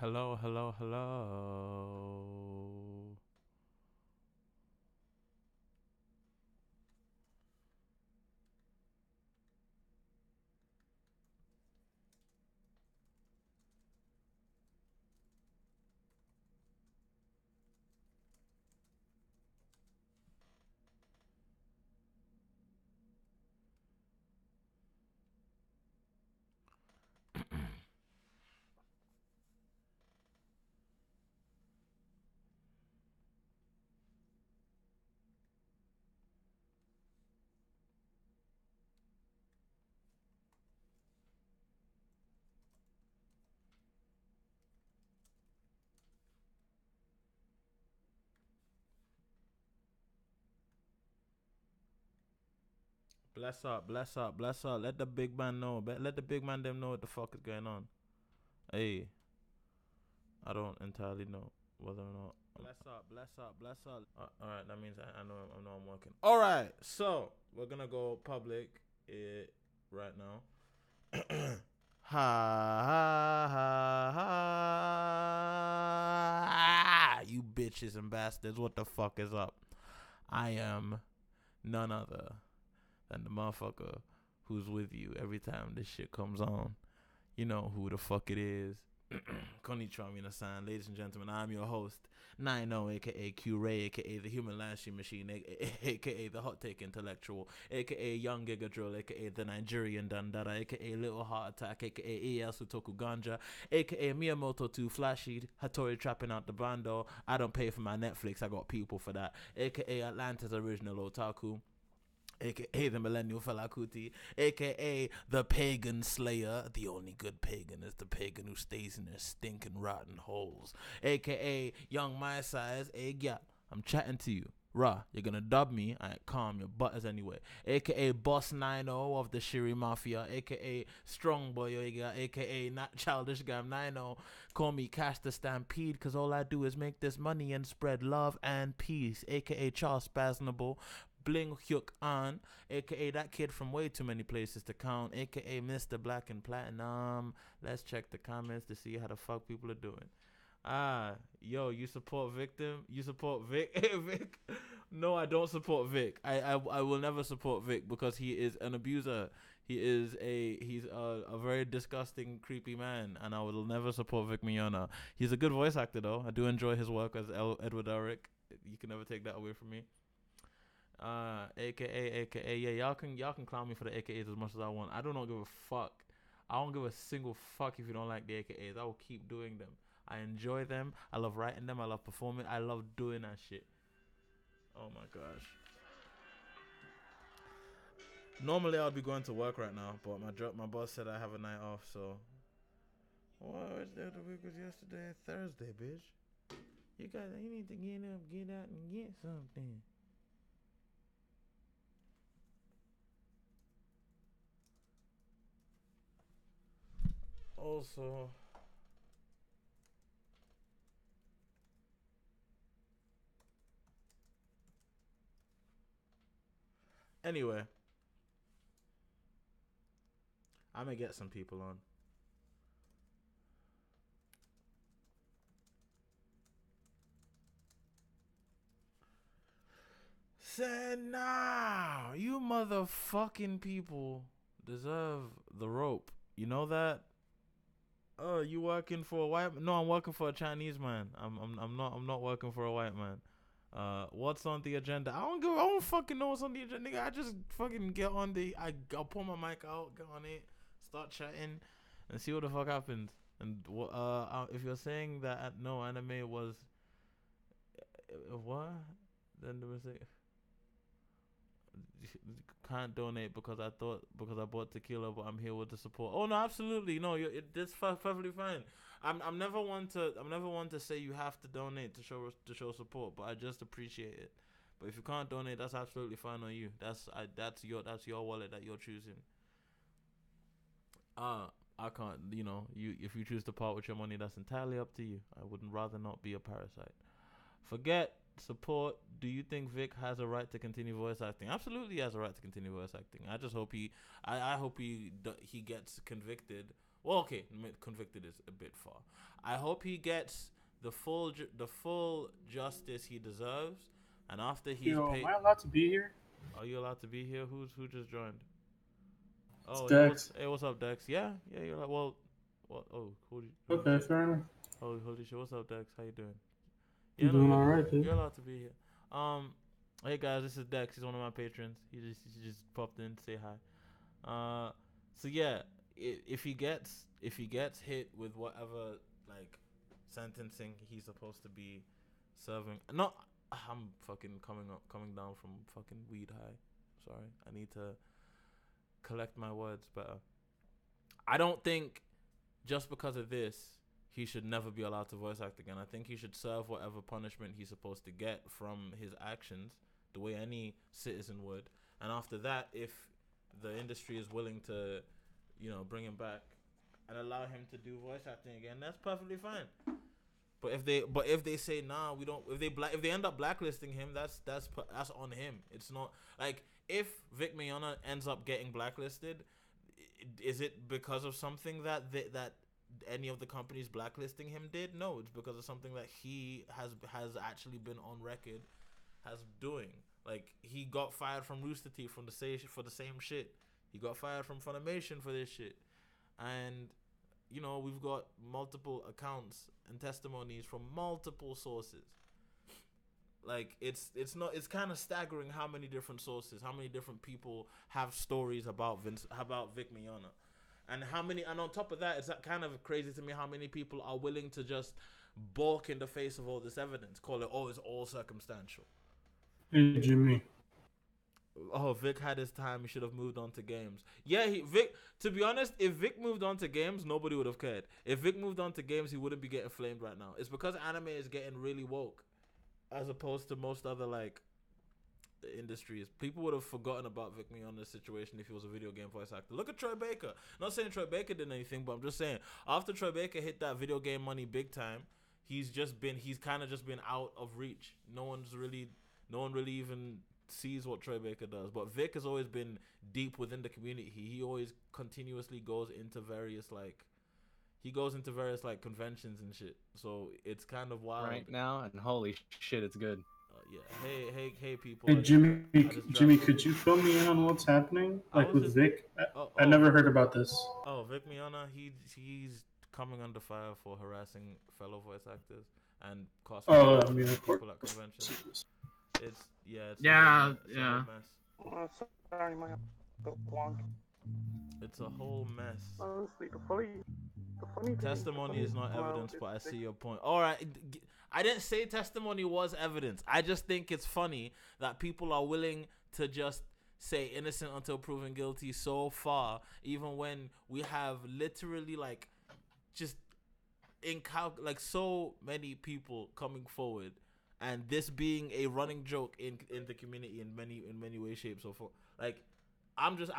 Hello, hello, hello. Bless up, bless up, bless up. Let the big man know. Let the big man them know what the fuck is going on. Hey, I don't entirely know whether or not. Bless up, bless up, bless up. All right, that means I know I'm working. All right, so we're gonna go public right now. Ha, you bitches and bastards, what the fuck is up? I am none other than the motherfucker who's with you every time this shit comes on. You know who the fuck it is. Konnichiwa minasan, ladies and gentlemen, I'm your host, Nino, aka Q Ray, aka the Human Lashing Machine, aka the Hot Take Intellectual, aka Young Giga Drill, aka the Nigerian Dandara, aka Little Heart Attack, aka Ieyasu Toku Ganja, aka Miyamoto 2 Flashy, Hattori Trapping Out the Bando. I don't pay for my Netflix, I got people for that, aka Atlanta's Original Otaku, aka the Millennial Falakuti, aka the Pagan Slayer. The only good pagan is the pagan who stays in their stinking rotten holes, aka Young My Size. Hey, yeah, I'm chatting to you. Rah, you're gonna dub me. I calm your butters anyway. AKA Boss 90 of the Shiri Mafia. AKA Strong Boy Yoiga. AKA Not Childish Gam 90. Call me Cash the Stampede, cause all I do is make this money and spread love and peace. AKA Charles Spasnable. Bling Hyuk An, aka that kid from way too many places to count, aka Mr. Black and Platinum. Let's check the comments to see how the fuck people are doing. Yo, you support victim? You support Vic? Vic? No, I don't support Vic. I will never support Vic because he is an abuser. He's a very disgusting, creepy man, and I will never support Vic Mignogna. He's a good voice actor though. I do enjoy his work as Edward Elric. You can never take that away from me. AKA, yeah, y'all can clown me for the AKAs as much as I want. I do not give a fuck. I don't give a single fuck if you don't like the AKAs. I will keep doing them. I enjoy them. I love writing them. I love performing. I love doing that shit. Oh my gosh. Normally I would be going to work right now, but my boss said I have a night off, so what day of the week was yesterday? Thursday, bitch. You need to get up, get out, and get something. Also, anyway, I'm gonna get some people on. Said nah, you motherfucking people deserve the rope. You know that? Oh, you working for a white? No, I'm working for a Chinese man. I'm not working for a white man. What's on the agenda? I don't fucking know what's on the agenda, nigga. I just fucking get on I'll pull my mic out, get on it, start chatting, and see what the fuck happens. And if you're saying that no anime was what, then there was can't donate because I bought tequila, but I'm here with the support. Oh no, absolutely no. That's perfectly fine. I'm never one to say you have to donate to show support, but I just appreciate it. But if you can't donate, that's absolutely fine on you. That's your wallet that you're choosing. Uh I can't. You if you choose to part with your money, that's entirely up to you. I wouldn't rather not be a parasite. Forget support. Do you think Vic has a right to continue voice acting? Absolutely, he has a right to continue voice acting. I just hope he, I hope he gets convicted Well, okay, convicted is a bit far. I hope he gets the full justice he deserves, and after he's Yo, paid. am I allowed to be here? Are you allowed to be here? Who just joined? It's Oh, Dex. hey, what's up, Dex? Yeah, you're like, well, what? Oh, holy Okay, shit. fair enough. Holy shit. What's up, Dex? How you doing? I'm Yeah, no, doing alright, dude. you're allowed to be here. Hey guys, this is Dex. He's one of my patrons. He just popped in to say hi. So yeah, if he gets hit with whatever like sentencing he's supposed to be serving, no, I'm fucking coming down from fucking weed high. Sorry, I need to collect my words better. I don't think just because of this he should never be allowed to voice act again. I think he should serve whatever punishment he's supposed to get from his actions, the way any citizen would. And after that, if the industry is willing to, bring him back and allow him to do voice acting again, that's perfectly fine. But if they say nah, we don't. If they end up blacklisting him, that's on him. It's not like if Vic Mignogna ends up getting blacklisted, is it because of something that any of the companies blacklisting him did? No, it's because of something that he has actually been on record as doing. Like, he got fired from Rooster Teeth for the same shit. He got fired from Funimation for this shit. And we've got multiple accounts and testimonies from multiple sources. Like, it's kind of staggering how many different sources, how many different people have stories about Vic Mignogna. And on top of that, it's kind of crazy to me how many people are willing to just balk in the face of all this evidence, call it, it's all circumstantial. Hey, Jimmy. Oh, Vic had his time. He should have moved on to games. Yeah, Vic. To be honest, if Vic moved on to games, nobody would have cared. If Vic moved on to games, he wouldn't be getting flamed right now. It's because anime is getting really woke, as opposed to most other industries. People would have forgotten about Vic Mignogna's situation if he was a video game voice actor. Look at Troy Baker. Not saying Troy Baker did anything, but I'm just saying after Troy Baker hit that video game money big time, he's kind of just been out of reach. No one really even sees what Troy Baker does. But Vic has always been deep within the community. He always continuously goes into various conventions and shit. So it's kind of wild right now, and holy shit, it's good. Yeah, hey, people. Hey, Jimmy, could you fill me in on what's happening? With Vic? I never heard about this. Oh, Vic Mignogna, he's coming under fire for harassing fellow voice actors and cosplay people at conventions. It's a mess. Oh, sorry, my blonde. It's a whole mess. Honestly, the funny testimony is not evidence, but I see your point. All right, I didn't say testimony was evidence. I just think it's funny that people are willing to just say innocent until proven guilty so far, even when we have literally so many people coming forward, and this being a running joke in the community in many ways, shapes, or form. I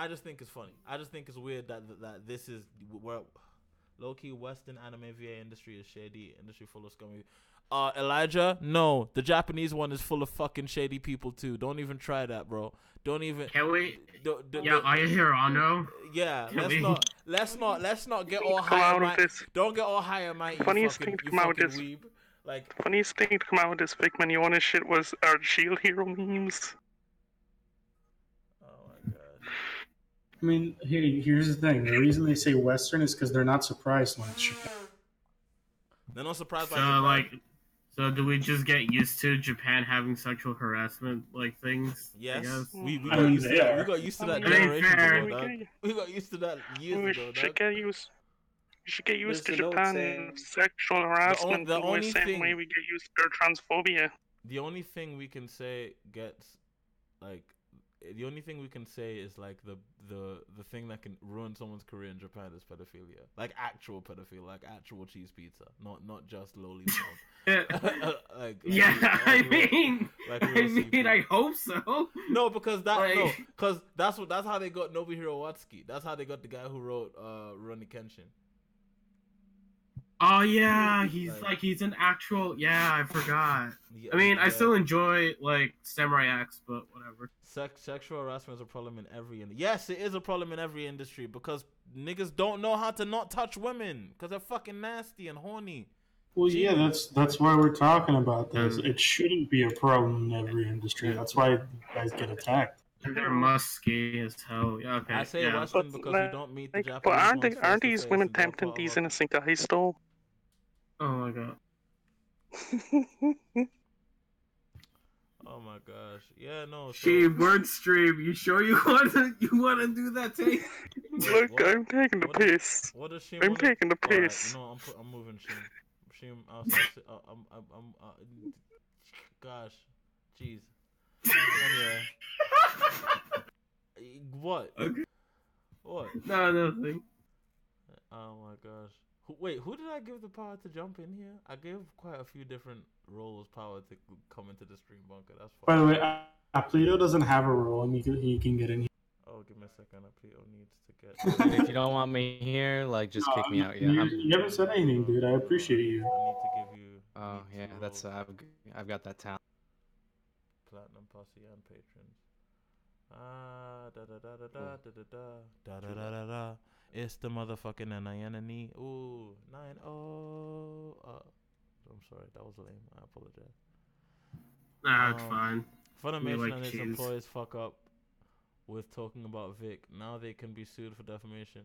just think it's funny. I just think it's weird that this is where low-key Western anime VA industry is shady, industry full of scummy. Elijah, no, the Japanese one is full of fucking shady people too. Don't even try that, bro. Don't even. Can we? Aya Hirano. Yeah, let's not get all high. Don't get all high and mighty. Funniest thing to come out with this. Funniest thing to come out with this Vic Mignogna shit was our Shield Hero memes. Oh my god. I mean, hey, here's the thing. The reason they say Western is because they're not surprised when it's Japan. They're not surprised by Japan. So do we just get used to Japan having sexual harassment things? Yes. We got used to that. We got used to that generation ago, dog. We got used to that years ago, dog. We should get used to Japan sexual harassment the same way we get used to transphobia. The only thing we can say the only thing we can say is the thing that can ruin someone's career in Japan is pedophilia, like actual pedophilia, like actual cheese pizza, not just lowly porn. I hope so. No, because that's how they got Nobuhiro Watsuki. That's how they got the guy who wrote Rurouni Kenshin. Oh yeah, he's an actual. Yeah, I forgot. Yeah, I mean, I yeah. still enjoy like Samurai X, but whatever. Sexual harassment is a problem in every industry. Yes, it is a problem in every industry because niggas don't know how to not touch women because they're fucking nasty and horny. Well, Jeez. yeah, that's why we're talking about this. It shouldn't be a problem in every industry. That's why you guys get attacked. They're musky as hell. Yeah, okay. I say yeah. Western because we don't meet the Japanese But ones aren't face to these face, women and they're tempting part of these our- innocent guys though? Oh my god. Oh my gosh. Yeah, no. She word stream. You sure you wanna do that take? Look, What? I'm taking the piss. What does she? I'm taking the Alright, piss. you know, I'm moving Sheem. Sheem, gosh, jeez. Anyway. What? Okay. What? No, nothing. Oh my gosh. Wait, who did I give the power to jump in here? I gave quite a few different roles power to come into the stream bunker. That's fine. By the way, Apleto doesn't have a role, and he can get in here. Oh, give me a second. Apleto needs to get. If you don't want me here, like, just kick me out. Yeah. You haven't said anything, dude. I appreciate you. I need to give you. Oh yeah, that's I've got that talent. Platinum Posse and patrons. Da da da da da da da da da da da. It's the motherfucking Nyanani. Ooh, 9-0. I'm sorry, that was lame. I apologize. Nah, it's fine. Funimation like and its cheese. employees fuck up with talking about Vic. Now they can be sued for defamation.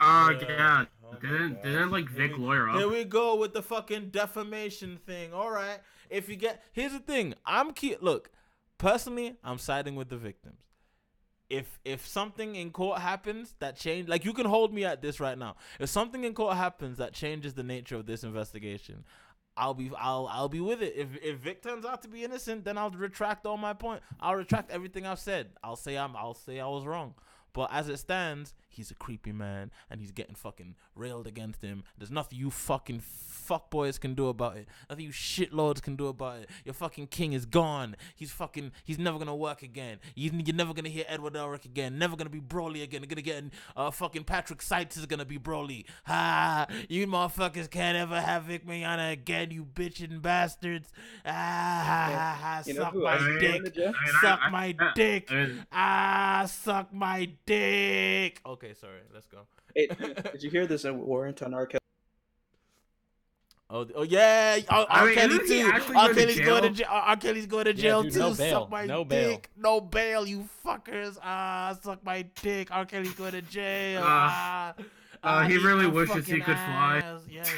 Yeah. Oh my Didn't like Vic lawyer up? Here we go with the fucking defamation thing. All right. If you get, here's the thing. Look, personally, I'm siding with the victims. If something in court happens that change, like, you can hold me at this right now. If something in court happens that changes the nature of this investigation, I'll be with it. If Vic turns out to be innocent, then I'll retract all my point. I'll retract everything I've said. I'll say I was wrong. But as it stands, he's a creepy man, and he's getting fucking railed against him. There's nothing you fucking fuckboys can do about it. Nothing you shitlords can do about it. Your fucking king is gone. He's never gonna work again. You're never gonna hear Edward Elric again. Never gonna be Broly again. You're gonna get fucking Patrick Seitz is gonna be Broly. Ha! You motherfuckers can't ever have Vic Mignogna again, you bitchin' bastards. Suck my dick. Suck my dick. Suck my dick. Okay, sorry. Let's go. Hey, did you hear there's a warrant on R. Kelly? Oh yeah, R. Kelly too. R. Kelly's going to jail. R. Kelly's going to jail dude, too. no bail. Suck my No dick. No bail, you fuckers. Suck my dick. R. Kelly's going to jail. He really wishes he could fly. Yes.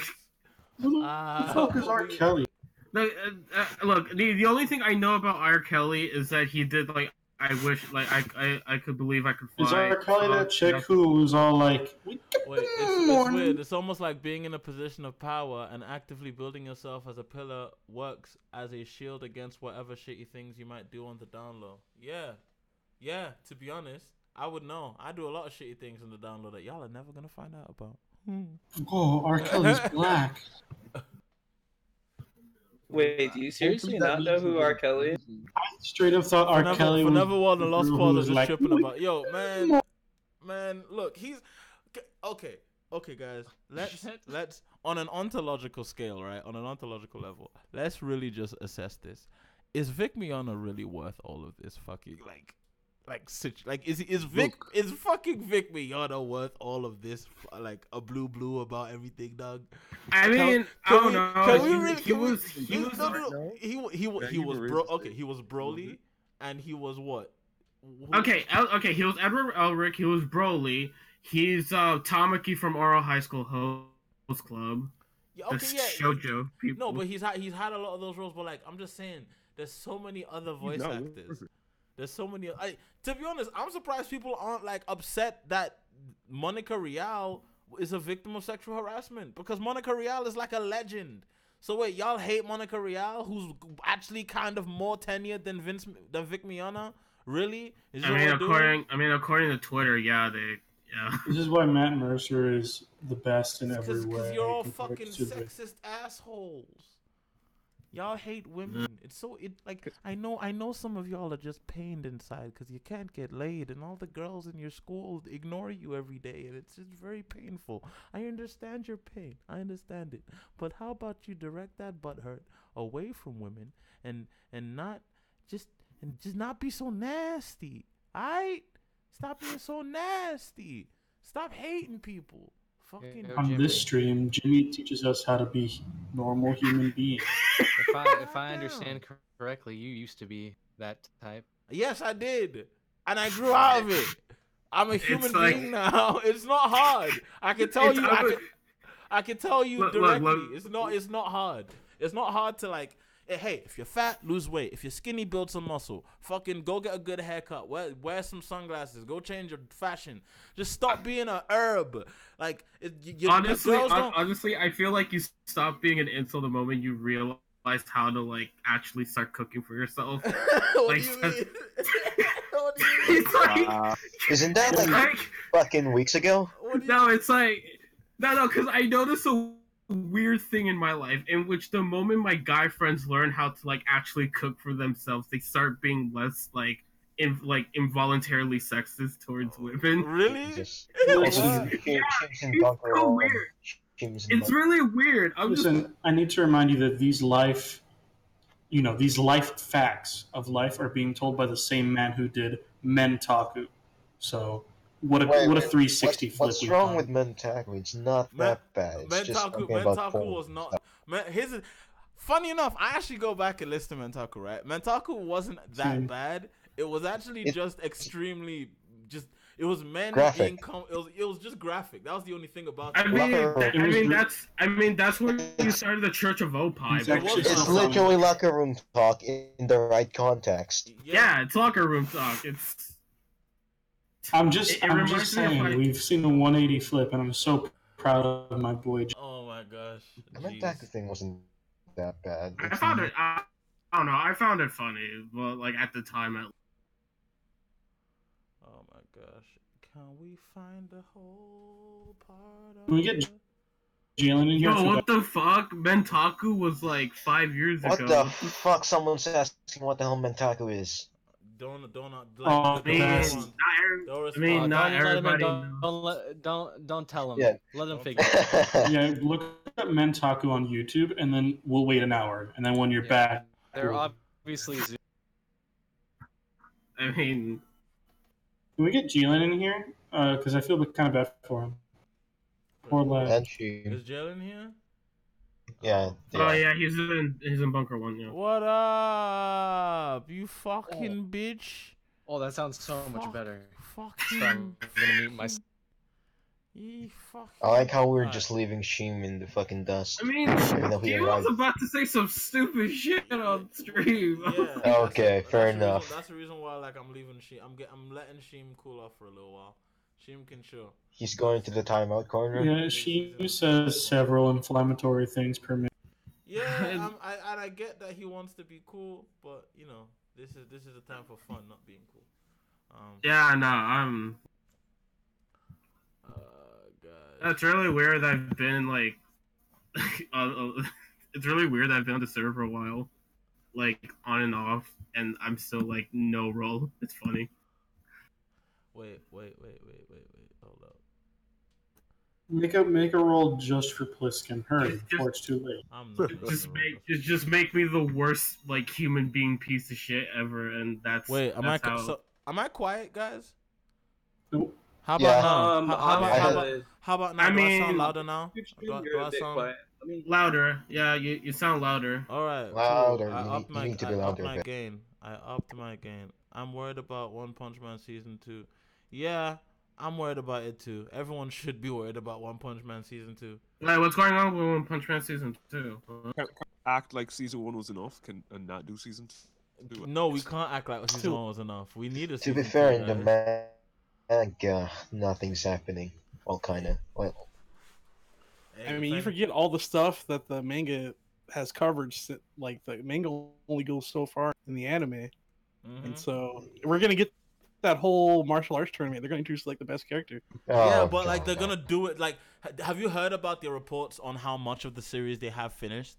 Who the fuck is R. Kelly? Look, the only thing I know about R. Kelly is that he did like I wish like I could believe I could fly. Is R. Kelly that chick who was all like, Wait, it's weird. It's almost like being in a position of power and actively building yourself as a pillar works as a shield against whatever shitty things you might do on the down low. Yeah, to be honest, I would know. I do a lot of shitty things on the down low that y'all are never going to find out about. oh, R. Kelly's black. Wait, do you seriously not know who R. Kelly is? I straight up thought R. Kelly was... Never won the Lost who Paul was is just like, tripping about. Yo, man, look, he's... Okay, guys, let's on an ontological scale, right? On an ontological level, let's really just assess this. Is Vic Mignogna really worth all of this fucking is fucking Vic Mignogna worth all of this a blue about everything, dog? I mean, I don't know. He was Broly, and he was what? Okay, he was Edward Elric, he was Broly, he's Tamaki from Oral High School Host Club. Yeah, okay, Shoujo people. No, but he's had a lot of those roles, but like I'm just saying, there's so many other voice actors. There's so many. To be honest, I'm surprised people aren't like upset that Monica Rial is a victim of sexual harassment, because Monica Rial is like a legend. So wait, y'all hate Monica Rial, who's actually kind of more tenured than Vic Mignogna? Really? According to Twitter, yeah. This is why Matt Mercer is the best in every way. Because you're all fucking sexist assholes. Y'all hate women. It's so I know some of y'all are just pained inside because you can't get laid, and all the girls in your school ignore you every day, and it's just very painful. I understand your pain. I understand it. But how about you direct that butthurt away from women and not just not be so nasty. Alright? Stop being so nasty. Stop hating people. Fucking on this stream, Jimmy teaches us how to be normal human beings. If I understand correctly, you used to be that type. Yes, I did, and I grew out of it. I'm a human being now. It's not hard. I can tell you. I can tell you directly. It's not hard. It's not hard to like. Hey, if you're fat, lose weight. If you're skinny, build some muscle. Fucking go get a good haircut. Wear some sunglasses. Go change your fashion. Just stop being a herb. Like, honestly, I feel like you stop being an incel the moment you realize how to like actually start cooking for yourself. What do you mean? What do you mean? Isn't that like fucking weeks ago? No, it's like no, because I noticed a weird thing in my life in which the moment my guy friends learn how to like actually cook for themselves, they start being less like involuntarily sexist towards women. Really? It's so weird. It's really weird. I need to remind you that these life facts of life are being told by the same man who did Mentaku. So what a 360 flip. What's wrong with Mentaku? It's not that bad. It's Mentaku was not. Funny enough, I actually go back and listen to Mentaku. Right, Mentaku wasn't that bad. It was actually just extremely It was men graphic. It was just graphic. That was the only thing about it. I mean that's where you started the Church of Opie. It's literally locker room talk in the right context. Yeah, it's locker room talk. I'm just saying, we've seen a 180 flip, and I'm so proud of my boy. Oh my gosh. The Mentaku thing wasn't that bad. I found it. I don't know. I found it funny, but like at the time, Oh my gosh. Can we find the whole part of Can we get Jalen in here? Yo, what the fuck? Mentaku was like 5 years ago. What the fuck? Someone's asking what the hell Mentaku is. Don't tell him. Yeah. Let him figure it out. Yeah, look at Mentaku on YouTube, and then we'll wait an hour, and then when you're back, They're obviously. I mean, can we get Jalen in here? Because I feel kind of bad for him. Poor lad. Is Jalen here? Yeah. Oh yeah, he's in bunker 1. Yeah. What up, you fucking bitch? Oh, that sounds so much better. Fucking. I'm gonna mute myself. I like how we're just leaving Sheem in the fucking dust. I mean, he was about to say some stupid shit on stream. Yeah, okay, fair enough. That's the reason why, like, I'm leaving Sheem. I'm letting Sheem cool off for a little while. Sheem can chill. He's going to the timeout corner. Yeah, Sheem says several inflammatory things per minute. Yeah, I get that he wants to be cool, but you know, this is a time for fun, not being cool. Yeah, no, That's really weird that I've been, like... it's really weird that I've been on the server for a while. Like, on and off, and I'm still, like, no role. It's funny. Wait. Hold up. Make a roll just for Pliskin. Hurry, before it's too late. Just make me the worst, like, human being piece of shit ever, and that's... Wait, am I quiet, guys? Nope. How about now? How about now? I do mean, I sound louder now? Do I sound louder? Yeah, you sound louder. All right. Louder. Cool. You need to be louder. I upped my gain. I'm worried about One Punch Man season 2. Yeah, I'm worried about it too. Everyone should be worried about One Punch Man season 2. Like, what's going on with One Punch Man season 2? Act like season 1 was enough, and not do season 2. No, we can't act like season 1 was enough. We need a season 2. To be fair, in the manga, nothing's happening. Well, kind of. Well, I mean, you forget all the stuff that the manga has covered. Like, the manga only goes so far in the anime. And so, we're going to get that whole martial arts tournament. They're going to introduce, like, the best character. Yeah, but, like, they're going to do it, like... Have you heard about the reports on how much of the series they have finished?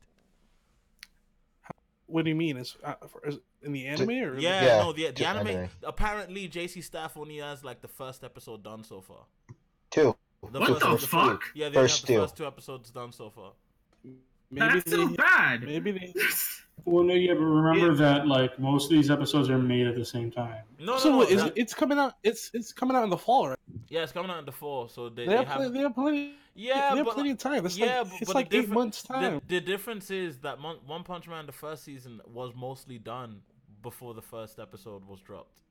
What do you mean? Is in the anime or? Yeah, no, the just anime. anime. Apparently, JC Staff only has like the first episode done so far. 2. What the fuck? Yeah, they First have the two. first 2 episodes done so far. Maybe That's so bad. Maybe they. Well, no, yeah, but remember that like most of these episodes are made at the same time. No, So no, what, that- it's coming out. It's coming out in the fall, right? yeah, it's coming out in the fall, so they They have. have plenty. Yeah, they have but plenty of time. It's yeah, like but it's the like 8 difference- months time. The difference is that One Punch Man, the first season, was mostly done before the first episode was dropped.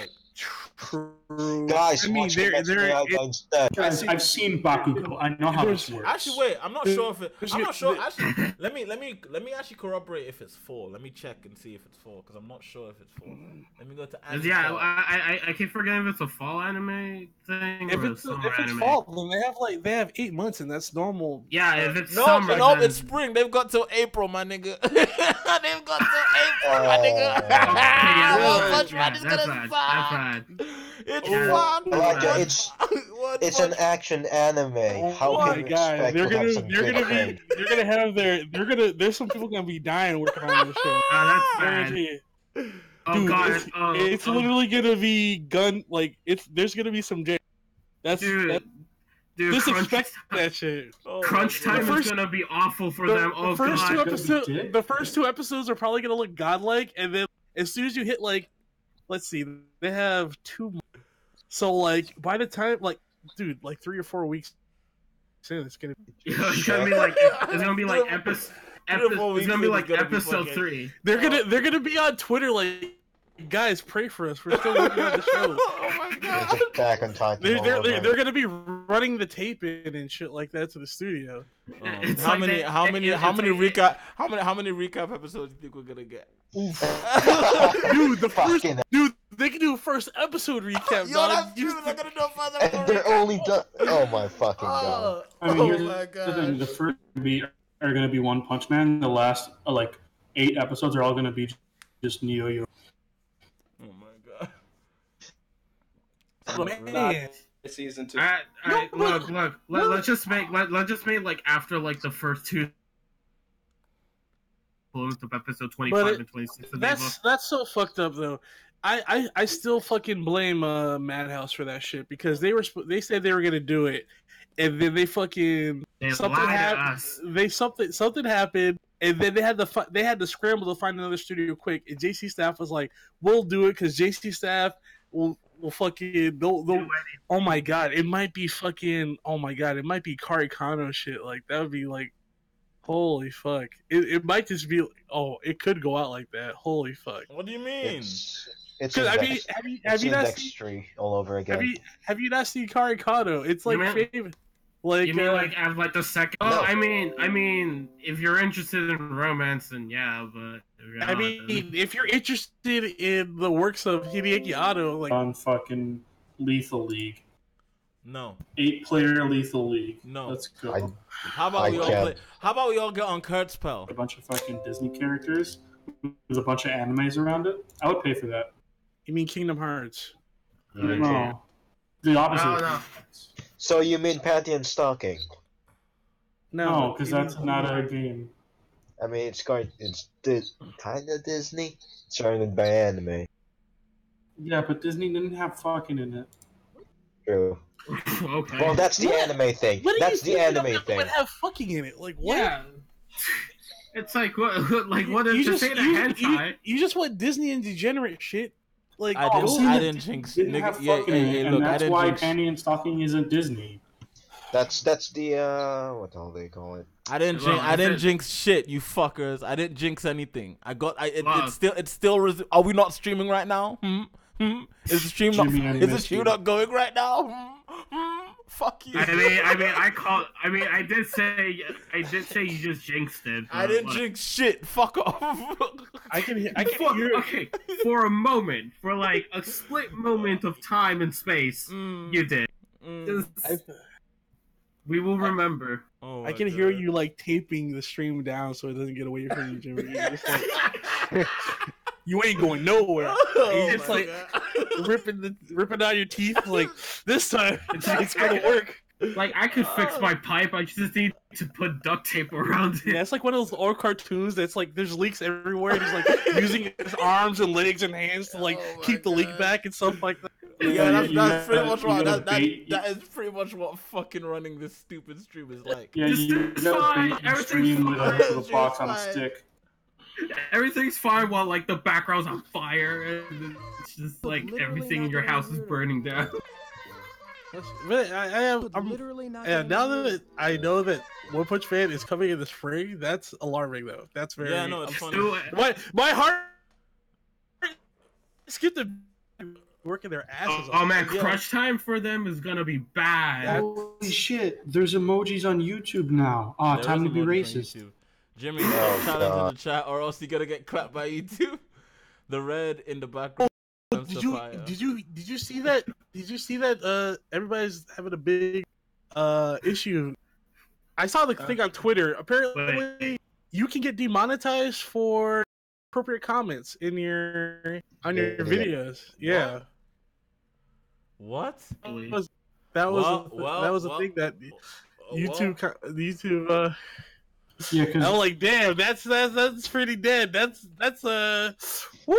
Like, True. Guys, I mean, watch there, Kimetsu no there. Yaiba instead. Guys, I've seen Bakugo. I know how this works. actually, wait. I'm not sure if it. There's I'm you- not sure. Actually, let me actually corroborate if it's 4. Let me check and see if it's 4 because I'm not sure if it's 4. Let me go to. Anime Yeah, Chart. I keep forgetting if it's a fall anime thing If or a it's summer anime. fall, then they have 8 months, and that's normal. Yeah, if it's No, summer, no, then... it's spring. They've got till April, my nigga. They've got till April, my nigga. yeah, One Punch Man yeah, is that's gonna bad. suck. That's bad. It's Yeah. fun. Like, Yeah. it's an action anime. How Oh can my you god, expect they're to have gonna some they're good gonna thing? be they're gonna have there's some people gonna be dying working on this show. Oh, that's Guarantee bad. it. Oh Dude, god. it's literally gonna be there's gonna be some that's Dude, that, dude, disrespect that shit. Crunch time The is first- gonna be awful for them. Oh the first god. the first 2 episodes are probably gonna look godlike, and then as soon as you hit like, let's see, they have 2 months. So like by the time dude, like 3 or 4 weeks in, it's gonna be It's gonna be like episode. It's gonna be like episode 3. they're gonna be on Twitter like, guys, pray for us. We're still working on the show. Oh my They're god. just back on Titan. They're gonna be running the tape in and shit like that to the studio. It's How like many? they- How many? it's How many like- recap? How many recap episodes do you think we're gonna get? Dude, Fucking dude, they can do a first episode recap, Yo, dog. that's true. They're gonna do a further and recap. they're only done. Oh my fucking god! Oh, I mean, oh here's my the thing: god. the first are going to be One Punch Man. The last like 8 episodes are all going to be just Neo Yo. Oh my god. Man. Season 2. Alright, look. Let's just make like after like the first 2 of episode 25 But and 26. That's so fucked up though. I still fucking blame Madhouse for that shit because they said they were gonna do it, and then they fucking something happened, and then they had to scramble to find another studio quick. And JC Staff was like, "We'll do it," because JC Staff will fucking they'll oh my god, it might be fucking oh my god, it might be Kari Kano shit. Like that would be like, holy fuck, it might just be it could go out like that. Holy fuck. What do you mean? It's 'Cause, I mean, index, have you not index seen, tree all over again. have you not seen Kari Kano? It's like favorite. Like you mean like as like the second? No. Oh, I mean, if you're interested in romance, then yeah, but if you're I not, mean, then- if you're interested in the works of Hideaki Anno, like On fucking Lethal League. No. 8-player Lethal League. No. Let's go. How about we all can't. play? How about we all get on Kurt's Spell? A bunch of fucking Disney characters with a bunch of animes around it. I would pay for that. you mean Kingdom Hearts? No. The opposite. No. So you mean Pantheon Stalking? No, because that's not a game. I mean, it's kind of Disney, surrounded by anime. Yeah, but Disney didn't have fucking in it. True. Okay. Well, that's the anime thing. What do That's you the think anime that thing. would have fucking in it? Like what? Yeah. It's like what? Like what is You to just say the you, hentai? you just want Disney and degenerate shit. Like I didn't jinx. Didn't Nigga, have yeah, fucking yeah, in it, yeah, and look, I that's didn't why jinx. Panty and Stalking isn't Disney. That's the what the hell they call it? I didn't Well, jinx. I is didn't it- jinx shit, you fuckers. I didn't jinx anything. Wow. It's still. Are we not streaming right now? Is the stream not? Jimmy, I Is the missed stream you. not going right now? Fuck you. I did say you just jinxed it. I didn't jinx shit. Fuck off. I can hear. Okay, for a moment, for like a split moment of time and space, you did. We will remember. Oh I can hear you like taping the stream down so it doesn't get away from you, Jimmy. You're just like, you ain't going nowhere. You're just like ripping out your teeth. Like this time, it's gonna work. Like, I could fix my pipe, I just need to put duct tape around it. Yeah, it's like one of those old cartoons that's like there's leaks everywhere. He's like using his arms and legs and hands to like keep the leak back and stuff like that. Yeah, that's pretty much what that is pretty much what fucking running this stupid stream is like. Yeah, you gotta bait the stream with a box on a stick. Everything's fine while like the background's on fire and it's just like everything in your house is burning down. Really, I'm literally not. Yeah, now that I know that One Punch Man is coming in the spring, that's alarming though. That's very. Yeah, no, it's funny. My heart skipped the working their asses off. Oh man, crunch time for them is gonna be bad. Holy shit! There's emojis on YouTube now. Oh, There time is to be emojis on racist. YouTube. Jimmy, challenge in the chat, or else you're gonna get clapped by YouTube. The red in the background. Did you see that? Did you see that? Everybody's having a big issue. I saw the thing on Twitter. Apparently, you can get demonetized for appropriate comments in your videos. Yeah. What? That was a thing that YouTube. Yeah, cause... I'm like, damn, that's pretty dead. That's woo.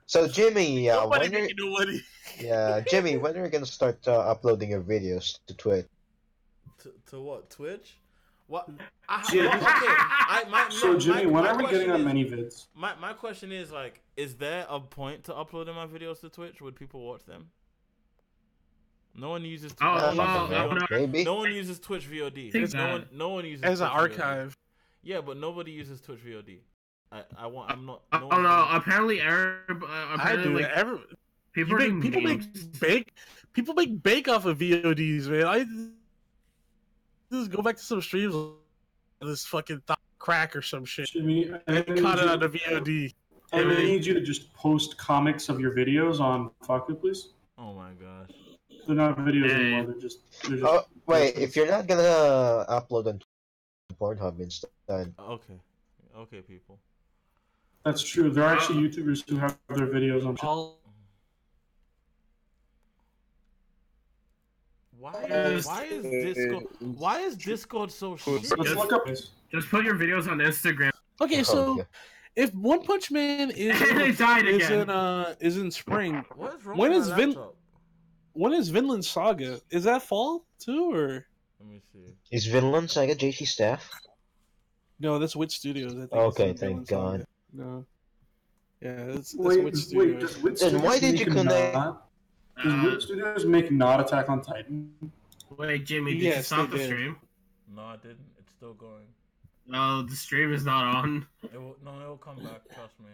So Jimmy, Nobody when making no money. Jimmy, when are you gonna start uploading your videos to Twitch? To what? Twitch? What? Jimmy, when are we getting on ManyVids? My question is like, is there a point to uploading my videos to Twitch? Would people watch them? No one uses Twitch. Maybe. No one uses Twitch VOD. No one uses as Twitch an archive. VOD. Yeah, but nobody uses Twitch VOD. I'm not. Oh no! Apparently, people make bank off of VODs, man. I just go back to some streams. This fucking crack or some shit. Jimmy, and caught it on the VOD. I need you to just post comics of your videos on Fuck It, please. Oh my gosh. They're not videos anymore. They're just. Oh wait! If you're not gonna upload on Pornhub instead. Okay, people. That's true. There are actually YouTubers who have their videos on. Why is Discord so shit? Let's look up this. Just put your videos on Instagram. Okay, so if One Punch Man is in spring, when is Vinland Saga? Is that fall too, or? Let me see. Is Vinland Saga JC Staff? No, that's Wit Studios. I think okay, thank God. Saga. No. Yeah, that's Wit Studios. Then why did you connect? Does Wit Studios make not Attack on Titan? Wait, Jimmy, did you stop the stream? No, I didn't. It's still going. No, the stream is not on. It will come back. Trust me.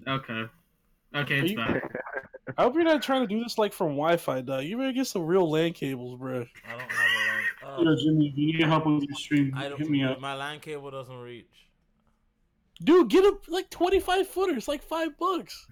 Okay, it's back. I hope you're not trying to do this like from Wi-Fi, dog. You better get some real LAN cables, bro. I don't have a LAN. Jimmy, if you need help with your stream, hit me up. My LAN cable doesn't reach. Dude, get a like 25 footers, like $5.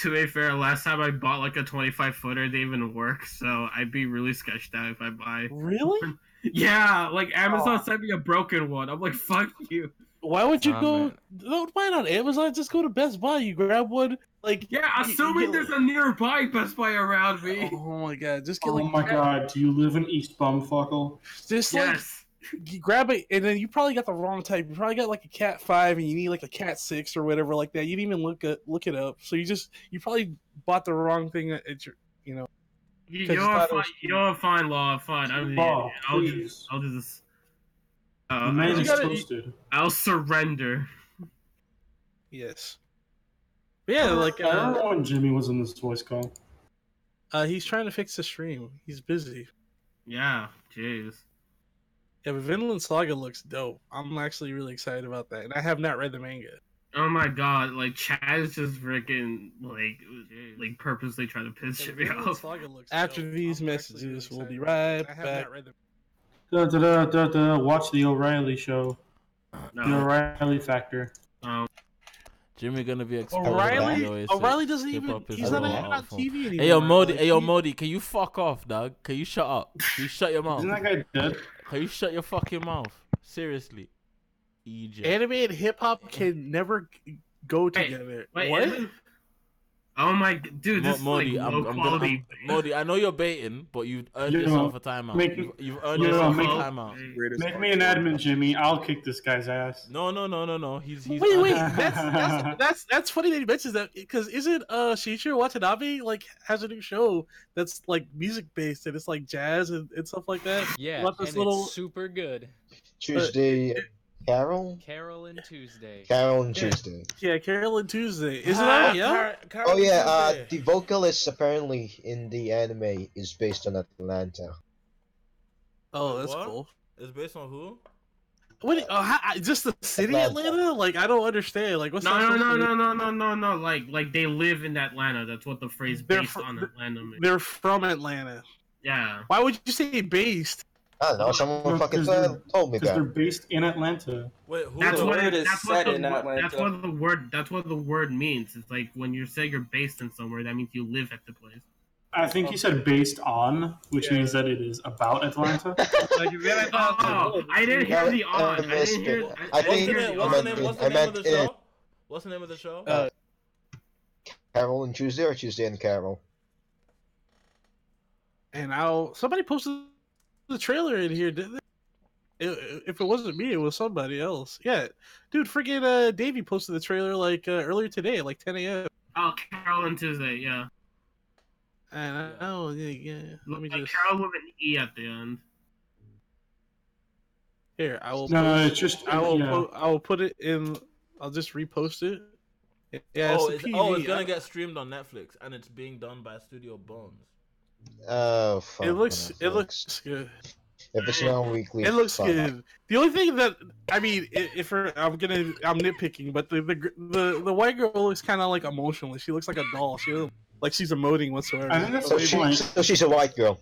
To be fair, last time I bought like a 25 footer, they didn't even work, so I'd be really sketched out if I buy. Really? Yeah, like Amazon sent me a broken one. I'm like, fuck you. Why would you go? Don't buy it on Amazon. Just go to Best Buy. You grab one. Like assuming there's a nearby Best Buy around me. Oh my god! Just get Oh my god! Do you live in East Bumfuckle? Just you grab it, and then you probably got the wrong type. You probably got like a Cat 5, and you need like a Cat 6 or whatever like that. You didn't even look it up. So you probably bought the wrong thing at your, you know. You know, fine, law, fine. I'll do this. The man is toasted. I'll surrender. Yes. But yeah, like I don't know when Jimmy was in this voice call. He's trying to fix the stream. He's busy. Yeah, jeez. Yeah, but Vinland Saga looks dope. I'm actually really excited about that, and I have not read the manga. Oh my god, like Chad's just freaking like purposely trying to piss shit off. After these messages, we'll be right back. Watch the O'Reilly show. No. The O'Reilly Factor. Jimmy gonna be O'Reilly doesn't even. He's not even on TV anymore. Hey yo, Modi, can you fuck off, dog? Can you shut up? Can you shut your mouth? Isn't that guy dead? Can you shut your fucking mouth? Seriously. Anime and hip hop can never go together. Wait, what? Oh my, dude, this Modi, is like low quality. Modi, I know you're baiting, but you've earned Yo, yourself a timeout. make- You've earned yo, yourself a make- timeout. Make me an admin, Jimmy. I'll kick this guy's ass. No. He's Wait, that's funny that he mentions that because isn't Shinichiro Watanabe like has a new show that's like music based and it's like jazz and stuff like that. Yeah, What and this little it's super good. Tuesday, Carol? Carol and Tuesday. Carol and Tuesday. yeah, Carol and Tuesday. Is it out? Yeah. Oh yeah, the vocalist apparently in the anime is based on Atlanta. Oh, that's What? cool. It's based on who? What? Just the city Atlanta? Like I don't understand. Like what's No, that no, supposed no, to no, be? no, no, no, no. Like they live in Atlanta. That's what the phrase They're based fr- on Atlanta means. They're from Atlanta. Yeah. Why would you say based? I don't know, someone No, fucking 'cause they're- told me Because they're that. based in Atlanta. Wait, who? That's the what word is that's set what in the, Atlanta. that's what the word that's what the word means. It's like when you say you're based in somewhere, that means you live at the place. I think he said based on, which means that it is about Atlanta. Like you realize Oh, I didn't hear the on. I didn't hear. I I think- didn't hear the What's the on. name? meant- What's I the name of the meant show? What's the name of the show? Carol and Tuesday or Tuesday and Carol? And somebody posted the trailer in here, didn't they? If it wasn't me, it was somebody else. Yeah, dude, freaking Davey posted the trailer like earlier today at like 10 a.m. Oh, Carol and Tuesday. Yeah. And yeah. Let me Like just Carol with an E at the end. here. I will. No, post, it's just I will. yeah. I will put it in. I'll just repost it. Yeah, it's PG. gonna get streamed on Netflix, and it's being done by Studio Bones. Oh, fuck. It looks Netflix. good. If it's not weekly, It looks fuck. good. The only thing that I'm nitpicking, but the white girl looks kind of like emotionless. She looks like a doll. She looks like she's emoting whatsoever. I think that's So, the point. so she's a white girl.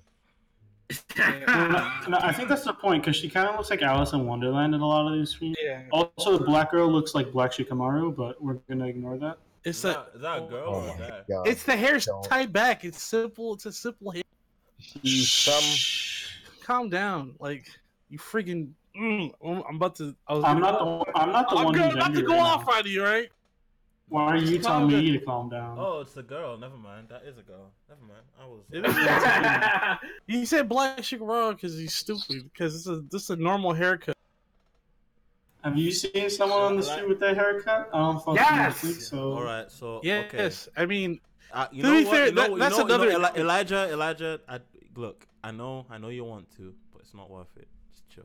No, I think that's the point because she kind of looks like Alice in Wonderland in a lot of these streams. Yeah. Also, the black girl looks like Black Shikamaru, but we're gonna ignore that. It's Is that a girl Oh or my that? god. It's the hair's Don't. tied back. It's simple. It's a simple hair. Calm down, like you freaking. I'm about to. I'm not the one who's about to angry go right off now. on you, right? Why are you telling me to calm down? Oh, it's a girl. Never mind. That is a girl. Never mind. It is. He said Black Shikamaru because he's stupid. Because this is a normal haircut. Have you seen someone on the street with that haircut? I don't fucking Yes! think so. All right. So Yes, okay. I mean, You to know be what? fair, You know- that's you know- another. you know, Elijah. Look, I know you want to, but it's not worth it. Just chill.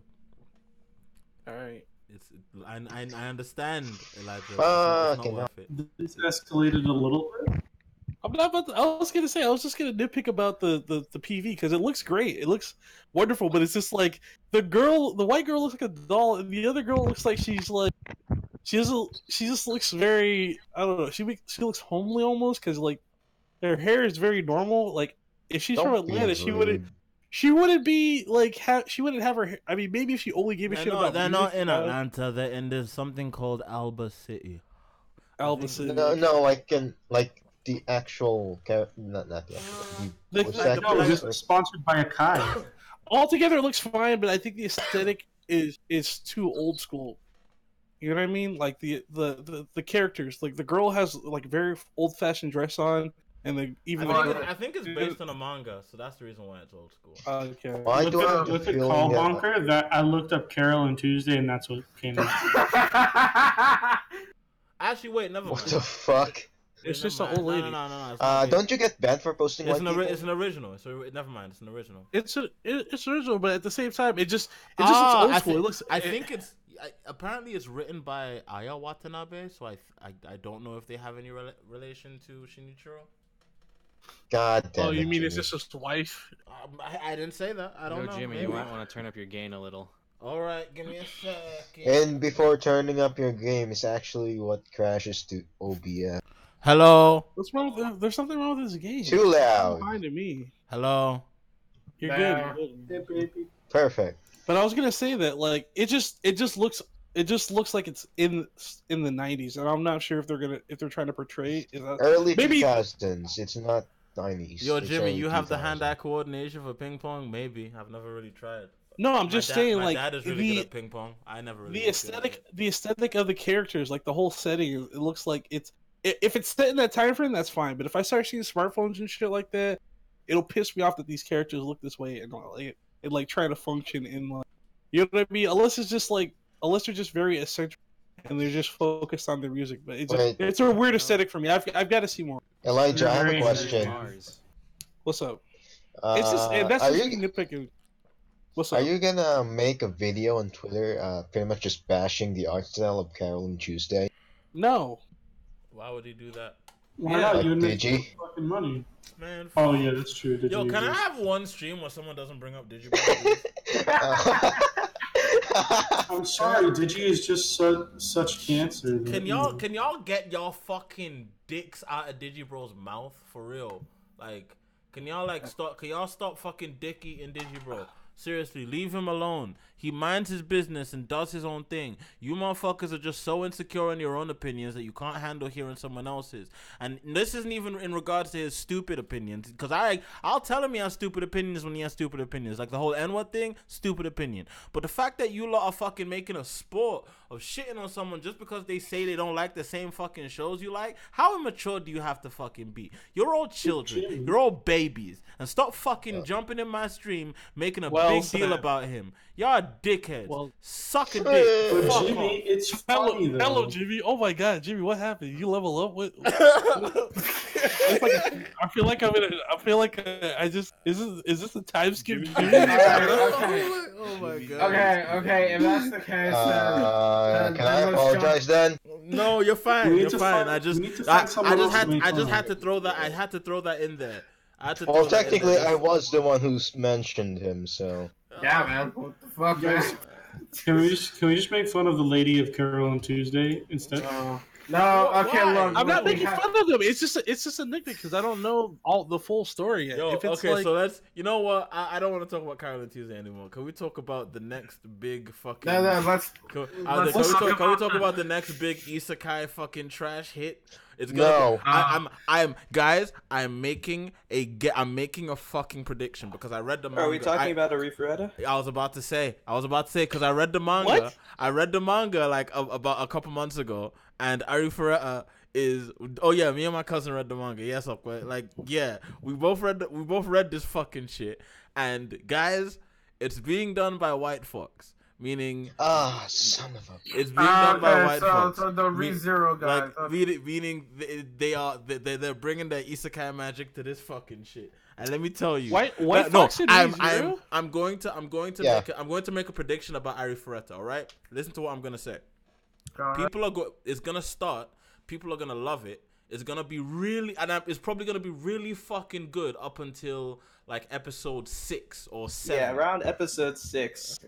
All right. I understand, Elijah. It's Fucking not worth it. This escalated a little bit. I'm not about to, I was just gonna nitpick about the PV because it looks great. It looks wonderful, but it's just like the white girl looks like a doll, and the other girl looks like she just looks very, I don't know. She looks homely almost because like her hair is very normal. Like if she's from Don't be Atlanta, rude. she wouldn't be like she wouldn't have her hair. I mean, maybe if she only gave a shit about They're music, not in Atlanta. They're in there's something called Alba City. Alba City. No, like the actual not the actual. The- what's like that the- No, called? this is sponsored by Akai. Altogether, it looks fine, but I think the aesthetic is too old school. You know what I mean? Like the characters, like the girl has like very old fashioned dress on, and I think it's based on a manga, so that's the reason why it's old school. Okay. Why do I have Look the at feeling Call that- Bunker. That I looked up Carol and Tuesday, and that's what came up. Actually, wait, never mind. What the fuck? It's Never just an mind. old lady. No, it's not Don't you get banned for posting It's white people? it's an original. So never mind. It's an original. It's original, but at the same time, it just looks old school. It looks. I think it's apparently it's written by Aya Watanabe. So I don't know if they have any relation to Shinichiro. God damn Oh, it, you mean Jimmy. it's just his wife? I didn't say that. I don't know. Jimmy, Maybe. you might want to turn up your gain a little. All right, give me a second. And before turning up your game is actually what crashes to OBS. Hello. What's wrong with? There's something wrong with this game. Too loud. Fine to me. Hello. You're Nah. good. Perfect. But I was gonna say that like it just looks like it's in the 90s, and I'm not sure if they're trying to portray is that Early maybe 2000s. It's not 90s. Yo, It's Jimmy, early you have the 2000s. hand-eye coordination for ping pong? Maybe. I've never really tried. no, I'm just saying my like dad is really good at ping pong. I never really. the aesthetic of the characters, like the whole setting, it looks like if it's set in that time frame, that's fine. But if I start seeing smartphones and shit like that, it'll piss me off that these characters look this way and like trying to function in like, you know what I mean? Unless they're just very eccentric and they're just focused on their music. But it's a weird aesthetic for me. I've got to see more. Elijah, I have a question. What's up? It's just that's just nitpicking. What's up? Are you gonna make a video on Twitter, pretty much just bashing the art style of Carolyn Tuesday? No. Why would he do that? Why not? You would make Digi? fucking money. Man. Oh yeah, that's true. Yo, can I have one stream where someone doesn't bring up Digibro? I'm sorry, Digi is just such cancer. Can y'all get y'all fucking dicks out of Digibro's mouth for real? Like, can y'all stop fucking dick eating Digibro? Seriously, leave him alone. He minds his business and does his own thing. You motherfuckers are just so insecure in your own opinions that you can't handle hearing someone else's. And this isn't even in regards to his stupid opinions, because I'll tell him he has stupid opinions when he has stupid opinions. Like the whole N-word thing, stupid opinion. But the fact that you lot are fucking making a sport of shitting on someone just because they say they don't like the same fucking shows you like, how immature do you have to fucking be? You're all children. You're all babies. And stop fucking jumping in my stream making a big deal about him. Y'all dickheads. Suck a dick. But Jimmy, it's funny though. Hello, Jimmy. Oh my God, Jimmy, what happened? You level up? What? I feel like is this a time skip? Jimmy? Okay. Oh my God. Okay. If that's the case, can I apologize then? No, you're fine. You're fine. I just had to throw that. I had to throw that in there. Well, technically, I was the one who mentioned him, so. Yeah, man. What the fuck, man? Can we just make fun of the lady of Carolyn Tuesday instead? No, okay, look. I'm not making fun of them. It's just a nitpick because I don't know the full story yet. Yo, okay, so let's. You know what? I don't want to talk about Carolyn Tuesday anymore. Can we talk about the next big fucking? No, let's. Can we talk about the next big isekai fucking trash hit? It's gonna I'm making a fucking prediction because I read the manga. Are we talking about Arifureta? I was about to say because I read the manga. What? I read the manga like about a couple months ago, and Arifureta is me and my cousin read the manga. Yes, we both read this fucking shit, and guys, it's being done by White Fox. Meaning, son of a. It's being done by White Fox. So the ReZero guys. Meaning they're bringing their isekai magic to this fucking shit. And let me tell you, White Fox and ReZero? I'm going to make a prediction about Arifureta. All right, listen to what I'm gonna say. It's gonna start. People are gonna love it. It's gonna be really, it's probably gonna be really fucking good up until like episode 6 or 7. Yeah, around episode 6.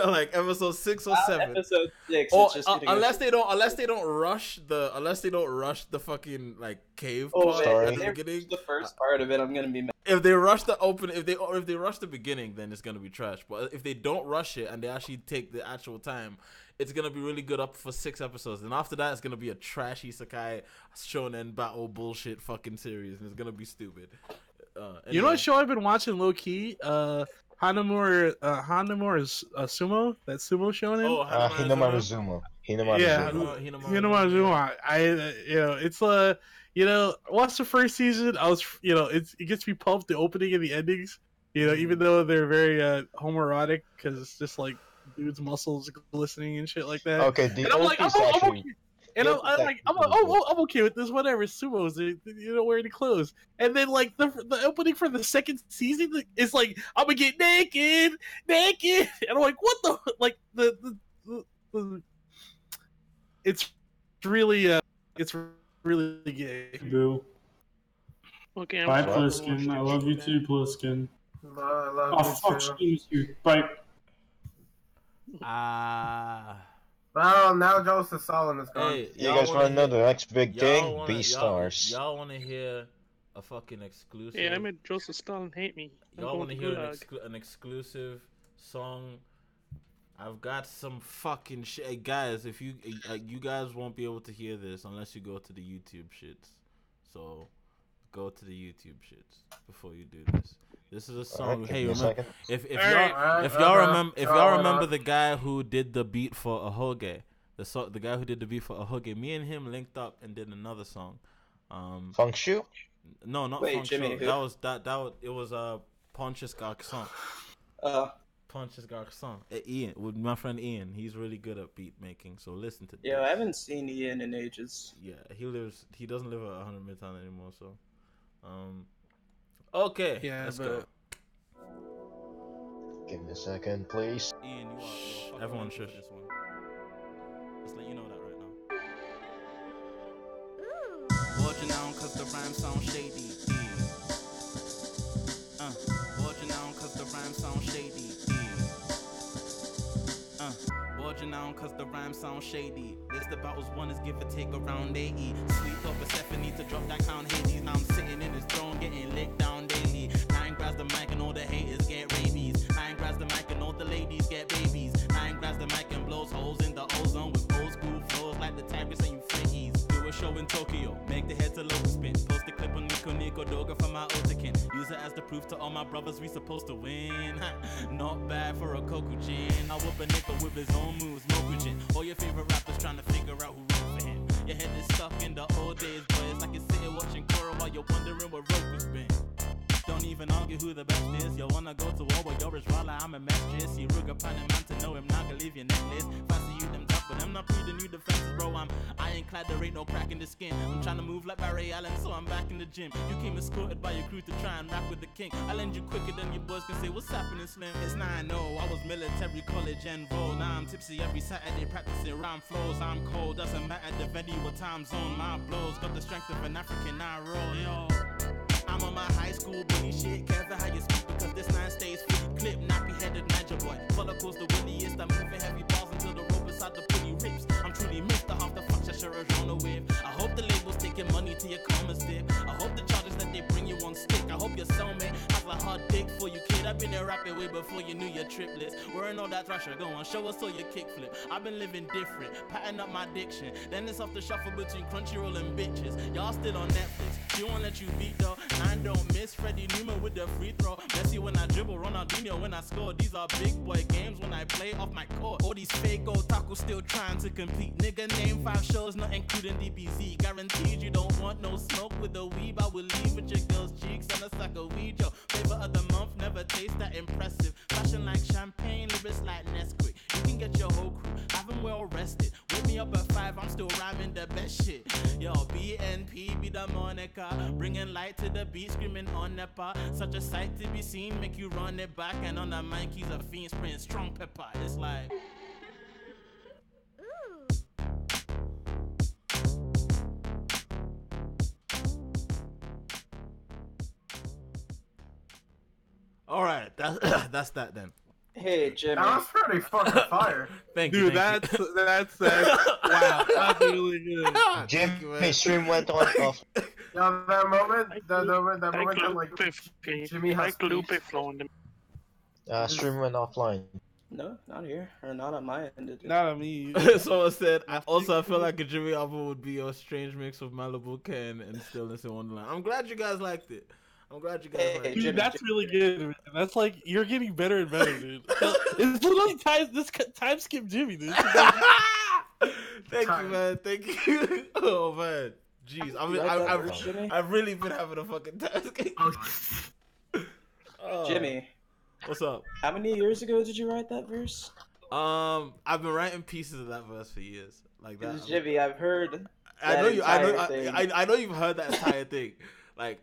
Like episode 6 or 7. Episode 6. Or, unless they don't rush the fucking like cave part at the beginning. The first part of it, I'm gonna be mad. If they rush if they rush the beginning, then it's gonna be trash. But if they don't rush it and they actually take the actual time, it's gonna be really good up for 6 episodes. And after that, it's gonna be a trash isekai shonen battle bullshit fucking series, and it's gonna be stupid. Anyway. You know what show I've been watching low key? Hanamura is sumo, that sumo shonen. Oh, Hinamaruzumo. Hinamaruzumo. It's watch the first season. It gets me pumped, the opening and the endings. Even though they're very homoerotic because it's just like dudes' muscles glistening and shit like that. Okay, I'm okay with this. Whatever, sumos, they don't wear any clothes. And then like the opening for the second season is like, I'm gonna get naked, and I'm like, what the like the it's really gay. Boo. Okay, bye, Pliskin. I love you too, Pliskin. I love you too. Bye. Well, now Joseph Solomon is gone. Hey, you guys want to know the next big thing? Beastars. Y'all want to hear a fucking exclusive? Yeah, I made Joseph Stalin hate me. Y'all want to hear an exclusive song? I've got some fucking shit. Hey, guys, if you guys won't be able to hear this unless you go to the YouTube shits. So go to the YouTube shits before you do this. This is a song. Right, hey, remember if y'all remember the guy who did the beat for Ahoge, the guy who did the beat for A Huggy. Me and him linked up and did another song. Funk Shu? No, not Wait, Funk Jimmy, Show. who? It was Pontius Garçon. Pontius Garçon. Ian, with my friend Ian. He's really good at beat making. So listen to. Yeah, I haven't seen Ian in ages. Yeah, he doesn't live at 100 Midtown anymore. So, okay. Yeah, let's but go. Give me a second, please. Ian, you are everyone shush this one. Just let you know that right now. Watching down cause the rhyme sound shady. Watching down cause the rhyme sound shady. Watching down cause the rhyme sound shady. List the battles one is give or take around 80. Sweet up Persephone to drop that crown Hades. Now I'm sitting in his throne getting licked down daily. 9 grabs the mic and all the haters get rabies. 9 grabs the mic and all the ladies get babies. 9 grabs the mic and blows holes in the ozone with old school flows like the Tigris and Euphrates. Do a show in Tokyo, make the head to local spin. Post a clip on Nico Doga from my Otakin. Use it as the proof to all my brothers we supposed to win. Not bad for a Kokujin. I whoop a nigga with his own moves, Mokujin. All your favorite rappers trying to figure out who wrote for him. Your head is stuck in the old days, boy. It's like you're sitting watching Korra while you're wondering what Roku's been. Don't even argue who the best is. You wanna go to war, but you're Rala, I'm a mistress. You Ruga pan man to know him, not gonna leave your necklace. Fancy you them tough, but I'm not breeding new defenses, bro. I ain't clad, there ain't no crack in the skin. I'm trying to move like Barry Allen, so I'm back in the gym. You came escorted by your crew to try and rap with the king. I'll end you quicker than your boys can say, what's happening, Slim? It's 9-0, I was military college enrolled. Now I'm tipsy every Saturday practicing rhyme flows. I'm cold, doesn't matter the venue or time zone. My blows got the strength of an African, I roll, yo. I'm on my high school bully shit. Careful how you speak because this 9 stays free. Clip, nappy headed Niger boy. Follicles the williest. I'm moving heavy balls until the rope inside the pulley rips. I'm truly missed the half the fuck I sure on the wave. I hope the label's taking money to your commas dip. I hope the charges that they bring you on stick. I hope your cellmate has a hard dick for you, kid. I've been there rapping way before you knew your triplets. Wearing all that thrasher, go on, show us all your kickflip. I've been living different, patting up my diction. Then it's off the shuffle between Crunchyroll and bitches. Y'all still on Netflix. She won't let you beat though. 9 don't miss. Freddie Newman with the free throw. Messi when I dribble, Ronaldinho when I score. These are big boy games when I play off my court. All these fake otakus still trying to compete. Nigga name 5 shows, not including DBZ. Guaranteed you don't want no smoke with the weed. I will leave with your girl's cheeks and a sack of weed. Yo, flavor of the month never taste that impressive. Fashion like champagne, lyrics like Nesquik. You can get your whole crew, have them well rested. Wake me up at 5, I'm still rhyming the best shit. Yo, BNP be the Monica. Bringing light to the beat, screaming on Nepa. Such a sight to be seen, make you run it back. And on the mic, he's a fiend spraying strong pepper. It's like. All right, that's that then. Hey, Jimmy. That was pretty fucking fire. Thank dude, you. Thank you. that's wow, that's really good. Jimmy stream went on off. Yeah, that moment, that moment that like Jimmy has Lupe flow in the Stream went offline. No, not here. Or not on my end. It Not on me. Someone said, I feel like a Jimmy album would be a strange mix of Malibu Ken and Stillness in Wonderland. I'm glad you guys liked it. I'm glad you guys liked it. Dude, Jimmy, that's really good. Man. That's like you're getting better and better, dude. It's literally time skip Jimmy, dude. Thank you, man. Thank you. Oh man, jeez, I've really been having a fucking time. Jimmy, what's up? how many years ago did you write that verse? I've been writing pieces of that verse for years, like that. Jimmy, I've heard. I know you. Thing. I know you've heard that entire thing. Like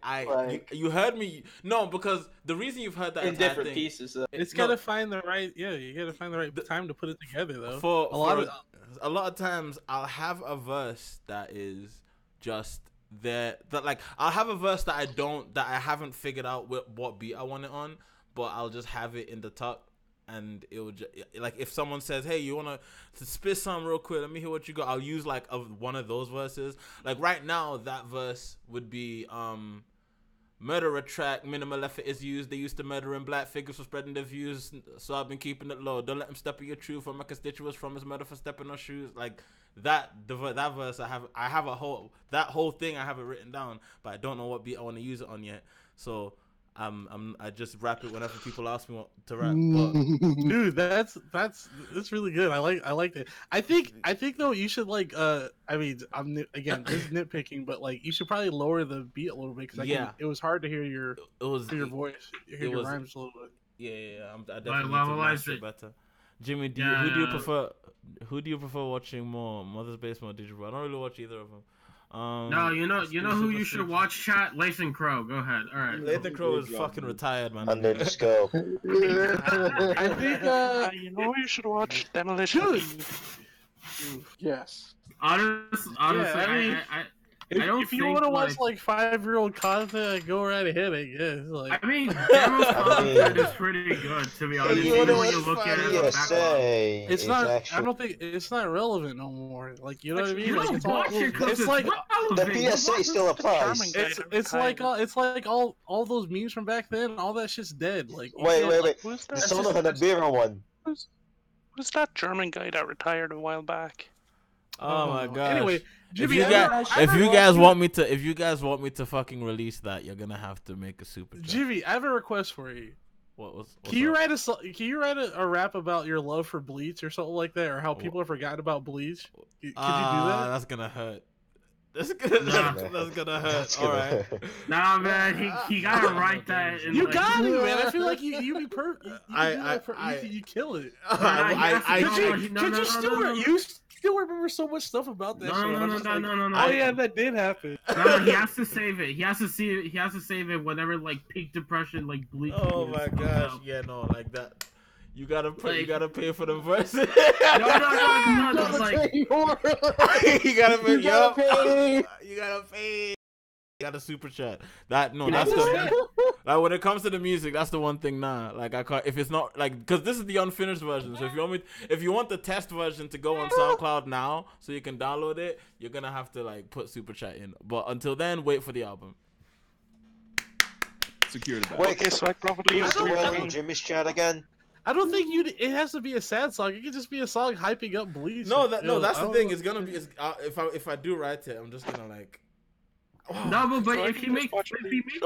you heard me. No, because the reason you've heard that in entire different thing, pieces. Though. It's gotta find the right. Yeah, you gotta find the right time to put it together, though. For a lot of times, I'll have a verse that is just there. That like I'll have a verse that I haven't figured out what beat I want it on, but I'll just have it in the tuck. And it would like if someone says, "Hey, you wanna spit some real quick? Let me hear what you got." I'll use like one of those verses. Like right now, that verse would be murderer track. Minimal effort is used. They used to murder in black figures for spreading their views, so I've been keeping it low. Don't let him step in your truth. From my constituents, from his murder for stepping on shoes. Like that verse, I have that whole thing. I have it written down, but I don't know what beat I want to use it on yet. So I just rap it whenever people ask me what to rap. But dude, that's really good. I like it. I think though you should like I mean again this is nitpicking, but like you should probably lower the beat a little bit because it was hard to hear your voice, hear your rhymes a little bit. Yeah. I definitely need to master it better. Jimmy, who do you prefer? Who do you prefer watching more, Mother's Basement or Digibro? I don't really watch either of them. No, you know who you should watch, chat? Lathan Crow. Go ahead. All right. Lathan Crow is fucking retired, man. Under the scope. I think you know who you should watch? Demolition. Yes. Honestly, if you want to watch like 5-year-old content, go right ahead. I guess. Like, I mean, Demo's content is pretty good, to be honest. Even when you look at it, it's not. I don't think it's not relevant no more. Like, you know what I mean? You like, don't watch it because it's like the PSA still applies. It's like all those memes from back then. All that shit's dead. Like, wait. The Son of a Nibiru one. Who's that German guy that retired a while back? Oh my god. Anyway, if you guys want me to fucking release that, you're gonna have to make a super chat. Jimmy, I have a request for you. Can you write a rap about your love for Bleach or something like that, or how people have forgotten about Bleach? Could you do that? That's gonna hurt. That's gonna hurt. All right. Nah, man, he gotta write that. You got it, man. I feel like you be perfect. You kill it. You still remember so much stuff about that shit. No. Oh yeah, that did happen. No, he has to save it. He has to save it whenever like peak depression, like Bleach. Oh my gosh, yeah, no, like that. You gotta pay for the verses. No. Like, you gotta pay. You gotta pay. You gotta super chat. That's the like when it comes to the music, that's the one thing. Like I can't if it's not like because this is the unfinished version. So if you want the test version to go on SoundCloud now, so you can download it, you're gonna have to like put super chat in. But until then, wait for the album. Secured. Wait, so I probably use the one in Jimmy's chat again. I don't think it has to be a sad song. It could just be a song hyping up Bleach. That's the thing. It's gonna be. If I do write it, I'm just gonna like. No, but if he makes a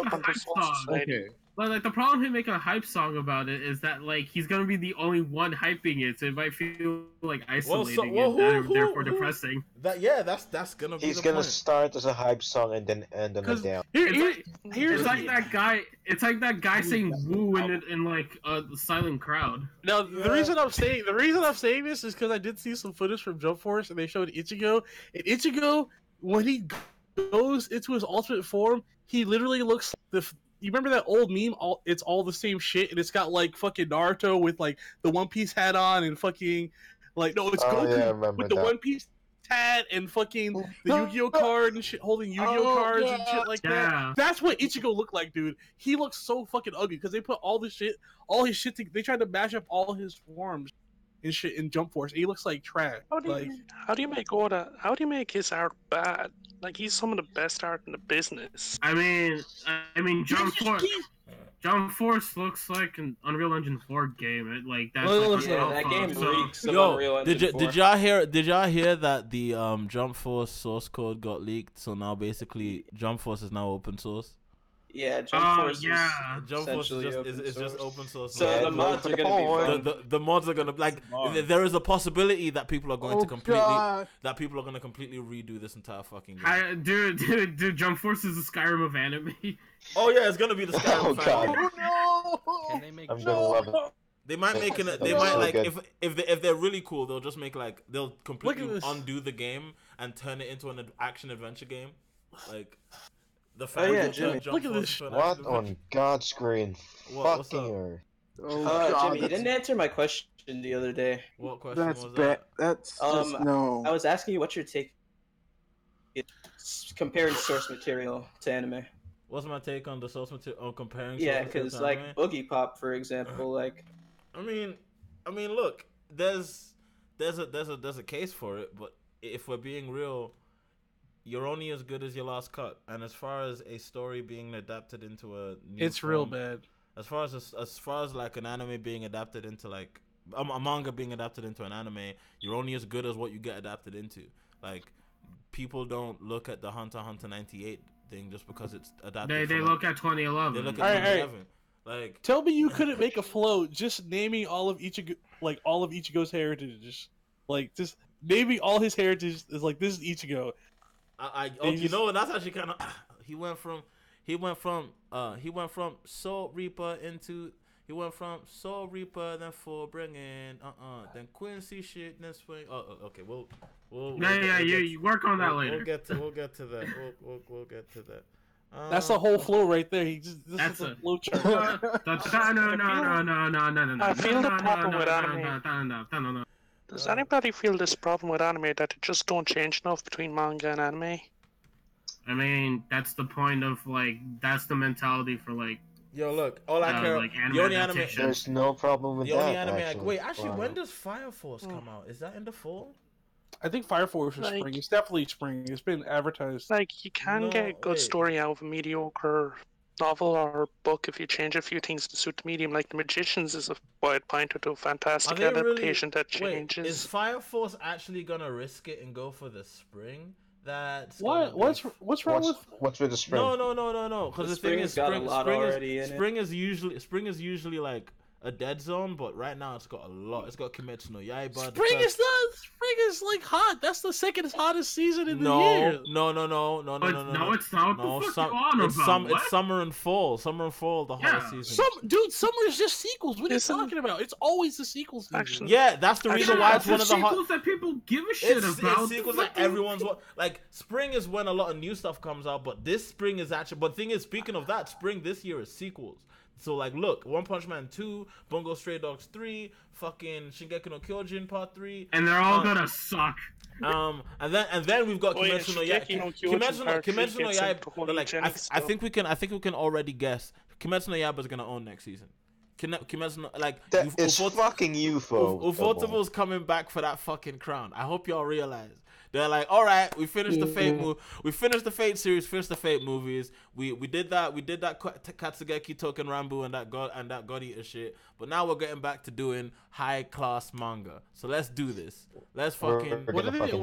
hype song, okay. But like the problem with making a hype song about it is that like he's gonna be the only one hyping it, so it might feel like isolating and therefore depressing. That's gonna be. He's gonna start as a hype song and then end on a down. It's like that guy. It's like that guy saying "woo" in like a silent crowd. Now the reason I'm saying this is because I did see some footage from Jump Force and they showed Ichigo, and Ichigo when he goes into his ultimate form, he literally looks like you remember that old meme? It's all the same shit, and it's got like fucking Naruto with like the One Piece hat on, and fucking like it's Goku with the One Piece hat and fucking the Yu-Gi-Oh card and shit, holding Yu-Gi-Oh cards and shit like that. That's what Ichigo looked like, dude. He looks so fucking ugly because they put all his shit. They tried to mash up all his forms and shit in Jump Force. He looks like trash. How do you make Oda? How do you make his art bad? Like he's some of the best art in the business. I mean, Jump Force looks like an Unreal Engine 4 game. That game leaks of Unreal Engine 4. Did y'all hear that the Jump Force source code got leaked? So now basically Jump Force is now open source. Yeah, Jump Force is just open source. So the mods are gonna be the mods are gonna like. There is a possibility that people are going to completely redo this entire fucking game. Dude, Jump Force is the Skyrim of anime. Oh yeah, it's gonna be the Skyrim of anime. Oh no! Can they make? I'm gonna love it. They might make it. They might like if they're really cool, they'll just make like they'll completely undo the game and turn it into an action adventure game, like. Jimmy. Look at this. What on God's green fucking earth? Jimmy, you didn't answer my question the other day. What question was that? That's no. I was asking you what's your take comparing source material to anime. What's my take on the source material? On comparing? Yeah, because like anime? Boogie Pop, for example, like. I mean, look, there's a case for it, but if we're being real. You're only as good as your last cut, and as far as a story being adapted into a new form, real bad. As far as like an anime being adapted into like a manga being adapted into an anime, you're only as good as what you get adapted into. Like people don't look at the Hunter x Hunter 98 thing just because it's adapted. They look at 2011. They look at 2011. Like, tell me you couldn't make a float just naming all of Ichigo's heritage. Like, just naming all his heritage is like, this is Ichigo. You know, that's actually kind of. He went from Soul Reaper into. He went from Soul Reaper, then Fullbringing, then Quincy shit, then Swing. Okay, we'll you work on that later. We'll get to that. We'll get to that. That's the whole flow right there. This is a flow chart. No. I feel the problem with anime. Does anybody feel this problem with anime that they just don't change enough between manga and anime? I mean, that's the point of that's the mentality for Yo, look, all I care the only anime. There's no problem with that. Actually, when does Fire Force come out? Is that in the fall? I think Fire Force is spring. It's definitely spring. It's been advertised. You can get a good story out of a mediocre novel or book if you change a few things to suit the medium. Like The Magicians is a wide pointer to a fantastic adaptation that changes. Is Fire Force actually gonna risk it and go for the spring? What's wrong with the spring? No. Because the thing is, spring is usually like a dead zone, but right now it's got a lot. It's got Kimetsu no Yaiba. Spring is like hot. That's the second hottest season in the year. No, it's not. What the fuck you on about? It's summer and fall. Summer and fall, the hottest season. Summer is just sequels. What are you talking about? It's always the sequels season. Actually, yeah, that's the reason why it's one of the sequels that people give a shit about. It's sequels that everyone's like. Spring is when a lot of new stuff comes out, but this spring is actually. But thing is, speaking of that, spring this year is sequels. So look, One Punch Man 2, Bungo Stray Dogs 3, fucking Shingeki no Kyojin Part 3, and they're all gonna suck. And then we've got Kimetsu no Yaiba. Kimetsu no Yaiba. I think we can already guess. Kimetsu no Yaiba is gonna own next season. Kimetsu no it's fucking UFO. Ufotable's coming back for that fucking crown. I hope y'all realize. They're like, all right, we finished the Fate we finished the Fate series, finished the Fate movies. We did that Katsugeki Token Rambu and that God Eater shit. But now we're getting back to doing high class manga. So let's do this. Let's fucking Wait,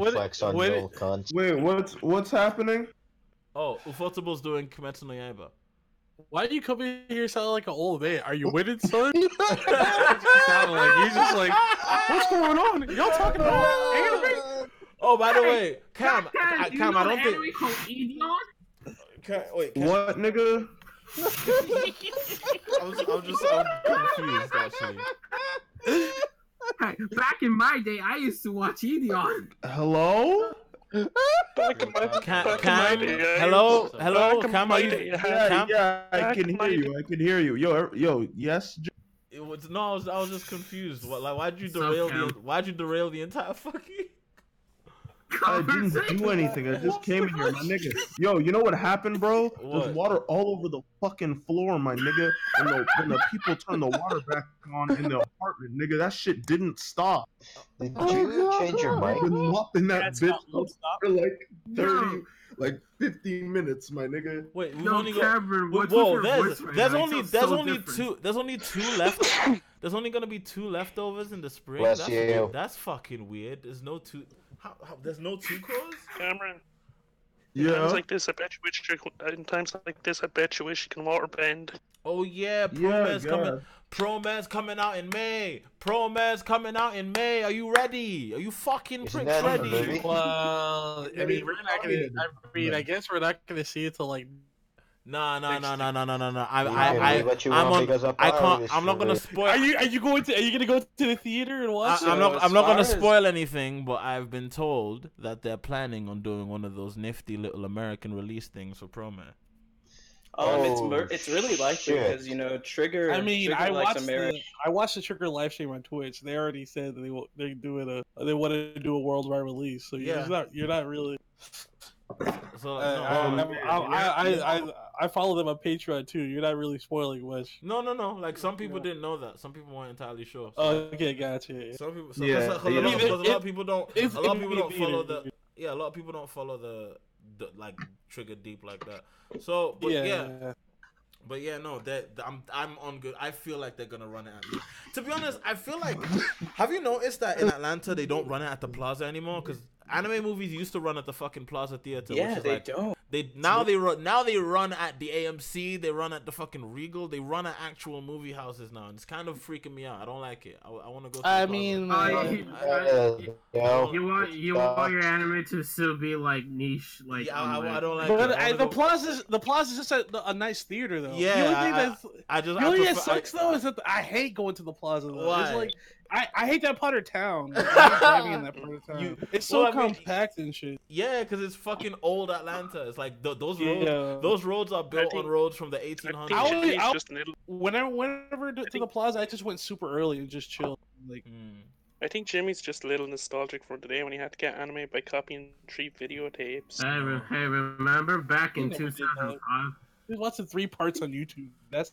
what's happening? Oh, Ufotable's doing Kimetsu no Yaiba. Why do you come in here sounding like an old man? Are you winning, son? You sound like you're just like, what's going on? Y'all talking about anime? Oh, by the way, Cam, I don't think. What, nigga? I'm confused, actually. Back in my day, I used to watch Ideon. Hello? Cam, hello, Cam, are you? Yeah, I can hear you. Yo, yes. No, I was just confused. Why'd you derail the entire fucking? I didn't do anything. I just came in here, my nigga. Yo, you know what happened, bro? There's water all over the fucking floor, my nigga. And when the people turned the water back on in the apartment, nigga, that shit didn't stop. Did you change your mic? I've been mopping that bitch for like 30, like 15 minutes, my nigga. Wait, we've only got. Whoa, there's only two left. There's only gonna be 2 leftovers in the spring. That's fucking weird. There's no 2. There's no 2 crows? Cameron. Yeah. In times like this, I bet you wish you can water bend. Oh yeah, Promed's coming out in May. Are you ready? Are you fucking pricks ready? Well, I mean, we're not gonna. I guess we're not gonna see it till like. No. I'm not gonna spoil. Are you gonna go to the theater and watch it? I'm not gonna spoil anything, but I've been told that they're planning on doing one of those nifty little American release things for Promed. It's really likely because Trigger. I mean, Trigger I watched the Trigger live stream on Twitch. They already said they want to do a worldwide release. So you're not really. So I follow them on Patreon too. You're not really spoiling much. No. Like some people didn't know that. Some people weren't entirely sure. So. Okay, gotcha. Some people, because a lot of people don't follow the. Yeah, a lot of people don't follow the like Trigger deep like that. So, but I'm on good. I feel like they're gonna run it at me. To be honest, I feel like. Have you noticed that in Atlanta they don't run it at the Plaza anymore? Because anime movies used to run at the fucking Plaza Theater. Yeah, which is they don't. They run at the AMC, they run at the fucking Regal, they run at actual movie houses now, and it's kind of freaking me out. I don't like it. I want to go. You want your anime to still be like niche, like I don't like. But the Plaza's just a nice theater though. Yeah, the only thing that sucks though is that I hate going to the Plaza. Though. Why? It's like I hate that part of town. Like, I hate driving in that part of town. It's so compact and shit. Yeah, because it's fucking old Atlanta. It's like those roads are built on roads from the 1800s. Whenever to the Plaza, I just went super early and just chilled. Like, I think Jimmy's just a little nostalgic from today when he had to get anime by copying 3 videotapes. Hey, remember back in 2005? There's lots of 3 parts on YouTube. That's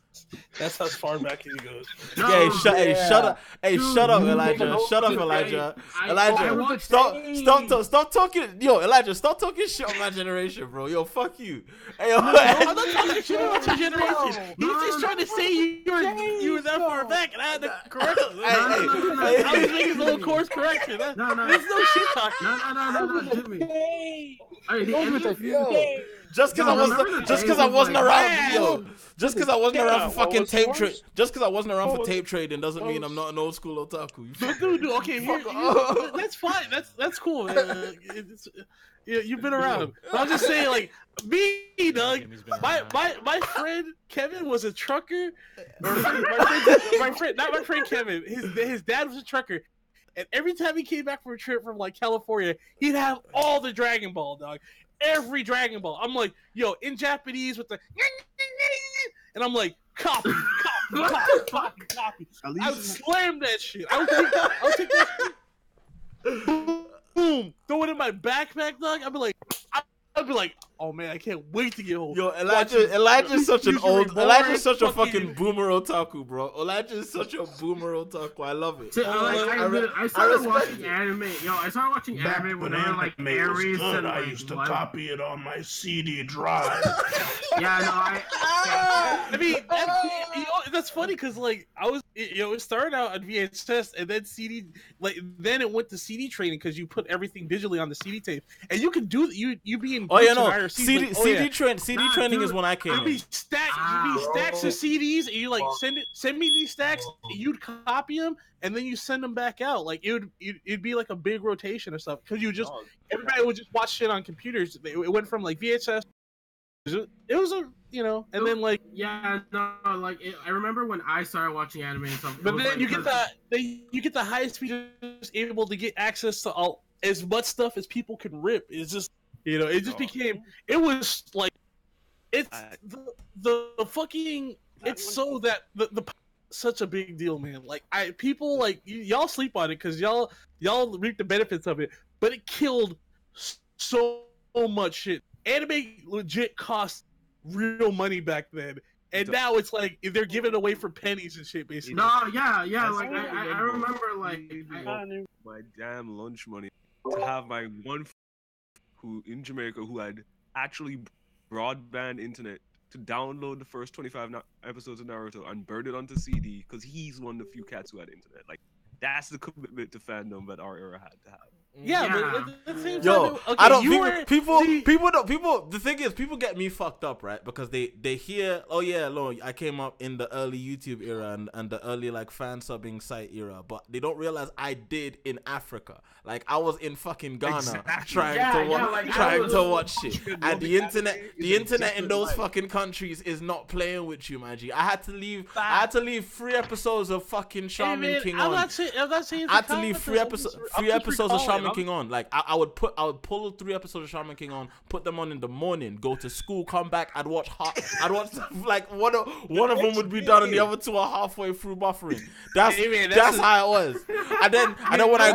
how far back he goes. Shut up, Elijah. Shut up, Elijah. Elijah, stop talking. Yo, Elijah, stop talking shit on my generation, bro. Yo, fuck you. Hey, I'm not talking shit about your generation. He's just trying to say you were that far back, and I had to correct him. I was making his little course correction. There's no shit talking. No, Jimmy. Hey, Just because I wasn't around, yo. Just because I wasn't around for fucking tape trade. Just because I wasn't around for tape trading doesn't mean I'm not an old school otaku. Dude, okay, that's fine. That's cool. You've been around. But I'm just saying, like me, Doug. My friend Kevin was a trucker. My friend Kevin. His dad was a trucker. And every time he came back from a trip from like California, he'd have all the Dragon Ball, dog. Every Dragon Ball. I'm like, yo, in Japanese with the, and I'm like, copy. I would slam that shit. I would take that shit. Boom. Throw it in my backpack, dog. I'd be like, oh man, I can't wait to get home. Yo, Elijah's such a fucking boomer otaku, bro. Elijah's such a boomer otaku. I love it. I started watching anime. Yo, I started watching anime when I like Aries and I used to copy it on my CD drive. I mean, that's funny because like it started out on VHS and then CD, like then it went to CD training because you put everything digitally on the CD tape, and you can do you be in. CD training is when I came. You'd be stacks of CDs, and you like send me these stacks. And you'd copy them, and then you send them back out. Like it'd be like a big rotation or stuff because everybody would just watch shit on computers. It went from like VHS. It was and then like I remember when I started watching anime and stuff. But then you get the highest speed, able to get access to as much stuff as people can rip. It's just. It just became. It was like, it's the fucking. It's so that the such a big deal, man. Like people like y'all sleep on it because y'all reap the benefits of it, but it killed so much shit. Anime legit cost real money back then, and now it's like they're giving it away for pennies and shit, basically. No, yeah. Like I remember like my damn lunch money to have my one. Who in Jamaica who had actually broadband internet to download the first 25 episodes of Naruto and burn it onto CD because he's one of the few cats who had internet. Like that's the commitment to fandom that our era had to have. But at the same time, yo, okay, I don't. People. The thing is, people get me fucked up, right? Because they hear, oh yeah, I came up in the early YouTube era and the early like fan subbing site era, but they don't realize I did in Africa. Like I was in fucking Ghana trying to watch shit, and the internet in those fucking countries is not playing with you, man. I had to leave. I had to leave 3 episodes of fucking Shaman King on. I'm not saying. I had to leave 3 episodes of Shaman King on. Like I would pull 3 episodes of Shaman King on, put them on in the morning, go to school, come back, I'd watch like one of them would be done and the other 2 are halfway through buffering. That's how it was. And then when I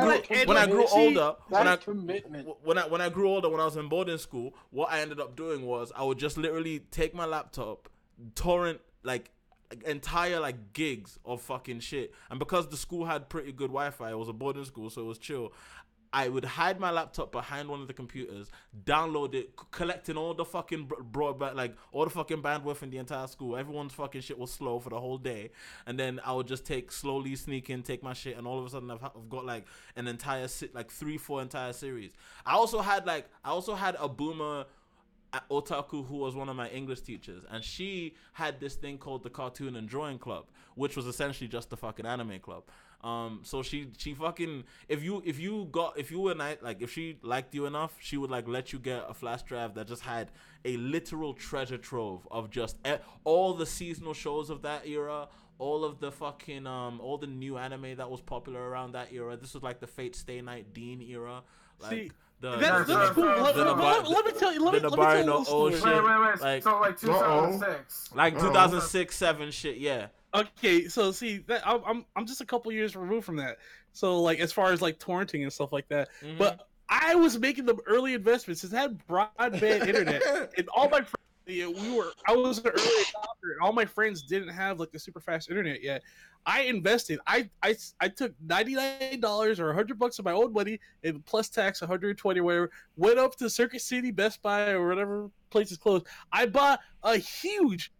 grew older, when I grew older, when I was in boarding school, what I ended up doing was I would just literally take my laptop, torrent like entire like gigs of fucking shit, and because the school had pretty good Wi-Fi, it was a boarding school, so it was chill. I would hide my laptop behind one of the computers, download it, collecting all the fucking broadband, like all the fucking bandwidth in the entire school. Everyone's fucking shit was slow for the whole day, and then I would just slowly sneak in, take my shit, and all of a sudden I've got like an entire like 3-4 entire series. I also had a boomer otaku who was one of my English teachers, and she had this thing called the Cartoon and Drawing Club, which was essentially just the fucking anime club. So she fucking if she liked you enough, she would like let you get a flash drive that just had a literal treasure trove of just all the seasonal shows of that era, all of the fucking all the new anime that was popular around that era. This was like the Fate Stay Night Dean era. Like that's cool. Let me tell you. Let me tell you. Wait. Like, so like 2006. Like 2006, 7 shit. Yeah. Okay, so see that I'm just a couple years removed from that. So like as far as like torrenting and stuff like that, but I was making the early investments. It had broadband internet, and all my friends, I was an early adopter, and all my friends didn't have like the super fast internet yet. I invested. I took $99 or $100 of my own money and plus tax $120 whatever. Went up to Circuit City, Best Buy, or whatever place is closed. I bought a huge,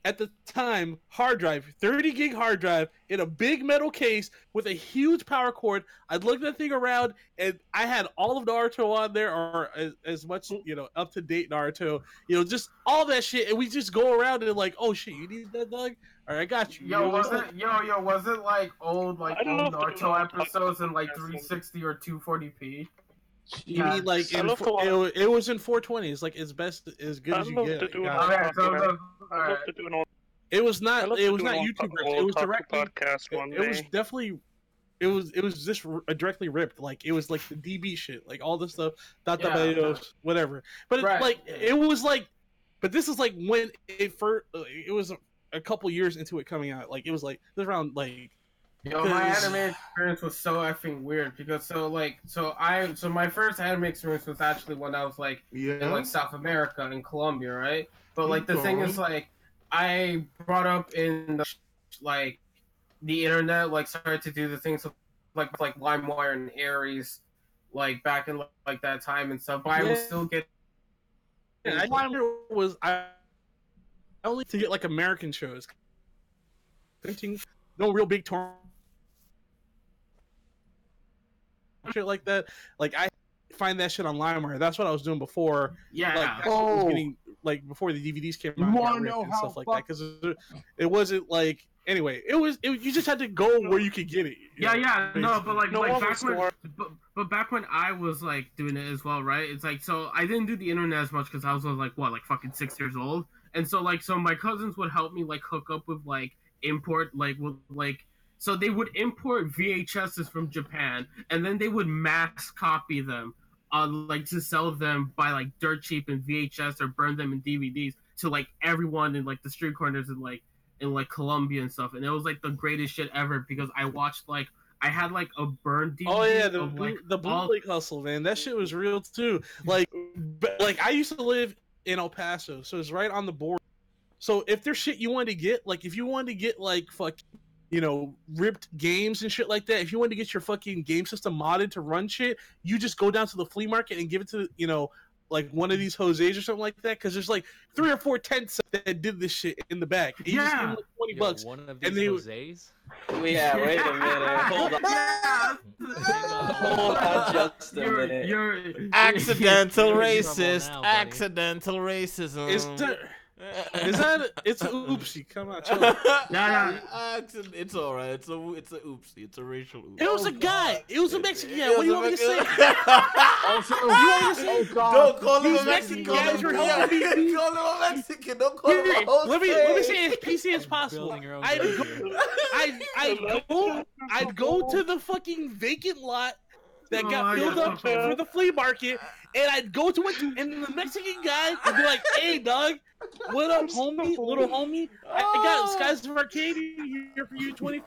at the time, hard drive, 30 gig hard drive in a big metal case with a huge power cord. I'd look that thing around, and I had all of Naruto on there, or as much, up to date Naruto, just all that shit. And we just go around and like, oh shit, you need that, dog? All right, I got you. Was it like old Naruto episodes in like 360 or 240p? You mean like it was in 420? It's like as good as you get. It was not YouTube ripped. It was directly. It was definitely. It was just directly ripped. Like it was like the DB shit, like all this stuff. Whatever. But it was like. But this is like when it first. It was a couple years into it coming out. Like it was around like. My anime experience was so effing weird because my first anime experience was actually when I was in like South America in Colombia, right? But like the thing is like I brought up in the internet, like started to do the things like LimeWire and Aries, like back in like that time and stuff. But I was still getting. I only to get like American shows. No real big torrent shit like that. Like I find that shit on LimeWire. That's what I was doing before. Yeah. Like, I was getting before the DVDs came out and stuff like that. Because it wasn't like anyway. You just had to go where you could get it. But back when I was like doing it as well, right? It's like so I didn't do the internet as much because I was like fucking 6 years old, and so my cousins would help me like hook up with import so they would import VHSs from Japan and then they would mass copy them to sell them by like dirt cheap in VHS or burn them in DVDs to like everyone in like the street corners in Colombia and stuff. And it was like the greatest shit ever because I watched I had like a burned DVD. Oh yeah, the bootleg hustle, man. That shit was real too. Like I used to live in El Paso, so it's right on the border. So if there's shit you wanted to get, like if you wanted to get like ripped games and shit like that, if you wanted to get your fucking game system modded to run shit, you just go down to the flea market and give it to like one of these Jose's or something like that, because there's like 3 or 4 tents that did this shit in the back. And you just give them like $20. One of these Jose's? Yeah, wait a minute. Hold on. Hold on just a minute. You're accidental racist. Accidental racism. It's an oopsie. Come on, chill. It's all right. It's a oopsie. It's a racial oopsie. It was a guy. It was a Mexican guy. What do you want me to say? Don't call him a Mexican. Call him a Mexican. Don't call him a Jose. Let me say it as PC as possible. I'd go to the fucking vacant lot that got filled up for the flea market, and I'd go to it, and the Mexican guy would be like, "Hey, dog, what up, homie? Little homie? I got Skies of Arcade here for you, $25,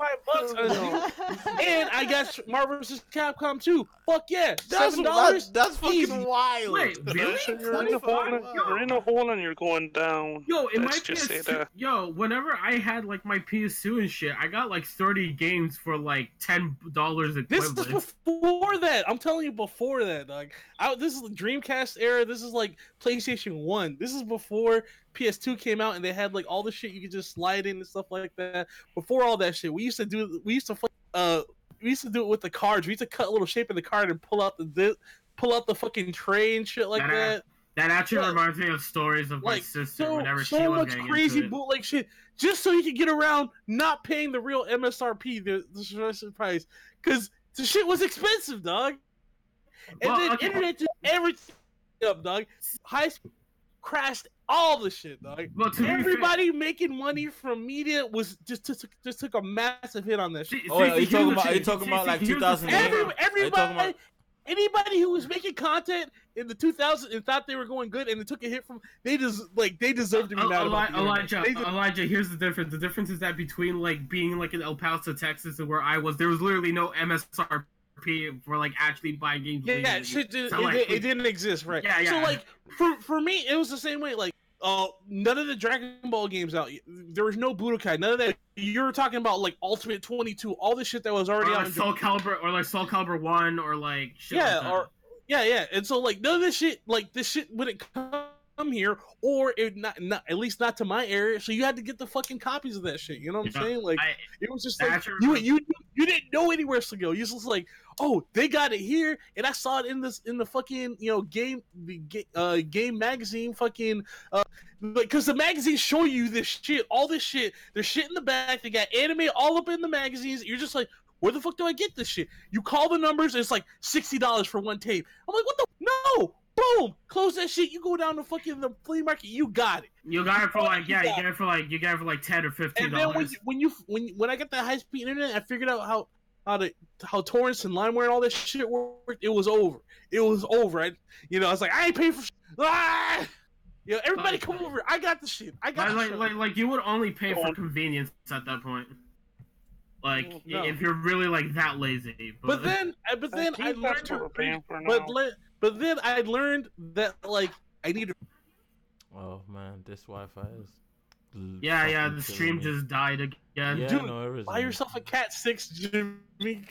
and I got Marvel vs. Capcom 2. Fuck yeah, $7. That's fucking wild. Wait, really? You're in a hole and you're going down. Yo, in my PS2, whenever I had like my PS2 and shit, I got like 30 games for like $10 equivalent. This is before that. I'm telling you, before that, dog. This is the Dreamcast era. This is like PlayStation 1. This is before PS2 came out, and they had like all the shit you could just slide in and stuff like that. Before all that shit, we used to do it with the cards. We used to cut a little shape in the card and pull out the fucking tray and shit like that. That actually reminds me of stories of my sister whenever she was getting crazy into it. bootleg shit just so you can get around not paying the real MSRP, the suggested price, because the shit was expensive, dog. And then internet just everything up, dog. High speed crashed all the shit, dog. Well, everybody making money from media was just took a massive hit on that shit. Oh, are you talking about like 2008? Anybody who was making content in the 2000s and thought they were going good and it took a hit from, they deserve to be mad about the Elijah, here's the difference. The difference is that between like being like in El Paso, Texas, and where I was, there was literally no MSRP for like actually buying games. Yeah, shit it didn't exist, right? Yeah. So like for me, it was the same way. Like none of the Dragon Ball games out. There was no Budokai. None of that. You were talking about like Ultimate 22, all this shit that was already out. Like Soul Calibur 1, or like shit yeah. And so like none of this shit, like this shit wouldn't come here, or it not at least not to my area. So you had to get the fucking copies of that shit. You know what I'm saying? Like it was just like you didn't know anywhere else to go. You just like, oh, they got it here, and I saw it in the fucking game magazine fucking because the magazines show you this shit, all this shit. There's shit in the back. They got anime all up in the magazines. You're just like, where the fuck do I get this shit? You call the numbers, it's like $60 for one tape. I'm like, what the no? Boom! Close that shit. You go down to fucking the flea market. You got it. You got it for like you got it for like $10 or $15. And then when I got that high speed internet, I figured out how torrents and LimeWire and all this shit worked. It was over. It was over. I was like, I ain't paying for shit. Ah! Everybody come over. I got the shit. Like you would only pay for convenience at that point. Like if you're really like that lazy. But then I learned. But then I learned that like I need to. Oh man, this Wi-Fi is. Yeah. The stream just died again. Yeah, dude, buy yourself a Cat 6, Jimmy.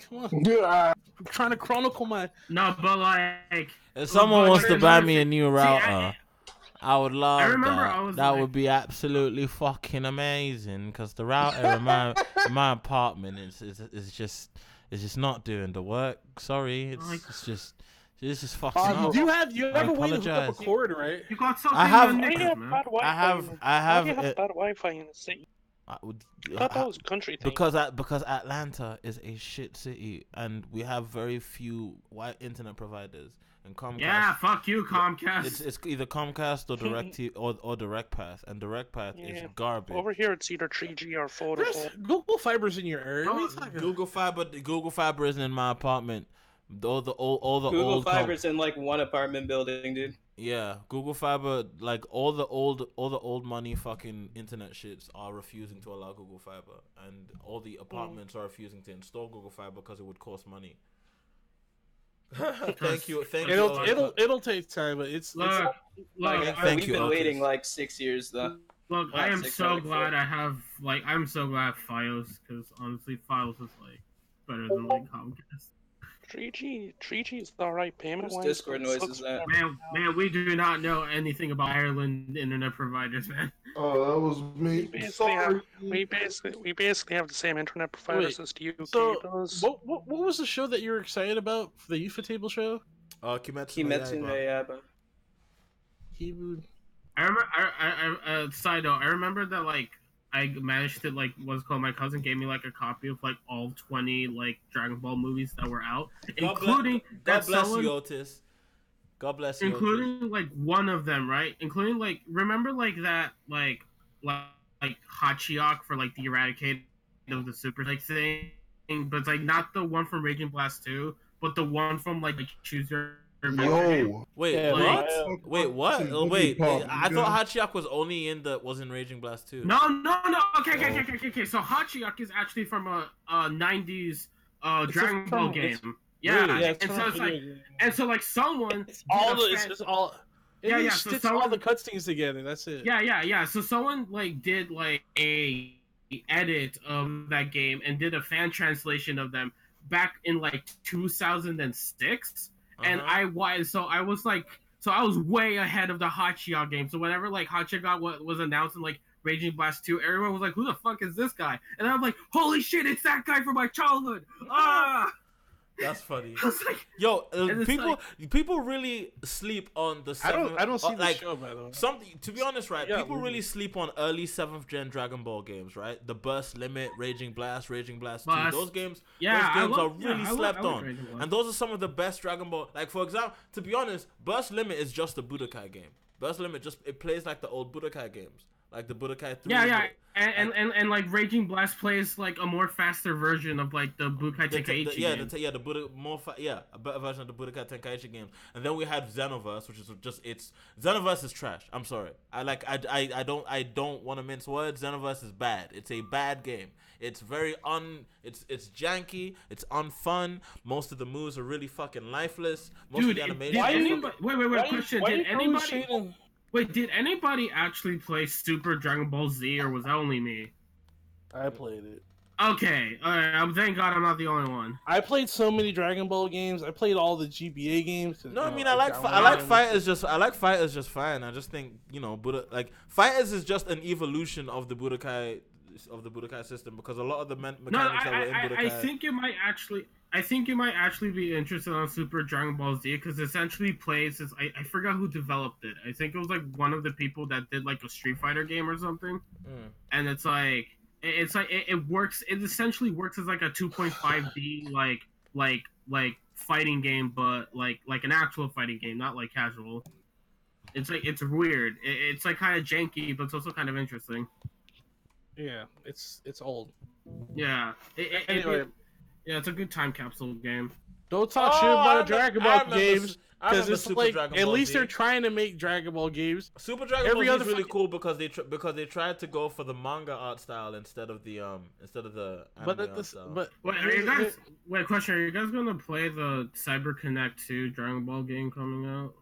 Come on, dude. I'm trying to chronicle my. No, but like. If someone wants to buy me a new router. I would love that. That would be absolutely fucking amazing. Because the router in my apartment is just not doing the work. Sorry, it's just fucking up. You have a way to hook up a cord, right? You got something. I have bad Wi-Fi in the city. I thought that was a country thing. Because Atlanta is a shit city and we have very few internet providers. And Comcast, yeah, fuck you, Comcast. It's either Comcast or DirecTV or DirectPath, and DirectPath is garbage. Over here, it's either 3G or Vodafone. Google Fiber's in your area. Google Fiber isn't in my apartment. All the Google Fiber's in like one apartment building, dude. Yeah, Google Fiber, like all the old money fucking internet shits are refusing to allow Google Fiber, and all the apartments are refusing to install Google Fiber because it would cost money. Thank you. It'll take time, but it's we've been waiting like 6 years though. Look, I am so glad I have I'm so glad Fios, because honestly Fios is like better than like Comcast. 3G is alright payment wise. Discord noises that. Man, we do not know anything about Ireland internet providers, man. Oh, that was me. We basically have the same internet providers as the UK does. What was the show that you were excited about for the Yufa Table show? Kimetsu no Yaiba. I remember. Side note, I remember that like I managed to my cousin gave me like a copy of like all 20 like Dragon Ball movies that were out, including God bless you, Otis. God bless you. Including like one of them, right? Including like remember like that like Hachiok for like the Eradicate of the Super like thing, but it's like not the one from Raging Blast 2, but the one from like Choose Your. Yo, wait, what? Wait, what? Wait, I thought Hachiok was only in Raging Blast 2. No. Okay. So Hachiok is actually from a 90s Dragon Ball game. Yeah, really? And so it's like, and so like someone. It's all the cutscenes together. That's it. Yeah. So someone like did like a edit of that game and did a fan translation of them back in like 2006. And I was way ahead of the Hachiok game. So whenever like Hachiok was announced in like Raging Blast 2, everyone was like, "Who the fuck is this guy?" And I'm like, "Holy shit, it's that guy from my childhood!" That's funny. Like, Yo, and it's people really sleep on the I 7th. don't see the like, show, by the way. Something to be honest, right? Yeah, People really sleep on early 7th gen Dragon Ball games, right? The Burst Limit, Raging Blast 2. Those games, are really slept on, and those are some of the best Dragon Ball. Like for example, to be honest, Burst Limit is just a Budokai game. Burst Limit it plays like the old Budokai games, like the Budokai 3. Yeah. And like Raging Blast plays like a more faster version of like the Budokai Tenkaichi game. A better version of the Budokai Tenkaichi games. And then we had Xenoverse, which is just Xenoverse is trash. I'm sorry. I don't want to mince words. Xenoverse is bad. It's a bad game. It's very it's janky. It's unfun. Most of the moves are really fucking lifeless. Most of the animation. Wait. Question: did anybody actually play Super Dragon Ball Z, or was that only me? I played it. Okay, alright. Thank God I'm not the only one. I played so many Dragon Ball games. I played all the GBA games. No, I mean I like Fighters just fine. I just think Fighters is just an evolution of the Budokai system because a lot of the mechanics that were in Budokai. I think you might actually be interested on Super Dragon Ball Z because essentially plays as I forgot who developed it. I think it was like one of the people that did like a Street Fighter game or something. And it works. It essentially works as like a 2.5D like fighting game, but like an actual fighting game, not like casual. It's weird. It's like kind of janky, but it's also kind of interesting. Yeah, it's old. Yeah. Anyway. Yeah, it's a good time capsule game. Don't talk shit about Dragon Ball games because it's like Dragon at Ball least Z. they're trying to make Dragon Ball games. Super Dragon Ball Z is really cool because they tried to go for the manga art style instead of the anime art style. Question: Are you guys gonna play the Cyber Connect 2 Dragon Ball game coming out?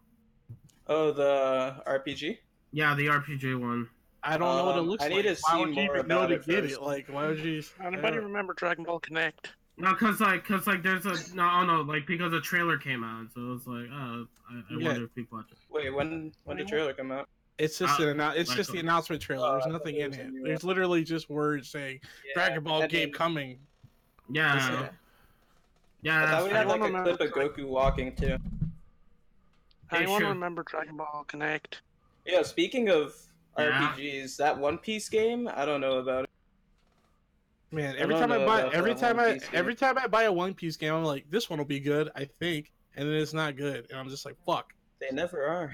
Oh, the RPG? Yeah, the RPG one. I don't know what it looks like. I need to see more about it first. Like, why would you? Anybody remember Dragon Ball Connect? No, because there's because a trailer came out, so it was like, I wonder if people watch it. Wait, when did the trailer come out? It's just the announcement trailer. There's nothing in it. There's literally just words saying Dragon Ball game coming. Yeah. I thought we had like a clip of Goku walking too. Anyone remember Dragon Ball Connect? Yeah, speaking of RPGs, that One Piece game, I don't know about it. Man, every time I buy a One Piece game, I'm like, this one will be good, I think, and then it's not good, and I'm just like, fuck. They never are.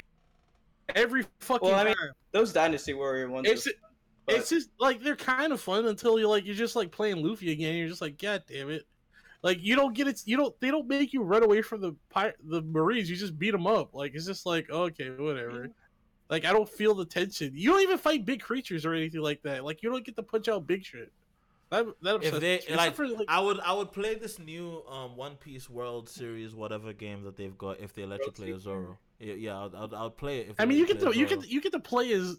Every fucking time. Those Dynasty Warrior ones. It's just like they're kind of fun until you're just like playing Luffy again. You're just like, God damn it! Like you don't get it. They don't make you run away from the Marines. You just beat them up. Like it's just like okay, whatever. Like I don't feel the tension. You don't even fight big creatures or anything like that. Like you don't get to punch out big shit. That if they I would play this new One Piece World Series whatever game that they've got if they let you play as Zoro. Yeah, I'll play it. I mean, you get to play as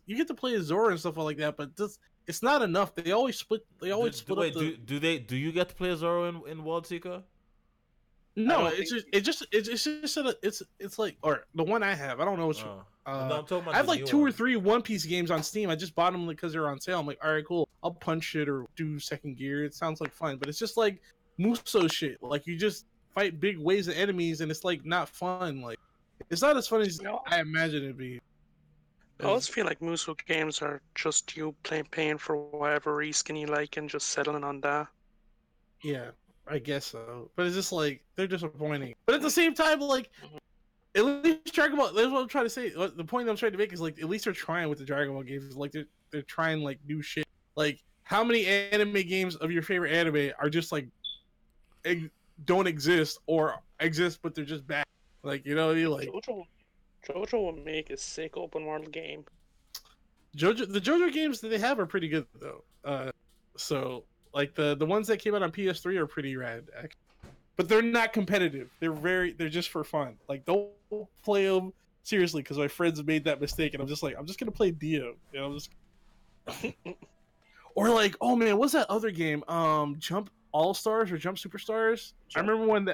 Zoro and stuff like that, but it's not enough. They always split. Do you get to play as Zoro in World Seeker? No, it's like or the one I have. I don't know which. I'm talking about I have like 2 or 3 One Piece games on Steam. I just bought them because they're on sale. I'm like, all right, cool. I'll punch it or do second gear. It sounds like fun, but it's just like Muso shit. Like you just fight big waves of enemies, and it's like not fun. Like it's not as fun as I imagine it'd be. I always feel like Muso games are just you paying for whatever reskin you like and just settling on that. Yeah, I guess so. But it's just like they're disappointing. But at the same time, like. At least Dragon Ball. That's what I'm trying to say. The point I'm trying to make is like at least they're trying with the Dragon Ball games. Like they're trying like new shit. Like how many anime games of your favorite anime are just like don't exist or exist but they're just bad? Like you know you like. JoJo would make a sick open world game. The JoJo games that they have are pretty good though. So like the ones that came out on PS3 are pretty rad. Actually. But they're not competitive. They're just for fun. Like don't play them seriously because my friends made that mistake, and I'm just gonna play Dio. You know, I'm just. Or like, oh man, what's that other game? Jump All Stars or Jump Superstars? I remember when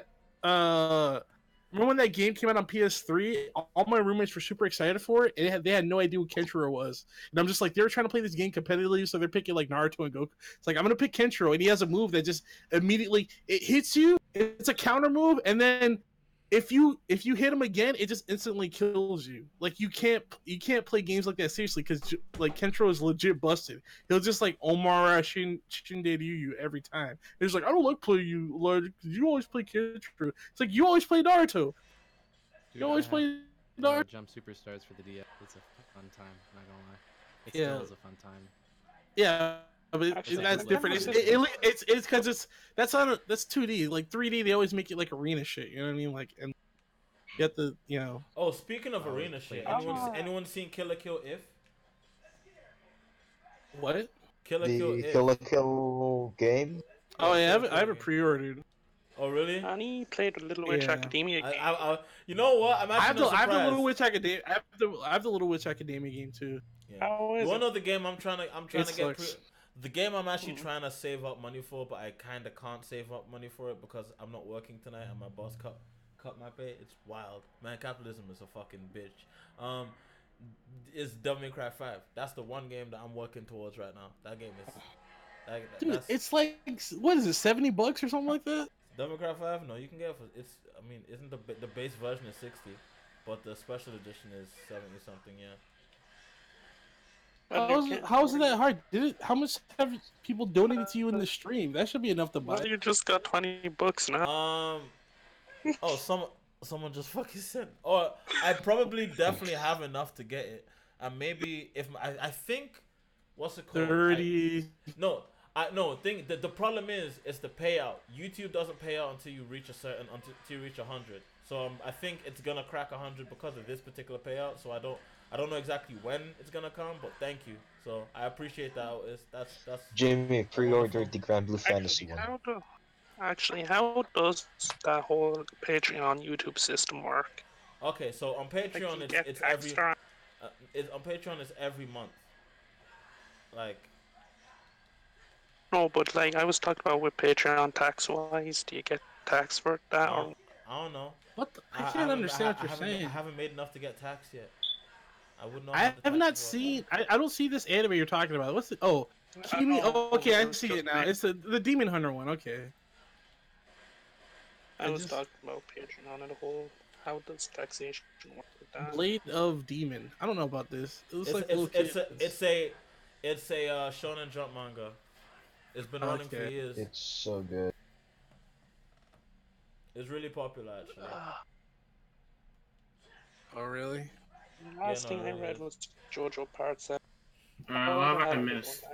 that game came out on PS3. All my roommates were super excited for it, and they had no idea what Kenshiro was. And I'm just like, they were trying to play this game competitively, so they're picking like Naruto and Goku. It's like I'm gonna pick Kenshiro, and he has a move that just immediately it hits you. it's a counter move, and then if you hit him again, it just instantly kills you. Like you can't play games like that seriously because like Kentro is legit busted. He'll just like Omar Shinde you every time. He's like, I don't like playing you, like you always play Kentro. It's like you always play Naruto. You always play Naruto. Jump Superstars for the DS. It's a fun time. Not gonna lie. It Yeah. still is a fun time. Yeah, but that's different. It's because that's 2D. Like 3D, they always make it like arena shit. You know what I mean? Like, and you have to, you know. Oh, speaking of arena shit, anyone seen Killer Kill If? What? Killer Kill If. Killer Kill game? Oh yeah, I have it pre-ordered. Oh really? Annie played a Little Witch Academia game. You know what? I'm actually I have the Little Witch Academia. I have the Little Witch Academia game too. Yeah. How is you wanna it? know the game I'm trying to get? The game I'm actually Mm-hmm. trying to save up money for, but I kind of can't save up money for it because I'm not working tonight and my boss cut my pay. It's wild, man. Capitalism is a fucking bitch. It's Devil May Cry 5. That's the one game that I'm working towards right now. That game is. Dude, it's like what is it, $70 or something like that? Devil May Cry 5? No, you can get it for it's. I mean, isn't the base version is 60, but the special edition is 70 something? Yeah. How is it that hard? How much have people donated to you in the stream? That should be enough to buy. Well, you just got $20 now. Oh, someone just fucking said. Or I probably definitely have enough to get it, and maybe if I think, what's it called? 30. No. The problem is it's the payout. YouTube doesn't pay out until you reach until you reach 100. So I think it's gonna crack 100 because of this particular payout. So I don't know exactly when it's gonna come, but thank you. So I appreciate that. That's Jamie pre-ordered the Grand Blue Fantasy one. How does that whole Patreon YouTube system work? Okay, so on Patreon Like, it's every on Patreon it's every month. Like. No, but like I was talking about with Patreon tax-wise, do you get tax for that? Or... I don't know. What? I can't understand what you're saying. I haven't made enough to get taxed yet. I wouldn't know. I have not seen. I don't see this anime you're talking about. What's it? Oh, Kimi. Oh, okay, I see it now. It's the Demon Hunter one. Okay. I was talking about Patreon and the whole. How does taxation work with that? Blade of Demon. I don't know about this. It looks like it's a Shonen Jump manga. It's been running for years. It's so good. It's really popular actually. Oh really? The last thing I read was JoJo Part 7. I missed.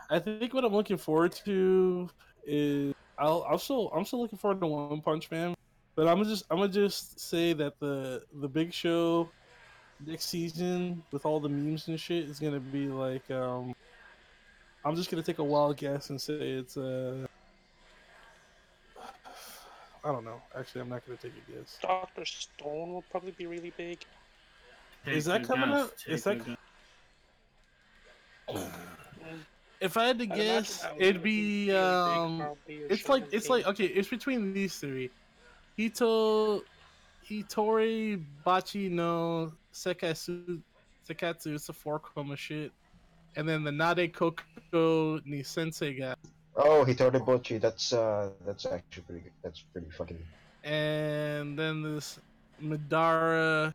I think what I'm looking forward to is I'm still looking forward to One Punch Man, but I'm gonna just say that the big show next season with all the memes and shit is gonna be like I'm just gonna take a wild guess and say it's I don't know. Actually, I'm not gonna take a guess. Dr. Stone will probably be really big. Is that coming up? Is that? If I had to guess, it'd be it's like okay, it's between these three. Hitori Bachi no Sekatsu, it's a 4-koma shit, and then the Nade Koko ni Sensei ga. Oh, Hitori Bochi, that's actually pretty good. That's pretty fucking. And then this Madara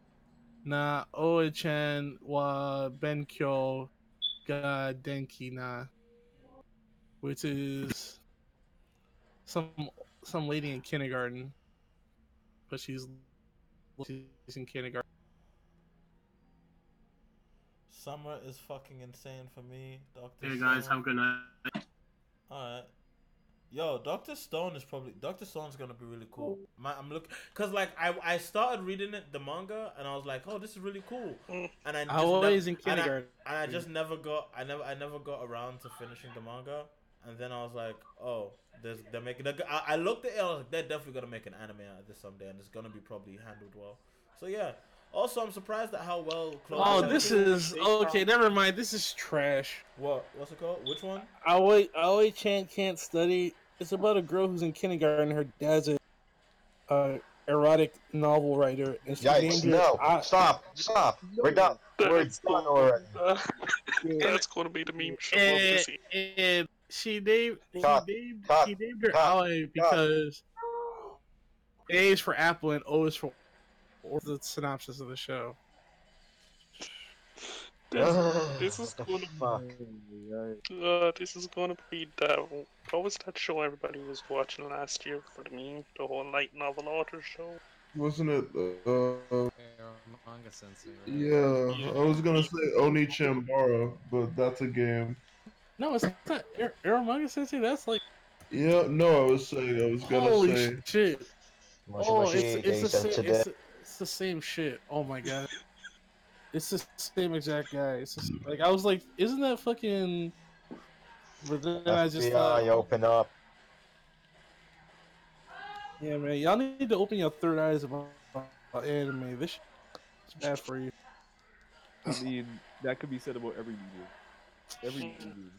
na Oe-chan wa Benkyo ga Denki na, which is some lady in kindergarten, but she's in kindergarten. Summer is fucking insane for me, Dr. Hey guys, have a good night. Alright. Yo, Dr. Stone's gonna be really cool. I'm looking, cause like I started reading the manga and I was like, oh, this is really cool. And I was in kindergarten, and I just never got around to finishing the manga. And then I was like, oh, they're making. I looked at it, I was like, they're definitely gonna make an anime out of this someday, and it's gonna be probably handled well. So yeah. Also, I'm surprised at how well. Oh, this is okay. Never mind. This is trash. What's it called? Which one? Aoi-chan Can't Study. It's about a girl who's in kindergarten. Her dad's a erotic novel writer. And she Yikes! No, stop! We're done. We're done already. That's going to be the meme show. And she named her Aoi because A is for apple and O is for the synopsis of the show. This is going to fuck. This is going to be that. What was that show everybody was watching last year for the meme? The whole light novel author show. Wasn't it? Manga Sensei. Right? Yeah, I was gonna say Oni Chambara, but that's a game. No, it's not Manga Sensei. That's like. Yeah, no, I was gonna Holy say. shit! Oh, It's it's the same shit. Oh my god. It's the same exact guy. It's just, like I was like, isn't that fucking? But then I just thought, open up. yeah, man, y'all need to open your third eyes about anime. This is bad for you. I mean, that could be said about every medium. Every medium.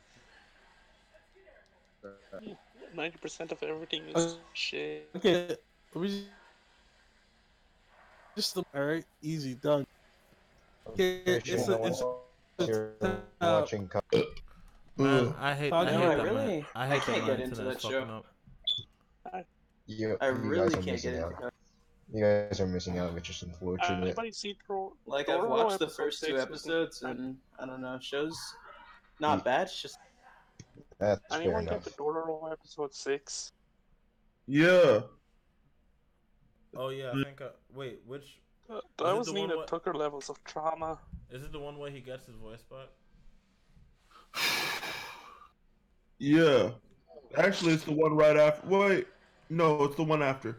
90% of everything is shit. Okay, just alright, easy, done. Okay, Watching. Man, I hate that. Man. I hate can't that get into that show. up. I You really guys are can't missing get out. into that. You guys are missing out, which is unfortunate. Anybody see Like, I've Dororo watched the episode first 2 6? episodes, and I don't know, show's not bad, it's just... That's fair Anyone get enough. the Dororo episode 6? Yeah. Oh yeah, I think. Wait, which? That was Nina Tucker levels of trauma. Is it the one where he gets his voice back? Yeah. Actually, it's the one right after. Wait, no, it's the one after.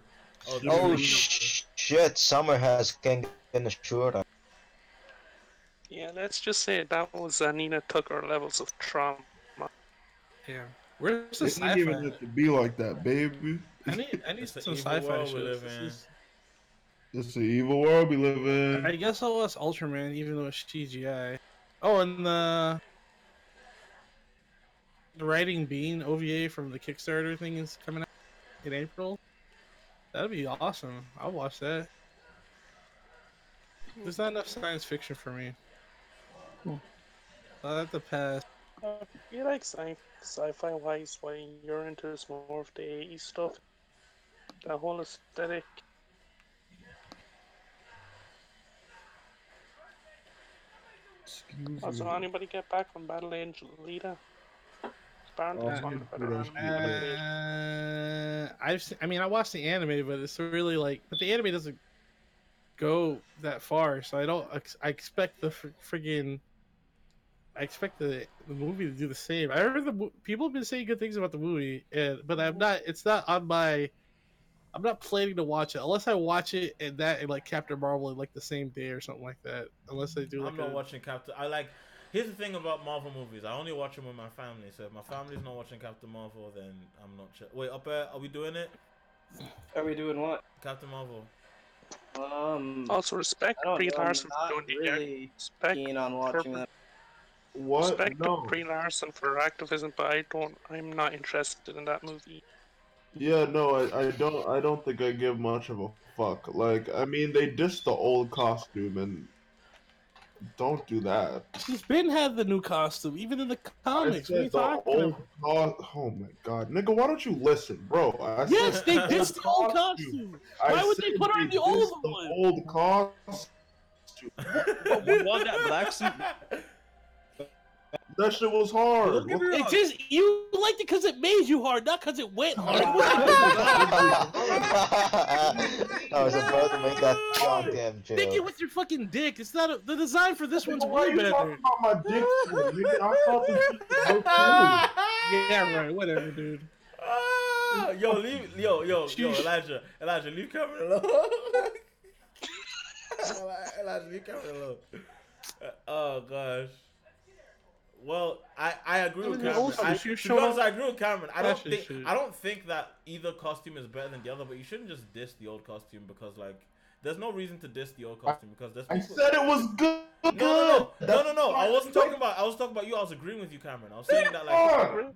Oh shit! Summer has Kengan Ashura. Yeah, let's just say that was Nina Tucker levels of trauma. Yeah. Where's the It didn't even sci-fi? have to be like that, baby. I need some sci-fi shows. It's the evil world we live in. I guess I'll watch Ultraman, even though it's CGI. Oh, and the Writing Bean OVA from the Kickstarter thing is coming out in April. That'd be awesome. I'll watch that. There's not enough science fiction for me. I'll have to pass. You like sci-fi wise, why you're into this more of the 80s stuff? That whole aesthetic. Also, anybody get back from Battle Angel Alita? I watched the anime, but it's really like, but the anime doesn't go that far, so I expect the friggin'. I expect the movie to do the same. I remember people have been saying good things about the movie, but I'm not. It's not on my. I'm not planning to watch it unless I watch it and like Captain Marvel in like the same day or something like that. Unless they do. Like I'm not watching Captain. Here's the thing about Marvel movies. I only watch them with my family. So if my family's not watching Captain Marvel, then I'm not. Wait, up there, are we doing it? Are we doing what? Captain Marvel. Also, respect Brie Larson for doing really keen on watching that. What? Respect No. Brie Larson for her activism, but I'm not interested in that movie. Yeah, no, I don't think I give much of a fuck. Like, I mean, they dissed the old costume, and don't do that. She's been had the new costume, even in the comics. What are you talking about? Oh my god, nigga, why don't you listen, bro? Yes, they dissed the old costume. Why would they put her in the old one? Old costume. What that black suit? That shit was hard. It just you liked it because it made you hard, not because it went hard. I was about to make that goddamn joke. Think it with your fucking dick. It's not the design for this one's Why way are you better. talking about my dick for, nigga? I thought this shit was so cool. Yeah, right. Whatever, dude. Yo, Elijah, leave Cameron alone. Elijah, leave Cameron alone. Oh gosh. Well, I agree with Cameron. I agree with Cameron. I don't think that either costume is better than the other, but you shouldn't just diss the old costume because like there's no reason to diss the old costume because there's I said it was good. No. I wasn't talking about you. I was agreeing with you, Cameron. I was saying that like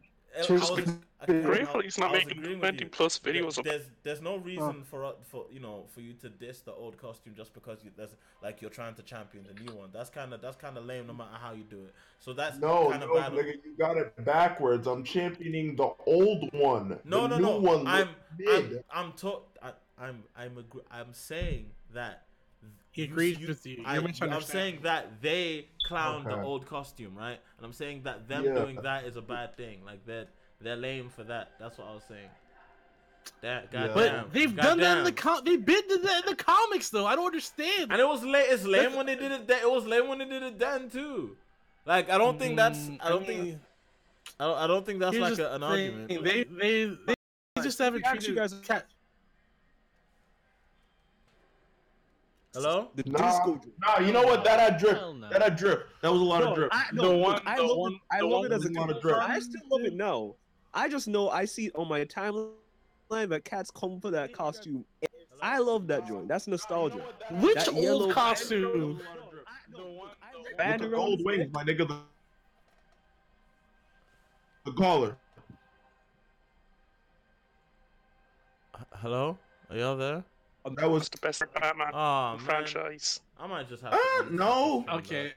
He's not making 20 plus videos. There's no reason for you to diss the old costume just because you're trying to champion the new one. That's kind of lame no matter how you do it. So that's kind of bad. Nigga, you got it backwards. I'm championing the old one. No. New one I'm saying that he agrees with you. I'm saying that they clown the old costume, right? And I'm saying that them doing that is a bad thing. Like they're lame for that. That's what I was saying. But they've done that in they've been to that in the comics though. I don't understand. And it was late. It's lame when they did it. It was lame when they did it then too. Like I don't think that's. I don't think that's like an argument. They just haven't treated you guys as cat. Hello? No, you know what? That had drip. That had drip. That was a lot of drip. I love it as a drip. I still love it now. I just know I see it on my timeline that cats come for that costume. I love that joint. That's nostalgia. Which that old costume? With the gold wings, my nigga. The caller. Hello? Are y'all there? That was the best Batman franchise. I might just have no. Okay.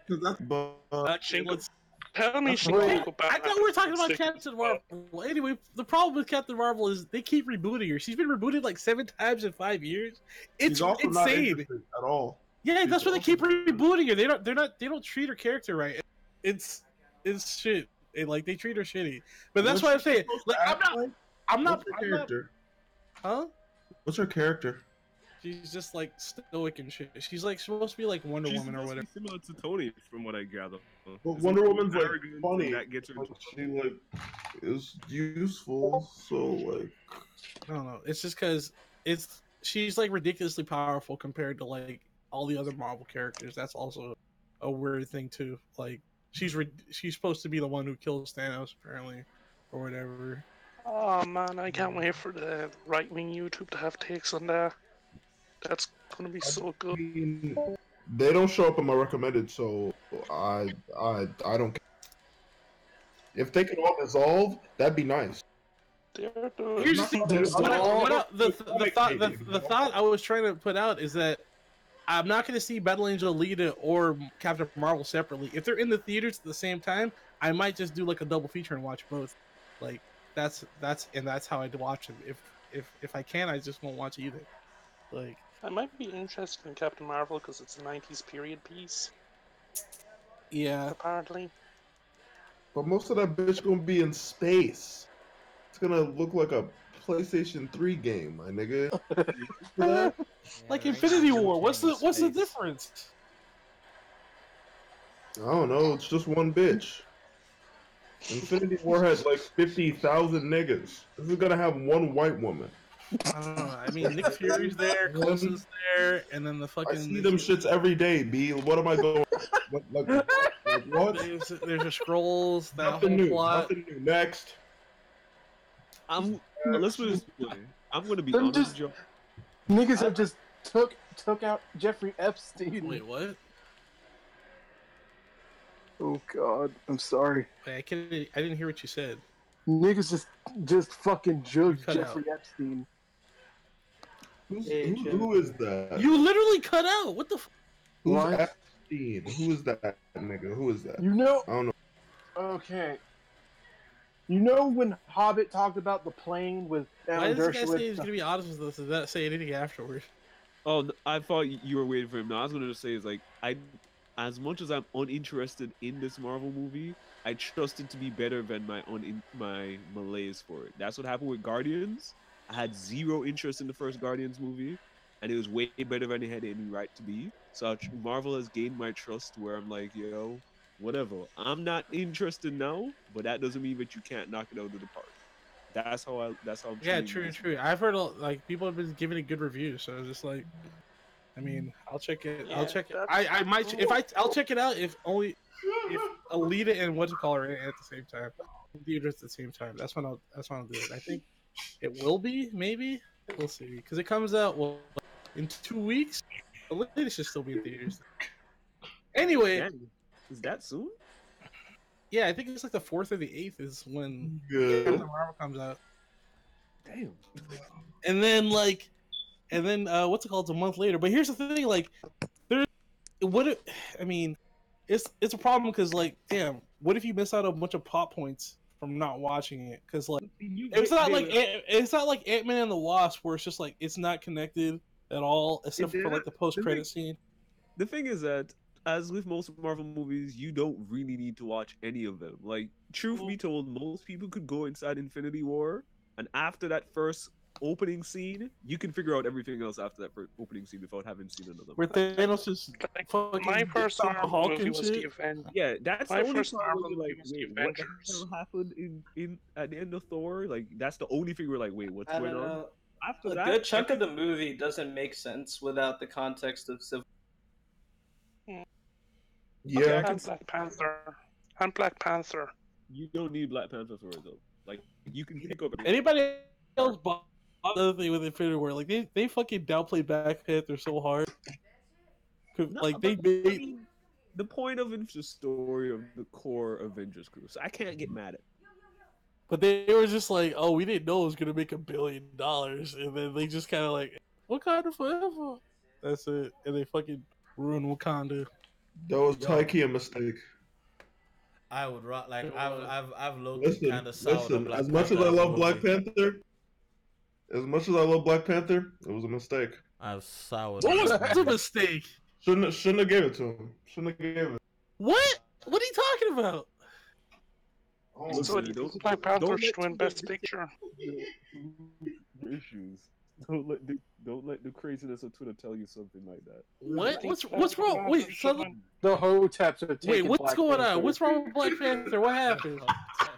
That's Tell me she I thought we were talking about Captain Marvel. Anyway, the problem with Captain Marvel is they keep rebooting her. She's been rebooted like 7 times in 5 years. It's insane at all. Yeah, that's why they keep rebooting her. They don't treat her character right. It's shit. They treat her shitty. But that's why I'm saying, like, I'm not character. Huh? What's her character? She's just like stoic and shit. She's like supposed to be like Wonder Woman or whatever. Similar to Tony, from what I gather. But Wonder Woman's like funny. That gets her she like is useful. So like, I don't know. It's just because she's like ridiculously powerful compared to like all the other Marvel characters. That's also a weird thing too. Like she's supposed to be the one who kills Thanos apparently, or whatever. Oh man, I can't wait for the right-wing YouTube to have takes on that. That's gonna be so good. They don't show up in my recommended, so I don't care. If they can all dissolve, that'd be nice. Here's the thing. The thought I was trying to put out is that I'm not going to see Battle Angel Alita or Captain Marvel separately. If they're in the theaters at the same time, I might just do like a double feature and watch both. Like that's how I'd watch them. If I can, I just won't watch either. Like. I might be interested in Captain Marvel because it's a 90s period piece. Yeah. Apparently. But most of that bitch gonna be in space. It's gonna look like a PlayStation 3 game, my nigga. Like Infinity War. What's the difference? I don't know. It's just one bitch. Infinity War had like 50,000 niggas. This is gonna have one white woman. I don't know. I mean, Nick Fury's there, Coulson's there, and then the fucking. I see them shits every day, B. What am I going? What? There's a Scrolls. That Nothing whole new. plot. Nothing new. Next. Let's put this way. I'm gonna be honest, Joe. Niggas have just took out Jeffrey Epstein. Wait, what? Oh God, I'm sorry. Wait, I didn't hear what you said. Niggas just fucking jugged Jeffrey Epstein. Who is that? You literally cut out. What the? Who's Epstein? Who is that nigga? Who is that? You know? I don't know. Okay. You know when Hobbit talked about the plane with Why Alan does this guy say Dershowitz? he's gonna be honest with us? Does that say anything afterwards? Oh, I thought you were waiting for him. No, I was gonna say is like as much as I'm uninterested in this Marvel movie, I trust it to be better than my malaise for it. That's what happened with Guardians. I had zero interest in the first Guardians movie, and it was way better than it had any right to be. So Marvel has gained my trust where I'm like, yo, whatever. I'm not interested now, but that doesn't mean that you can't knock it out of the park. That's how I'm. Yeah, true. I've heard like people have been giving it good reviews, so it's just like, I mean, I'll check it. Yeah, I'll check it. I might I'll check it out if Alita and what's it called are at the same time, theaters at the same time. That's when I'll do it. I think it will be, maybe. We'll see, because it comes out in 2 weeks. Alita should still be in theaters. Anyway, is that soon? Yeah, I think it's like the 4th or the 8th is when Good. Marvel comes out. Damn. And then what's it called? It's a month later. But here's the thing, like, it's a problem because, like, damn, what if you miss out on a bunch of plot points from not watching it because like it's not like Ant-Man and the Wasp where it's just like it's not connected at all except for like the post-credit scene. The thing is that, as with most Marvel movies, you don't really need to watch any of them. Like, truth be told, most people could go inside Infinity War, and after that first opening scene, you can figure out everything else after that first opening scene without having seen another. Where Thanos is fucking my first Marvel movie was shit. the Avengers. Yeah, that's My the only first part Marvel where you're like, movie was the wait, what the Avengers. hell happened in at the end of Thor? Like, that's the only thing we're like, wait, what's I going don't on? know. After A that, good chunk of the movie doesn't make sense without the context of Civil. Yeah, Okay, I And can Black Panther. And Black Panther. You don't need Black Panther for it though. Like, you can pick up Anybody else bought another thing with Infinity War? Like they fucking downplayed Black Panther so hard. Like they made the point of it's the story of the core Avengers crew, so I can't get mad at. But they were just like, oh, we didn't know it was gonna make $1 billion, and then they just kind of like, Wakanda forever. That's it, and they fucking ruined Wakanda. That was Taiki a mistake. I would like I've low Listen, kind of sour on listen. Black As much as Panther I as a love Black movie. Panther, it was a mistake. I've soured. What on was that the movie. mistake? Shouldn't have gave it to him. Shouldn't have gave it. What? What are you talking about? So Black Panther should win Best Picture. Issues. Don't let the craziness of Twitter tell you something like that. What? What's wrong? Wait, so The Hoteps are taking wait, what's Black going Panther. on? What's wrong with Black Panther? What happened?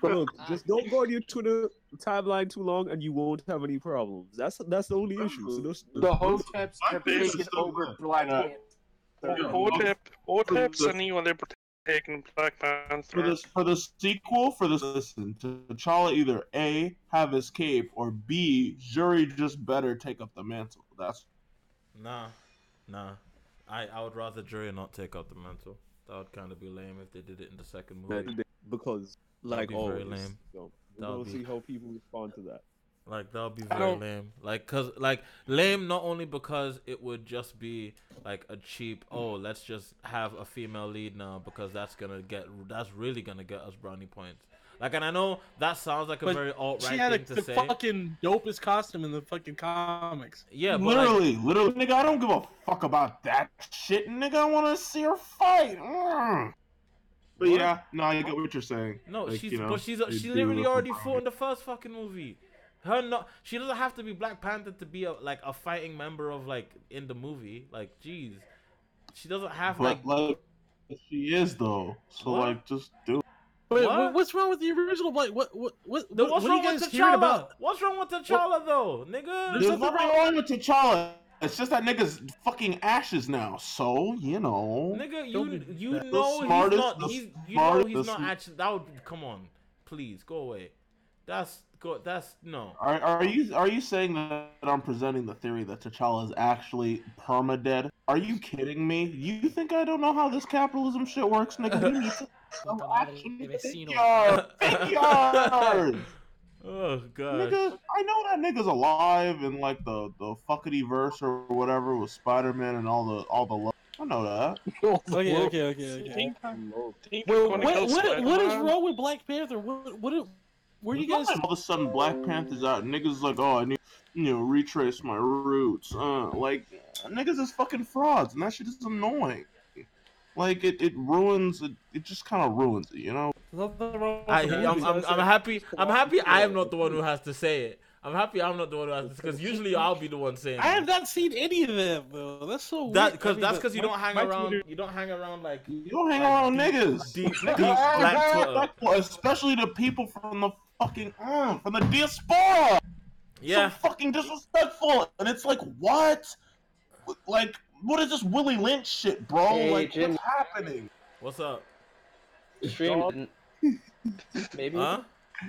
Look, just don't go on your Twitter timeline too long, and you won't have any problems. That's the only issue. So The Hoteps have taken over Black Panther. Hoteps and Neo Liberty taking Black Panther. For the sequel, listen, T'Challa either A, have his cape, or B, Shuri just better take up the mantle. That's Nah. I would rather Jury not take up the mantle. That would kind of be lame if they did it in the second movie. because, That'd like be very always, lame. so That'll we'll be- see how people respond to that. Like that would be very lame. Like lame not only because it would just be like a cheap, oh, let's just have a female lead now because that's really gonna get us brownie points. Like, and I know that sounds like a But very alt-right she had thing to the say. fucking dopest costume in the fucking comics. Yeah, but literally, nigga, I don't give a fuck about that shit, nigga. I want to see her fight. But What? yeah, no, I get what you're saying. No, Like, she's you know, but she they do literally look already for fought in the first fucking movie. She doesn't have to be Black Panther to be a fighting member of like in the movie. Like, jeez, she doesn't have But like, she is though. So What? like, just do it. Wait, What? what's wrong with the original Black? What What's are wrong you guys with hearing T'Challa? about? What's wrong with T'Challa though, nigga? There's nothing wrong with T'Challa. It's just that nigga's fucking ashes now. So you know, Nigga, you The know smartest- he's not. the You know smart- he's the not sm- actually. That would come on, please go away. That's no. Are you saying that I'm presenting the theory that T'Challa is actually perma-dead? Are you kidding me? You think I don't know how this capitalism shit works, nigga? We need to think yours. Oh god. Nigga, I know that nigga's alive in like the fuckity verse or whatever with Spider-Man and all the love. I know that. Okay. What is wrong with Black Panther? Where do you guys? All of a sudden Black Panther's out. Niggas like, oh, I need, retrace my roots. Like, niggas is fucking frauds, and that shit is annoying. Like, it ruins it. It just kind of ruins it, you know. I'm happy. I'm happy. I am not the one who has to say it. I'm happy I'm not the one who has to, because usually I'll be the one saying. I have not seen any of them though. That's so weird. That's because you don't hang around. You don't hang around like. You don't hang around niggas. Deep Black Twitter. Especially the people from the fucking from the diaspora. Yeah. So fucking disrespectful, and it's like, what? Like, what is this Willie Lynch shit, bro? Hey, like, Jim. what's happening? What's up? Stream maybe. Huh?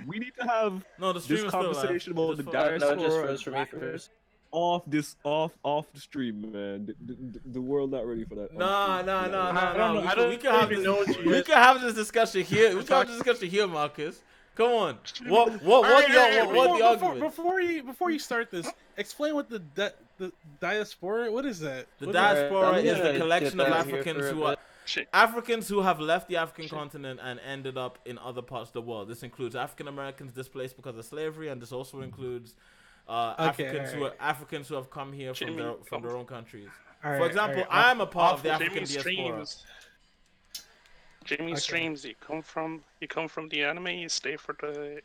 We need to have the stream this is still conversation live. about the Just diaspora. No, just and froze for me Black first. Off the stream, man. The world not ready for that. No. I don't We can have even know this. what you We guys- can have this discussion here. We can have this discussion here, Marcus. Come on. What the argument? Before you start this, explain what the diaspora. What is that? The What diaspora I'm is gonna the collection get of out of here Africans for a who are. bit. Africans who have left the African continent and ended up in other parts of the world. This includes African Americans displaced because of slavery, and this also includes Africans who have come here from their own countries. For example, I'm a part of the African diaspora. Jimmy Streams, you come from the anime, you stay for the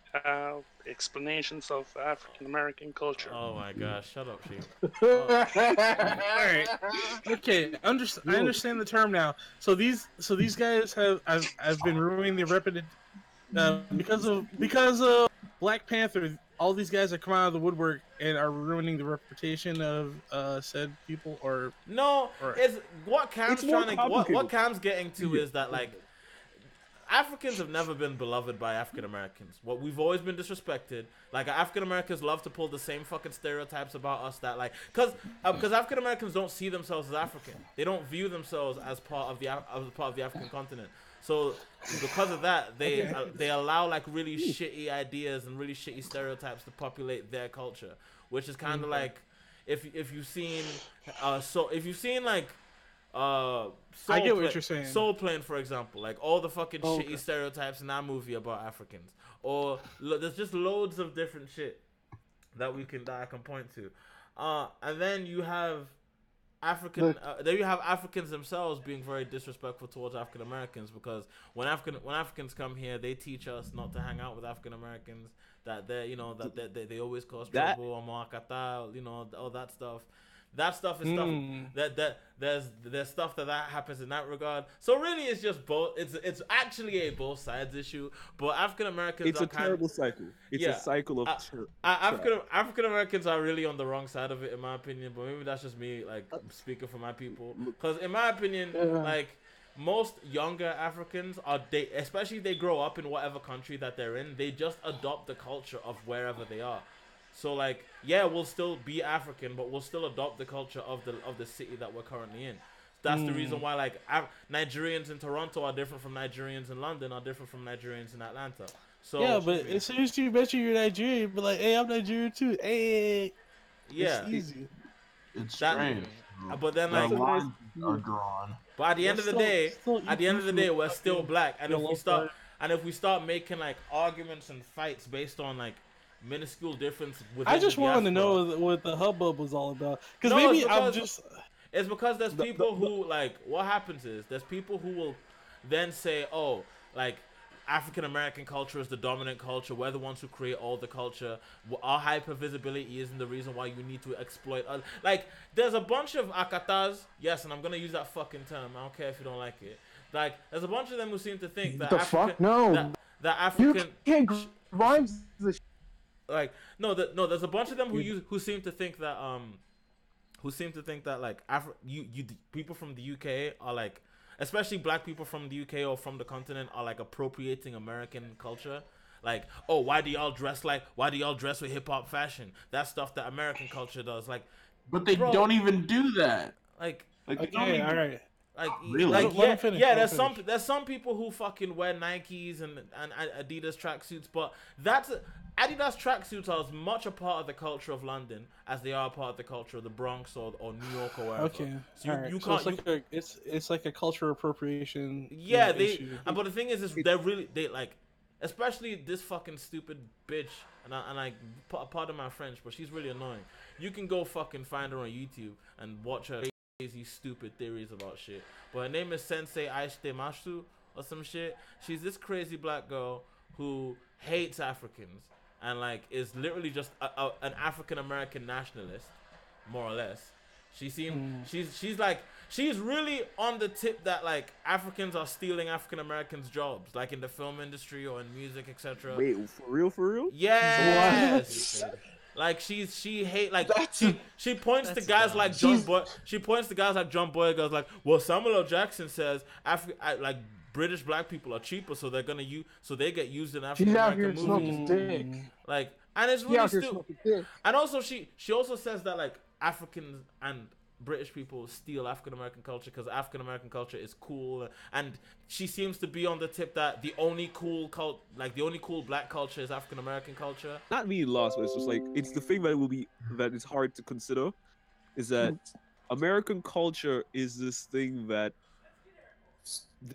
explanations of African American culture. Oh my gosh, shut up, Sheep. Alright. Okay, I understand the term now. So these guys have been ruining the reputation because of Black Panther. All these guys are coming out of the woodwork and are ruining the reputation of said people, or no? It's what Cam's what Cam's getting to is that like Africans have never been beloved by African Americans. What we've always been disrespected. Like African Americans love to pull the same fucking stereotypes about us that like because African Americans don't see themselves as African. They don't view themselves as part of the African continent. So because of that, they allow like really shitty ideas and really shitty stereotypes to populate their culture, which is kind of like if you've seen like I get what you're saying. Soul Plane, for example, like all the fucking shitty stereotypes in that movie about Africans, or there's just loads of different shit that I can point to, and then you have Africans themselves being very disrespectful towards African Americans, because when Africans come here, they teach us not to hang out with African Americans, that they always cause trouble, all that stuff. That stuff is stuff that there's stuff that happens in that regard. So really, it's just both. It's actually a both sides issue. But African Americans, it's a terrible cycle. It's a cycle of African Americans are really on the wrong side of it, in my opinion. But maybe that's just me, like speaking for my people. Because in my opinion, like most younger Africans especially if they grow up in whatever country that they're in, they just adopt the culture of wherever they are. So like, yeah, we'll still be African, but we'll still adopt the culture of the city that we're currently in. That's the reason why like Nigerians in Toronto are different from Nigerians in London, are different from Nigerians in Atlanta. So yeah, but as soon as you mention you're Nigerian, but like, hey, I'm Nigerian too. Hey, yeah, it's easy. It's strange. But then like, lines are drawn. But at the end of the day, we're still black, and if we start making like arguments and fights based on like minuscule difference within I just wanted to know what the hubbub was all about, because it's because there's people who like, what happens is there's people who will then say, oh, like African American culture is the dominant culture, we're the ones who create all the culture, our hyper visibility isn't the reason why you need to exploit us. Like there's a bunch of akatas, yes, and I'm gonna use that fucking term, I don't care if you don't like it, like there's a bunch of them who seem to think that that African you can't rhymes this. Like there's a bunch of them who seem to think that like people from the UK are like, especially black people from the UK or from the continent, are like appropriating American culture. Like, oh, why do y'all dress with hip hop fashion? That's stuff that American culture does. Like, but they don't even do that. Like okay, all right. Like, really? Like, there's some people who fucking wear Nikes and Adidas tracksuits, but Adidas tracksuits are as much a part of the culture of London as they are a part of the culture of the Bronx or New York or wherever. Okay, so you can't. It's like a cultural appropriation. Yeah, but the thing is they like, especially this fucking stupid bitch, and I pardon my French, but she's really annoying. You can go fucking find her on YouTube and watch her crazy stupid theories about shit. But her name is Sensei Aishite Mashu or some shit. She's this crazy black girl who hates Africans and like is literally just an African American nationalist, more or less. She's really on the tip that like Africans are stealing African Americans' jobs, like in the film industry or in music, etc. Wait, for real? Yes. Like she points to guys like John Boyega, goes like, well, Samuel L. Jackson says like British black people are cheaper, so they get used in African American movies. Like, and it's really stupid. And also she also says that like Africans and British people steal African American culture because African American culture is cool, and she seems to be on the tip that the only cool black culture is African American culture. Not being lost, but it's just like it's the thing that is hard to consider, is that American culture is this thing that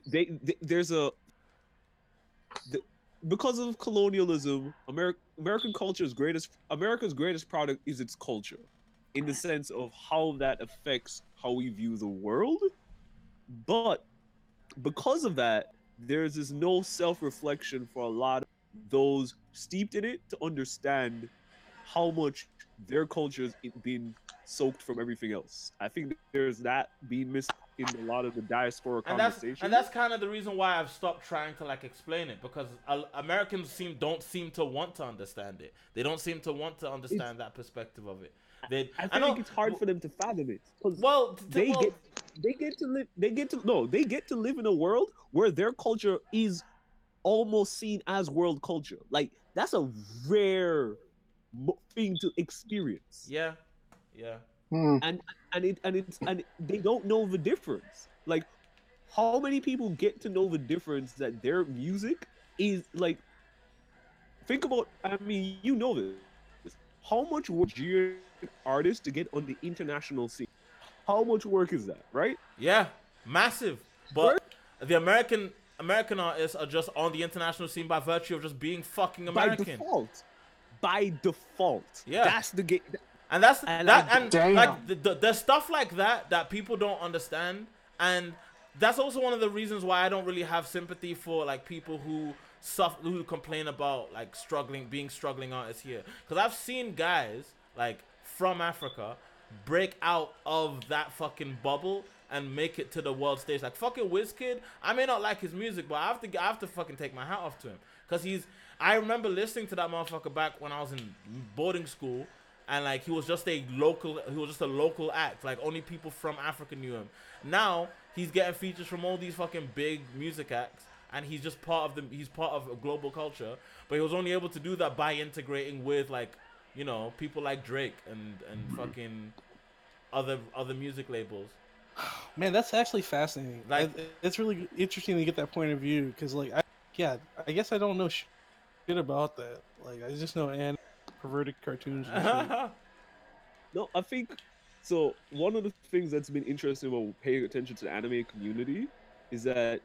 there's because of colonialism, American culture's America's greatest product is its culture, in the sense of how that affects how we view the world. But because of that, there's this no self-reflection for a lot of those steeped in it to understand how much their culture is being soaked from everything else. I think there's that being missed in a lot of the diaspora conversation. And that's kind of the reason why I've stopped trying to like explain it, because Americans don't seem to want to understand it. They don't seem to want to understand that perspective of it. I think it's hard for them to fathom it. They get to live in a world where their culture is almost seen as world culture. Like, that's a rare thing to experience. Yeah. And they don't know the difference. Like, how many people get to know the difference that their music is like? Think about. I mean, you know this. How much work artists to get on the international scene? How much work is that, right? Yeah, massive. But the American artists are just on the international scene by virtue of just being fucking American. By default. Yeah. That's the game. And there's stuff like that people don't understand, and that's also one of the reasons why I don't really have sympathy for like people who complain about like struggling artists here, because I've seen guys like from Africa break out of that fucking bubble and make it to the world stage. Like fucking Wizkid, I may not like his music, but I have to fucking take my hat off to him, because I remember listening to that motherfucker back when I was in boarding school. And like he was just a local act. Like only people from Africa knew him. Now he's getting features from all these fucking big music acts, and he's just part of a global culture. But he was only able to do that by integrating with like, you know, people like Drake and fucking other music labels. Man, that's actually fascinating. Like, it's really interesting to get that point of view, because like I guess I don't know shit about that. Like I just know perverted cartoons and shit. No, I think so. One of the things that's been interesting about paying attention to the anime community is that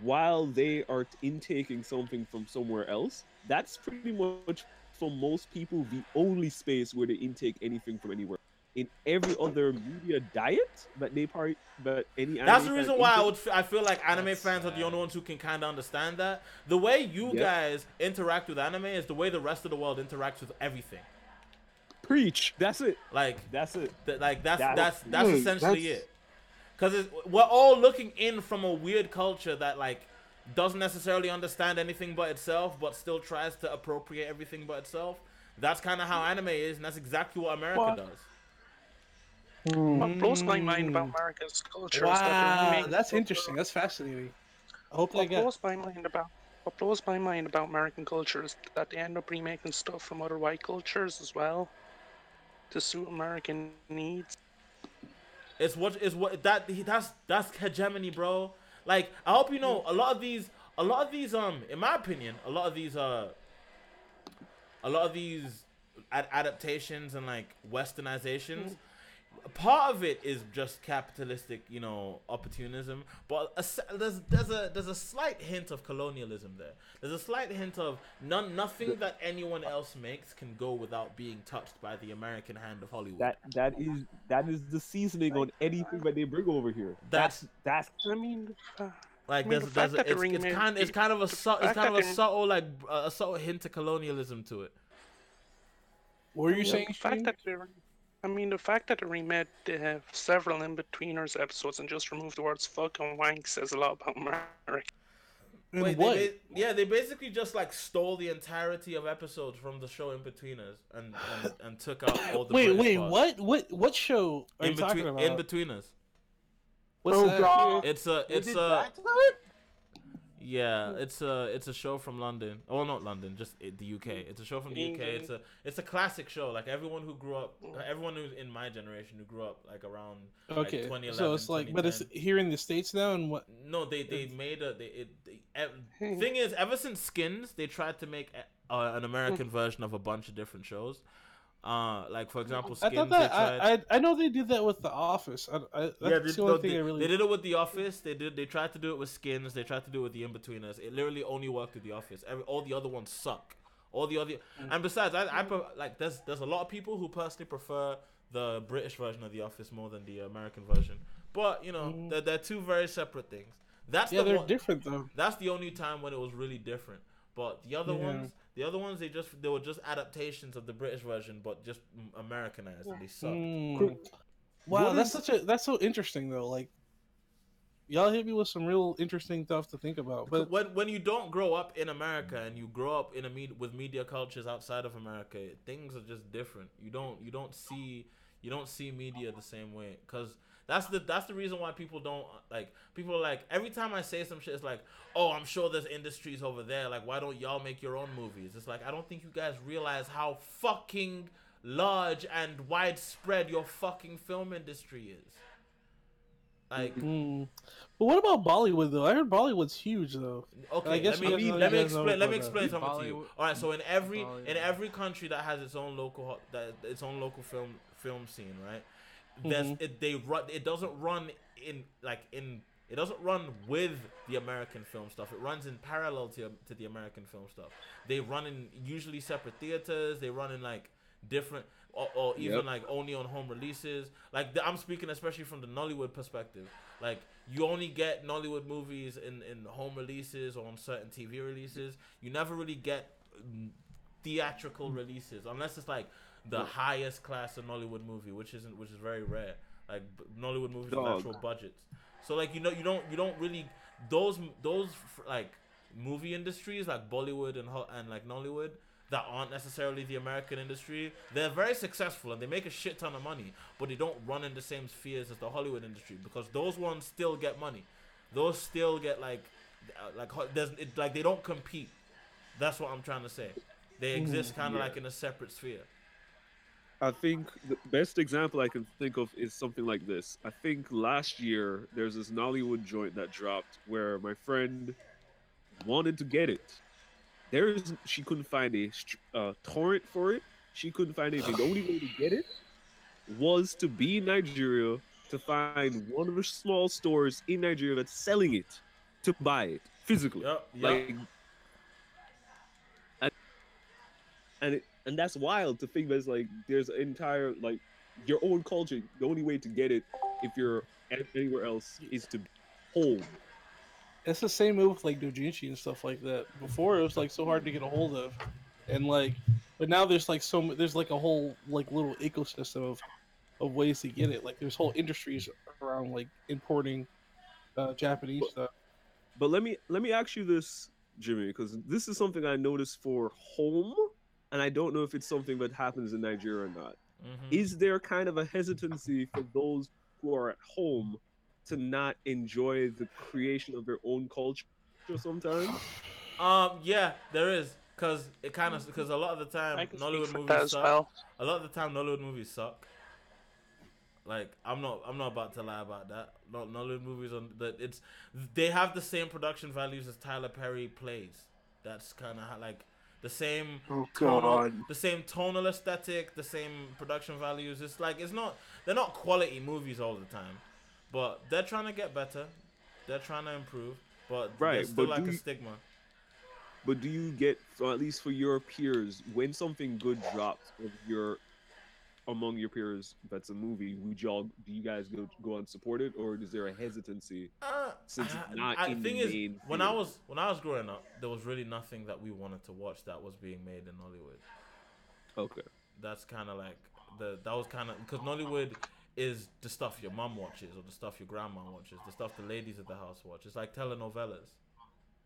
while they are intaking something from somewhere else, that's pretty much for most people the only space where they intake anything from anywhere. In every other media diet that they that's the reason why I feel like anime fans are the only ones who can kind of understand that. The way you guys interact with anime is the way the rest of the world interacts with everything. Preach. That's it. Like that's it. That's essentially it. Because we're all looking in from a weird culture that like doesn't necessarily understand anything but itself, but still tries to appropriate everything but itself. That's kind of how anime is, and that's exactly what America does. What blows my mind about America's culture is that that's interesting. That's fascinating. I hope what blows my mind about American culture is that they end up remaking stuff from other white cultures as well to suit American needs. That's hegemony, bro. Like I hope you know a lot of these in my opinion, a lot of these adaptations and like westernizations. Part of it is just capitalistic, you know, opportunism, but there's a slight hint of colonialism there. There's a slight hint of nothing that anyone else makes can go without being touched by the American hand of Hollywood. That is the seasoning on anything that they bring over here. That's. I mean, it's kind of a subtle like a subtle hint of colonialism to it. What were you saying? The fact that they remade several in-betweeners episodes and just removed the words fuck and wank says a lot about America. Wait, they basically just like stole the entirety of episodes from the show In-Betweeners and took out all the what show are you talking about? In-Betweeners. What's that? God. It's a show from London. Oh, not London, just the UK. It's a show from the UK. It's a classic show. Like everyone who's in my generation who grew up like around like 2011. So it's like, but it's here in the States now, and what? No, they made thing is, ever since Skins, they tried to make an American version of a bunch of different shows. Like for example, I Skins. thought that I know they did that with The Office. That's the only thing I really. They did it with The Office. They tried to do it with Skins. They tried to do it with The Inbetweeners. It literally only worked with The Office. All the other ones suck. All the other, and besides, like there's a lot of people who personally prefer the British version of The Office more than the American version. But you know, they're two very separate things. They're different though. That's the only time when it was really different. But the other ones, they were just adaptations of the British version, but just Americanized, and they sucked. Wow, that's so interesting though. Like, y'all hit me with some real interesting stuff to think about. But when you don't grow up in America and you grow up in with media cultures outside of America, things are just different. You don't see media the same way, because that's the reason why people don't like. People are like, every time I say some shit, it's like, oh, I'm sure there's industries over there. Like, why don't y'all make your own movies? It's like, I don't think you guys realize how fucking large and widespread your fucking film industry is. Like, but what about Bollywood though? I heard Bollywood's huge though. Okay, I guess let me explain something to you. All right, so in every country that has its own local film scene, right? It doesn't run it doesn't run with the American film stuff. It runs in parallel to the American film stuff. They run in usually separate theaters. They run in like different or even like only on home releases. Like I'm speaking especially from the Nollywood perspective. Like you only get Nollywood movies in home releases or on certain TV releases. You never really get theatrical releases unless it's like the highest class of Nollywood movie, which is very rare. Like Nollywood movies with actual budgets. So like you don't really those like movie industries like Bollywood and like Nollywood that aren't necessarily the American industry. They're very successful and they make a shit ton of money, but they don't run in the same spheres as the Hollywood industry, because those ones still get money. Those still get like they don't compete. That's what I'm trying to say. They exist kind of like in a separate sphere. I think the best example I can think of is something like this. I think last year there's this Nollywood joint that dropped where my friend wanted to get it. She couldn't find a torrent for it. She couldn't find anything. The only way to get it was to be in Nigeria, to find one of the small stores in Nigeria that's selling it, to buy it physically. Like, and that's wild to think that it's like there's an entire like your own culture. The only way to get it if you're anywhere else is to home. It's the same move with like doujinshi and stuff like that. Before it was like so hard to get a hold of, and like, but now there's like there's like a whole like little ecosystem of ways to get it. Like there's whole industries around like importing Japanese stuff. But let me ask you this, Jimmy, because this is something I noticed for home, and I don't know if it's something that happens in Nigeria or not. Is there kind of a hesitancy for those who are at home to not enjoy the creation of their own culture sometimes? Yeah, there is, because a lot of the time Nollywood movies suck. Well. A lot of the time Nollywood movies suck. Like I'm not about to lie about that. Nollywood movies they have the same production values as Tyler Perry plays. That's kind of like the same the same tonal aesthetic, the same production values. It's like they're not quality movies all the time. But they're trying to get better. They're trying to improve. But there's still like a stigma. But do you get, at least for your peers, when something good drops among your peers that's a movie, do you guys go and support it, or is there a hesitancy since it's not in the main when I was growing up, there was really nothing that we wanted to watch that was being made in Nollywood. Okay. That's kind of like because Nollywood is the stuff your mom watches or the stuff your grandma watches, the stuff the ladies at the house watch. It's like telenovelas,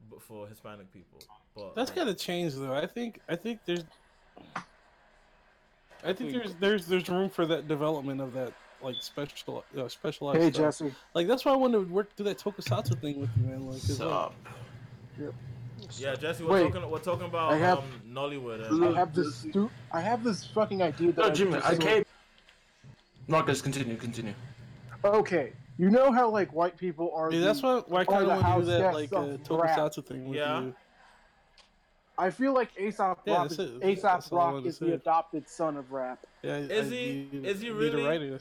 but for Hispanic people. But that's gotta change though. I think there's room for that development of that like specialized. Hey stuff. Jesse. Like that's why I wanted to do that tokusatsu thing with you, man. Like, Sup? Yep. Yeah, Jesse, we're talking about Nollywood. And I have this fucking idea that. No, Jimmy, I can't. Marcus, continue. Okay, you know how like white people are. Yeah, that's why I kind of want to do that like tokusatsu thing with you. I feel like Aesop Rock that's it. Aesop That's all I Rock wanted is to the say. adopted son of rap. Yeah, Is he really?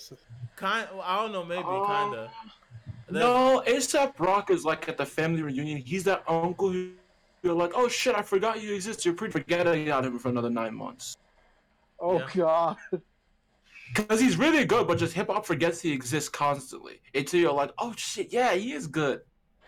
Kind. I don't know. Maybe kinda. No, ASAP Rock is like at the family reunion. He's that uncle who you're like, oh shit, I forgot you exist. You're pretty forgetting about him for another 9 months. Oh god. Because he's really good, but just hip hop forgets he exists constantly. Until you're like, oh shit, yeah, he is good.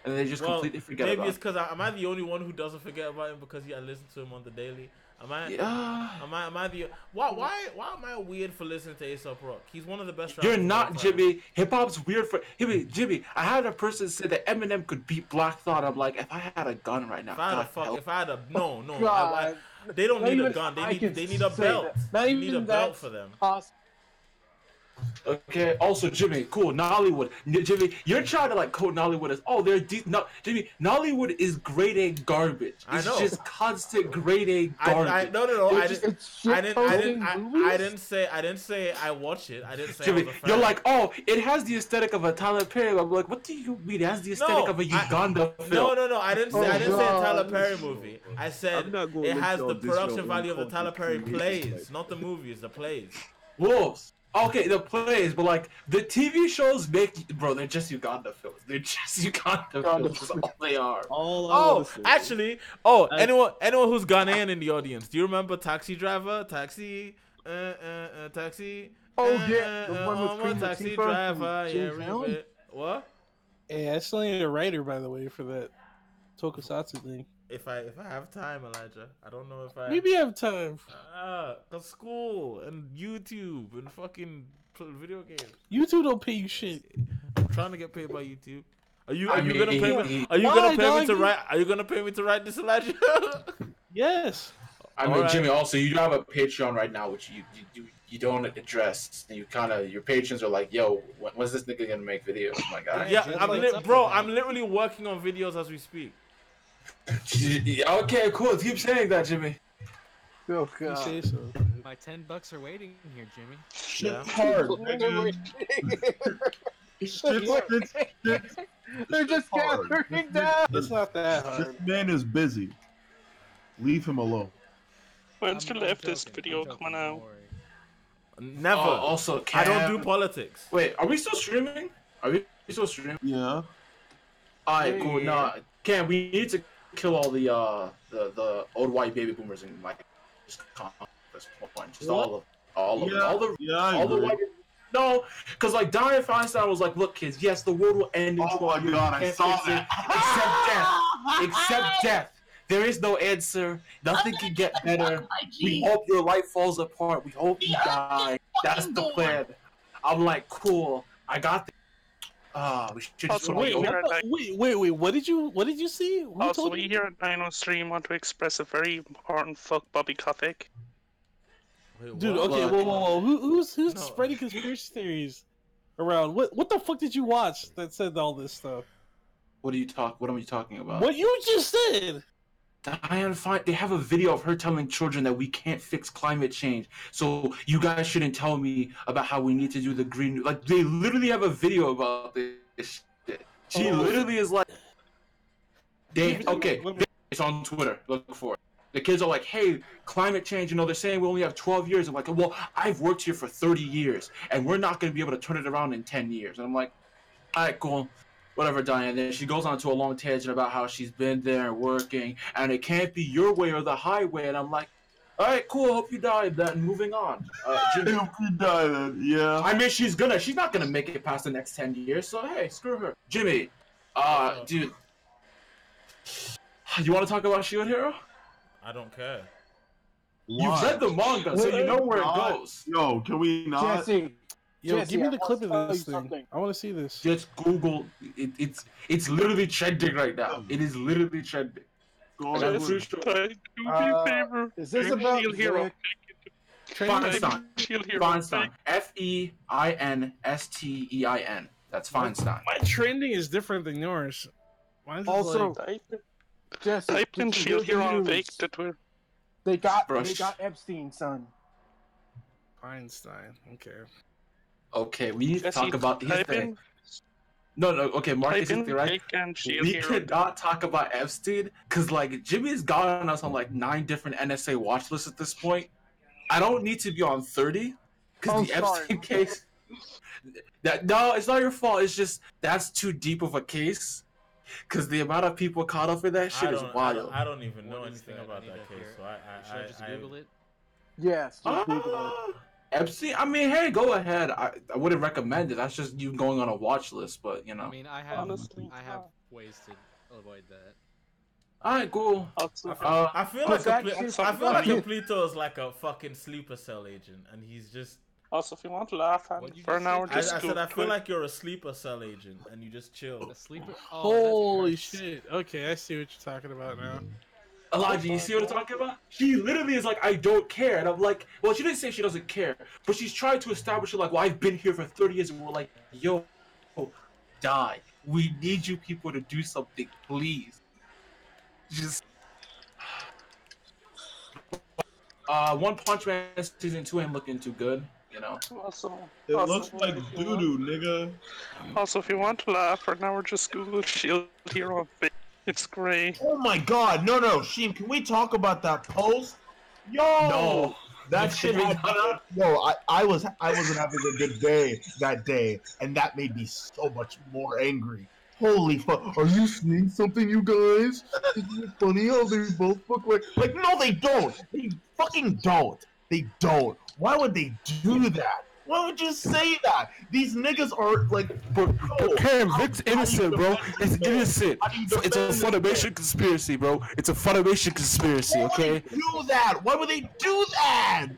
And they just completely forget maybe about it's because am I the only one who doesn't forget about him because I listen to him on the daily? Am I? Yeah. Am I the? Why am I weird for listening to A$AP Rock? He's one of the best. You're rappers not, of all time. Jimmy. Hip hop's weird for Jimmy. I had a person say that Eminem could beat Black Thought. I'm like, if I had a gun right now, If I had a no, God. they don't Not need a even gun. I They can need a say belt. that. Not They even need a belt for them. Okay. Also, Jimmy, cool. Nollywood. Jimmy, you're trying to like quote Nollywood as they're deep. No, Jimmy, Nollywood is grade A garbage. I It's know. just constant grade A garbage. No. I movies? didn't say I watch it. I didn't say Jimmy, I was a fan. you're like, it has the aesthetic of a Tyler Perry. I'm like, what do you mean? It has the aesthetic of a Uganda film. No. I didn't say a Tyler Perry movie. I said it has the production value of the Tyler Perry plays, not the movies, the plays. Wolves. Okay, the plays, but like the TV shows they're just Uganda films. They're just Uganda films. That's all they are. Anyone who's Ghanaian in the audience, do you remember Taxi Driver? Taxi. Oh yeah, the one with Queen Taxi Latifah Driver. and James Allen? What? Hey, I still need a writer, by the way, for that Tokusatsu thing. If I have time, Elijah, I don't know if I. Maybe I have time. Cause school and YouTube and fucking video games. YouTube don't pay you shit. I'm trying to get paid by YouTube. Are you I gonna mean, pay me? Are you gonna pay me to write? Are you gonna pay me to write this, Elijah? Yes. I mean, Jimmy. Also, you have a Patreon right now, which you don't address. And your patrons are like, "Yo, when's this nigga gonna make videos?" My God. Yeah, I'm literally working on videos as we speak. Okay, cool. Keep saying that, Jimmy. Oh You say so. My $10 are waiting here, Jimmy. Shit hard. They're just gathering down. It's not that hard. This man is busy. Leave him alone. When's the leftist video coming out? Never. Also, I don't do politics. Wait, are we still streaming? Are we still streaming? Yeah. Alright, cool. No, Cam, we need to kill all the old white baby boomers and like just calm at this point. Just all of them. All the white. No, because like Dianne Feinstein was like, "Look, kids, yes, the world will end in 12 years. God, I saw that. Except death. There is no answer. Nothing can get better. We hope your life falls apart. We hope you die. That's the plan." I'm like, cool. I got this. We should just Wait, what did you see? Who Also, told we you? here at Dino Stream want to express a very important fuck Bobby Kotick. Dude, okay, whoa. Who's spreading conspiracy theories around? What the fuck did you watch that said all this stuff? What are you talking about? What you just said. Dianne Feinstein, they have a video of her telling children that we can't fix climate change. So you guys shouldn't tell me about how we need to do the green. Like, they literally have a video about this shit. She literally is like, it's on Twitter. Look for it. The kids are like, hey, climate change, they're saying we only have 12 years. I'm like, well, I've worked here for 30 years, and we're not going to be able to turn it around in 10 years. And I'm like, all right, cool. Whatever, Diane. Then she goes on to a long tangent about how she's been there and working, and it can't be your way or the highway. And I'm like, all right, cool. Hope you die. Then moving on. Jimmy, hope you die then. Yeah. I mean, she's not gonna make it past the next 10 years. So hey, screw her. Jimmy, dude, you want to talk about Shield Hero? I don't care. You've read the manga, so you know where it goes. Yo, can we not? Jesse, give me the clip of tell this you thing. something. I want to see this. Just Google. It's literally trending right now. It is literally trending. Go And I'm ahead. pretty sure. Do me a favor. Is this Bring about Shield Hero? Vic? Feinstein. Shield Hero. Feinstein. Feinstein. That's Feinstein. My trending is different than yours. Mine's just Also, like, Jesse, Type in did you Shield hear the Hero on news? Fake to Twitter. They got Brush. Epstein's son. Feinstein. Okay. Okay, we need to talk about. Here's the Type thing. in No, okay, Marcus Type is in right. Vic and Shield We Hero. cannot talk about Epstein because, like, Jimmy's gotten us on like 9 different NSA watch lists at this point. I don't need to be on 30 because the Epstein case. No, it's not your fault. It's just that's too deep of a case. Because the amount of people caught up in that shit is wild. I don't even know anything about that case, so Should I just Google it? Yes. Just Google it. Epstein. I mean, hey, go ahead. I wouldn't recommend it. That's just you going on a watch list, but you know. I mean, I have ways to avoid that. All right, cool. I feel like Pleto is like a fucking sleeper cell agent, and he's just. Also, if you want to laugh at me for an hour, I said I feel like you're a sleeper cell agent, and you just chill. A sleeper. Holy shit! Okay, I see what you're talking about now. Elijah, you see what I'm talking about? She literally is like, I don't care. And I'm like, well, she didn't say she doesn't care, but she's trying to establish it like, well, I've been here for 30 years. And we're like, yo, die. We need you people to do something, please. Just. One Punch Man season 2 ain't looking too good, you know? It looks like doo-doo, nigga. Also, if you want to laugh for an hour, just Google Shield Hero. It's great. Oh my god, no, Sheen, can we talk about that post? Yo! No. That shit had I wasn't having a good day that day, and that made me so much more angry. Holy fuck, are you seeing something, you guys? Isn't it funny how they both look like no, they don't! They fucking don't! They don't! Why would they do that? Why would you say that? These niggas are like. Cam, Vic's innocent, bro. It's innocent. It's a Funimation conspiracy, bro. It's a Funimation conspiracy, okay? Do that? Why would they do that?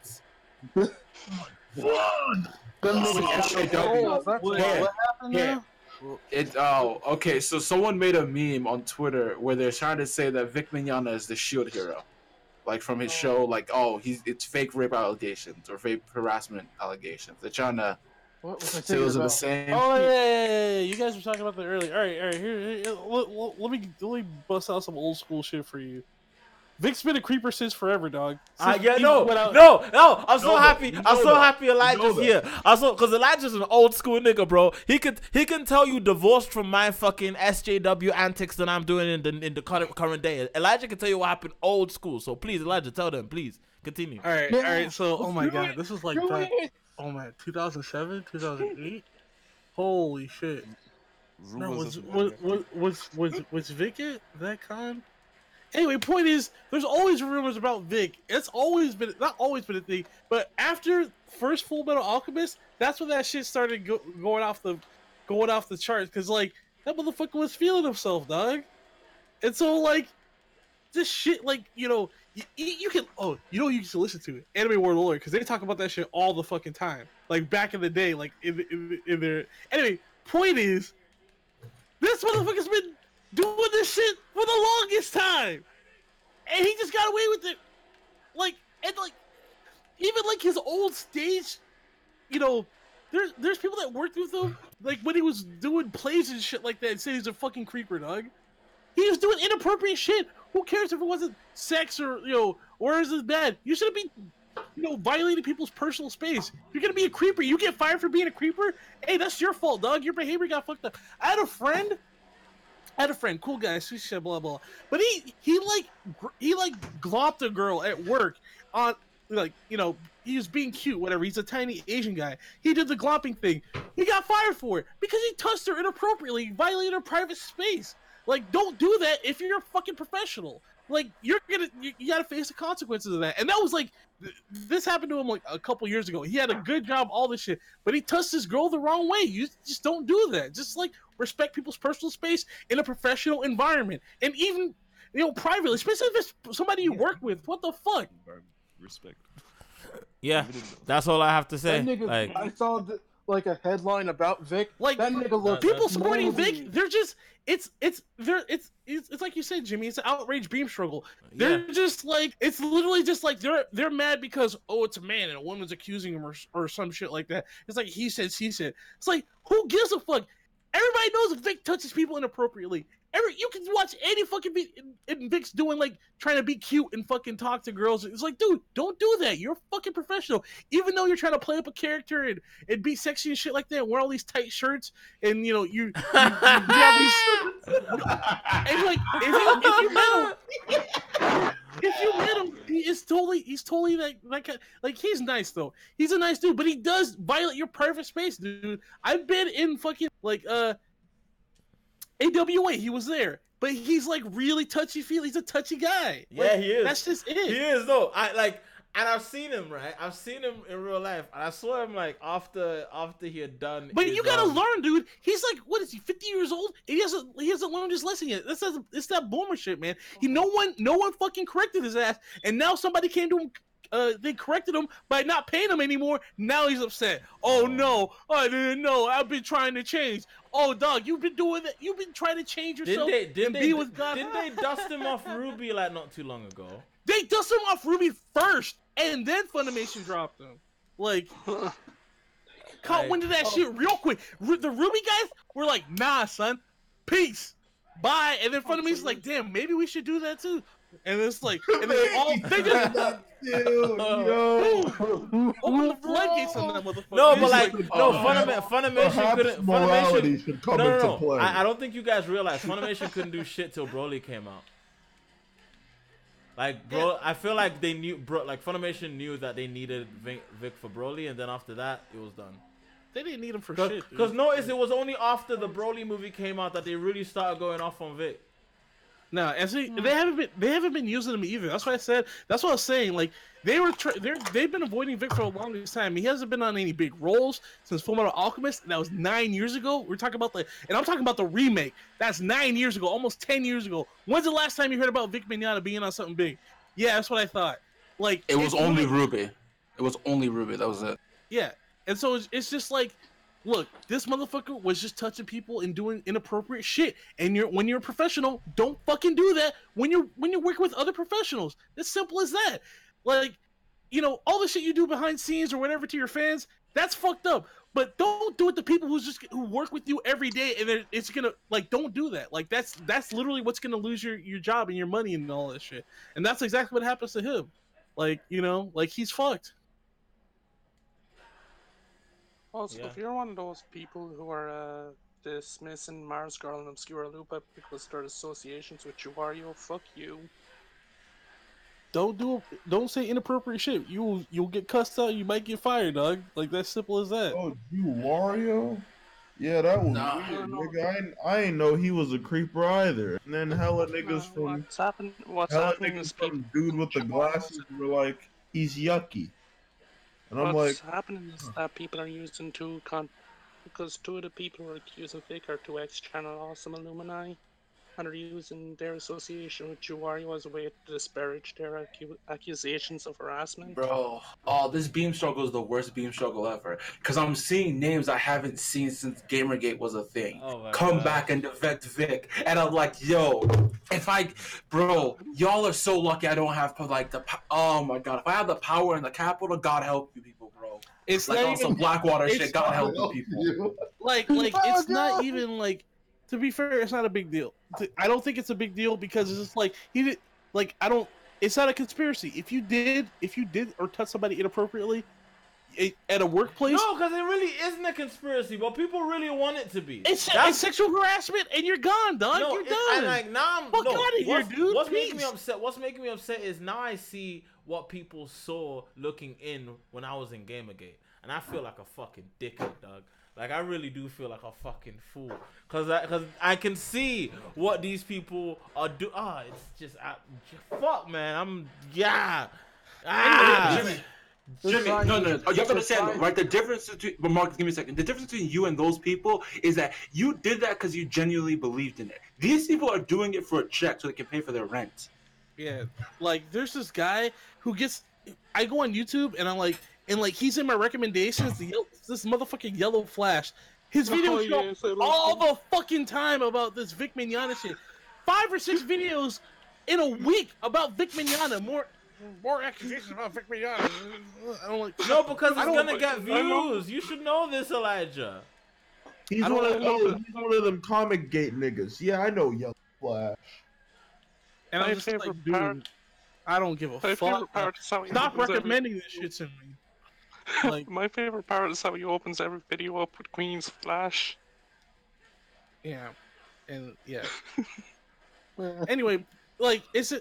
Okay, so someone made a meme on Twitter where they're trying to say that Vic Mignogna is the Shield Hero. Like from his show, like, oh, it's fake rape allegations or fake harassment allegations. They're trying to say those are the same. Oh yeah. You guys were talking about that earlier. All right. Here, let me bust out some old school shit for you. Vic's been a creeper since forever, dog. I'm so happy. I'm so happy Elijah's here. Also, because Elijah's an old school nigga, bro. He can tell you divorced from my fucking SJW antics that I'm doing in the current day. Elijah can tell you what happened old school. So please, Elijah, tell them, please. Continue. All right. So, oh my god, this is like that. Oh man, 2007, 2008. Holy shit. No, was Vic at that con? Anyway, point is, there's always rumors about Vic. It's always been, not always been a thing, but after first Full Metal Alchemist, that's when that shit started going off the charts. Cause like that motherfucker was feeling himself, dog. And so like this shit, like you can you can listen to it, Anime World Order, because they talk about that shit all the fucking time. Like back in the day, like in their anyway. Point is, this motherfucker's been doing this shit for the longest time, and he just got away with it. Even his old stage, there's people that worked with him, like when he was doing plays and shit like that, and say he's a fucking creeper, dog. He was doing inappropriate shit. Who cares if it wasn't sex or or is it bad? You shouldn't be, violating people's personal space. You're gonna be a creeper. You get fired for being a creeper. Hey, that's your fault, dog. Your behavior got fucked up. I had a friend, cool guy, sweet shit, blah blah. But he glopped a girl at work on he was being cute, whatever. He's a tiny Asian guy. He did the glopping thing. He got fired for it because he touched her inappropriately, violated her private space. Like, don't do that if you're a fucking professional. Like, you gotta face the consequences of that. And that was like, this happened to him like a couple years ago. He had a good job, all this shit, but he touched this girl the wrong way. You just don't do that. Just like respect people's personal space in a professional environment, and even privately, especially if it's somebody you work with. What the fuck? Respect. Yeah, that's all I have to say. That nigga, I saw a headline about Vic. Like that nigga look. People supporting Vic, they're just it's like you said, Jimmy. It's an outrage beam struggle. They're just like, it's literally just like they're mad because it's a man and a woman's accusing him or some shit like that. It's like he said, she said. It's like, who gives a fuck? Everybody knows Vic touches people inappropriately. You can watch any fucking and Vic's doing like trying to be cute and fucking talk to girls. It's like, dude, don't do that. You're a fucking professional. Even though you're trying to play up a character and be sexy and shit like that, and wear all these tight shirts, and you know you have these. And like if you met him, he's totally like he's nice though. He's a nice dude, but he does violate your private space, dude. I've been in fucking like AWA, he was there, but he's like really touchy-feely. He's a touchy guy. Yeah, like, he is. That's just it. He is though. And I've seen him, right? I've seen him in real life, and I saw him like after he had done. But you gotta learn, dude. He's like, what is he? 50 years old? He hasn't learned his lesson yet. It's that boomer shit, man. No one fucking corrected his ass, and now somebody came to him. They corrected him by not paying him anymore. Now he's upset. Oh no, I didn't know. I've been trying to change. Oh dog, you've been doing that. You've been trying to change yourself be with God. Didn't they dust him off Ruby like not too long ago? They dust him off Ruby first, and then Funimation dropped him. Like, caught wind of that shit real quick. The Ruby guys were like, nah, son, peace, bye. And then Funimation's like, damn, maybe we should do that too. And it's like, and then they just open the floodgates on that motherfucker. No, but like, no, Funimation couldn't. Morality should come into play. I don't think you guys realize Funimation couldn't do shit till Broly came out. Like, bro, I feel like they knew, like Funimation knew that they needed Vic for Broly, and then after that, it was done. They didn't need him for shit. Because notice it was only after the Broly movie came out that they really started going off on Vic. No, and see, they haven't been using him either. That's what I said. That's what I was saying. Like they've been avoiding Vic for a longest time. He hasn't been on any big roles since Fullmetal Alchemist. And that was 9 years ago. We're talking about and I'm talking about the remake. That's 9 years ago, almost 10 years ago. When's the last time you heard about Vic Mignogna being on something big? Yeah, that's what I thought. Like it was only Ruby. It was only Ruby. That was it. Yeah, and so it's just like. Look, this motherfucker was just touching people and doing inappropriate shit. And when you're a professional, don't fucking do that when you're working with other professionals. It's simple as that. Like, you know, all the shit you do behind scenes or whatever to your fans, that's fucked up. But don't do it to people who work with you every day, and it's gonna don't do that. Like that's literally what's gonna lose your job and your money and all that shit. And that's exactly what happens to him. Like, you know, like he's fucked. Also, if you're one of those people who are dismissing Mars Girl and Obscura Lupa because they're associations with Wario, fuck you. Don't say inappropriate shit. You'll get cussed out. You might get fired, dog. Like that's simple as that. Oh, you Wario? Yeah, that was weird, nigga. I ain't know he was a creeper either. And then hella niggas from what's happening is dude with the glasses were like, he's yucky. And I'm what's happening is that people are using because two of the people who are accused of Vic are two ex-Channel Awesome alumni, and are using their association with Wario as a way to disparage their accusations of harassment. Bro, this beam struggle is the worst beam struggle ever. Because I'm seeing names I haven't seen since Gamergate was a thing. Come back and defect Vic. And I'm like, yo, y'all are so lucky I don't have oh my god, if I had the power and the capital, God help you people, bro. It's like not on some Blackwater shit, God help you people. Like it's not even like, to be fair, it's not a big deal. I don't think it's a big deal because it's just like he did. Like it's not a conspiracy. If you did or touch somebody inappropriately at a workplace, no, because it really isn't a conspiracy, but people really want it to be. It's sexual harassment, and you're gone, dog. You're done. Like now, fuck out of here, dude. What's making me upset is now I see what people saw looking in when I was in Gamergate, and I feel like a fucking dickhead, dog. Like, I really do feel like a fucking fool. Cause I can see what these people are doing. It's just, fuck, man. Jimmy, no. You have to understand, right? The difference between, but Marcus, give me a second. The difference between you and those people is that you did that because you genuinely believed in it. These people are doing it for a check so they can pay for their rent. Yeah, like, there's this guy who I go on YouTube and I'm like, he's in my recommendations. This motherfucking Yellow Flash. His videos show all the fucking time about this Vic Mignogna shit. 5 or 6 videos in a week about Vic Mignogna. More accusations about Vic Mignogna. I don't like. No, because it's gonna get views. You should know this, Elijah. He's one of them comic gate niggas. Yeah, I know Yellow Flash. And My I'm just like, favorite dude, part- I don't give a My fuck. favorite part is how he Stop opens every- recommending this shit to me. Like, My favorite part is how he opens every video up with Queen's Flash. yeah, and yeah. Anyway, like it's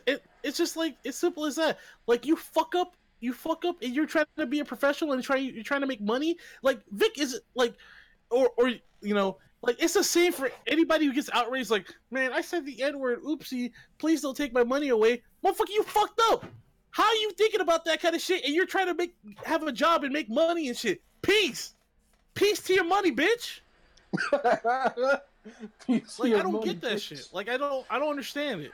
just like it's simple as that. Like you fuck up, and you're trying to be a professional and you're trying to make money. Like Vic is like, or you know, like it's the same for anybody who gets outraged. Like, man, I said the N-word. Oopsie, please don't take my money away. Motherfucker, you fucked up. How are you thinking about that kind of shit? And you're trying to have a job and make money and shit. Peace to your money, bitch. Like I don't get that shit. Like I don't understand it.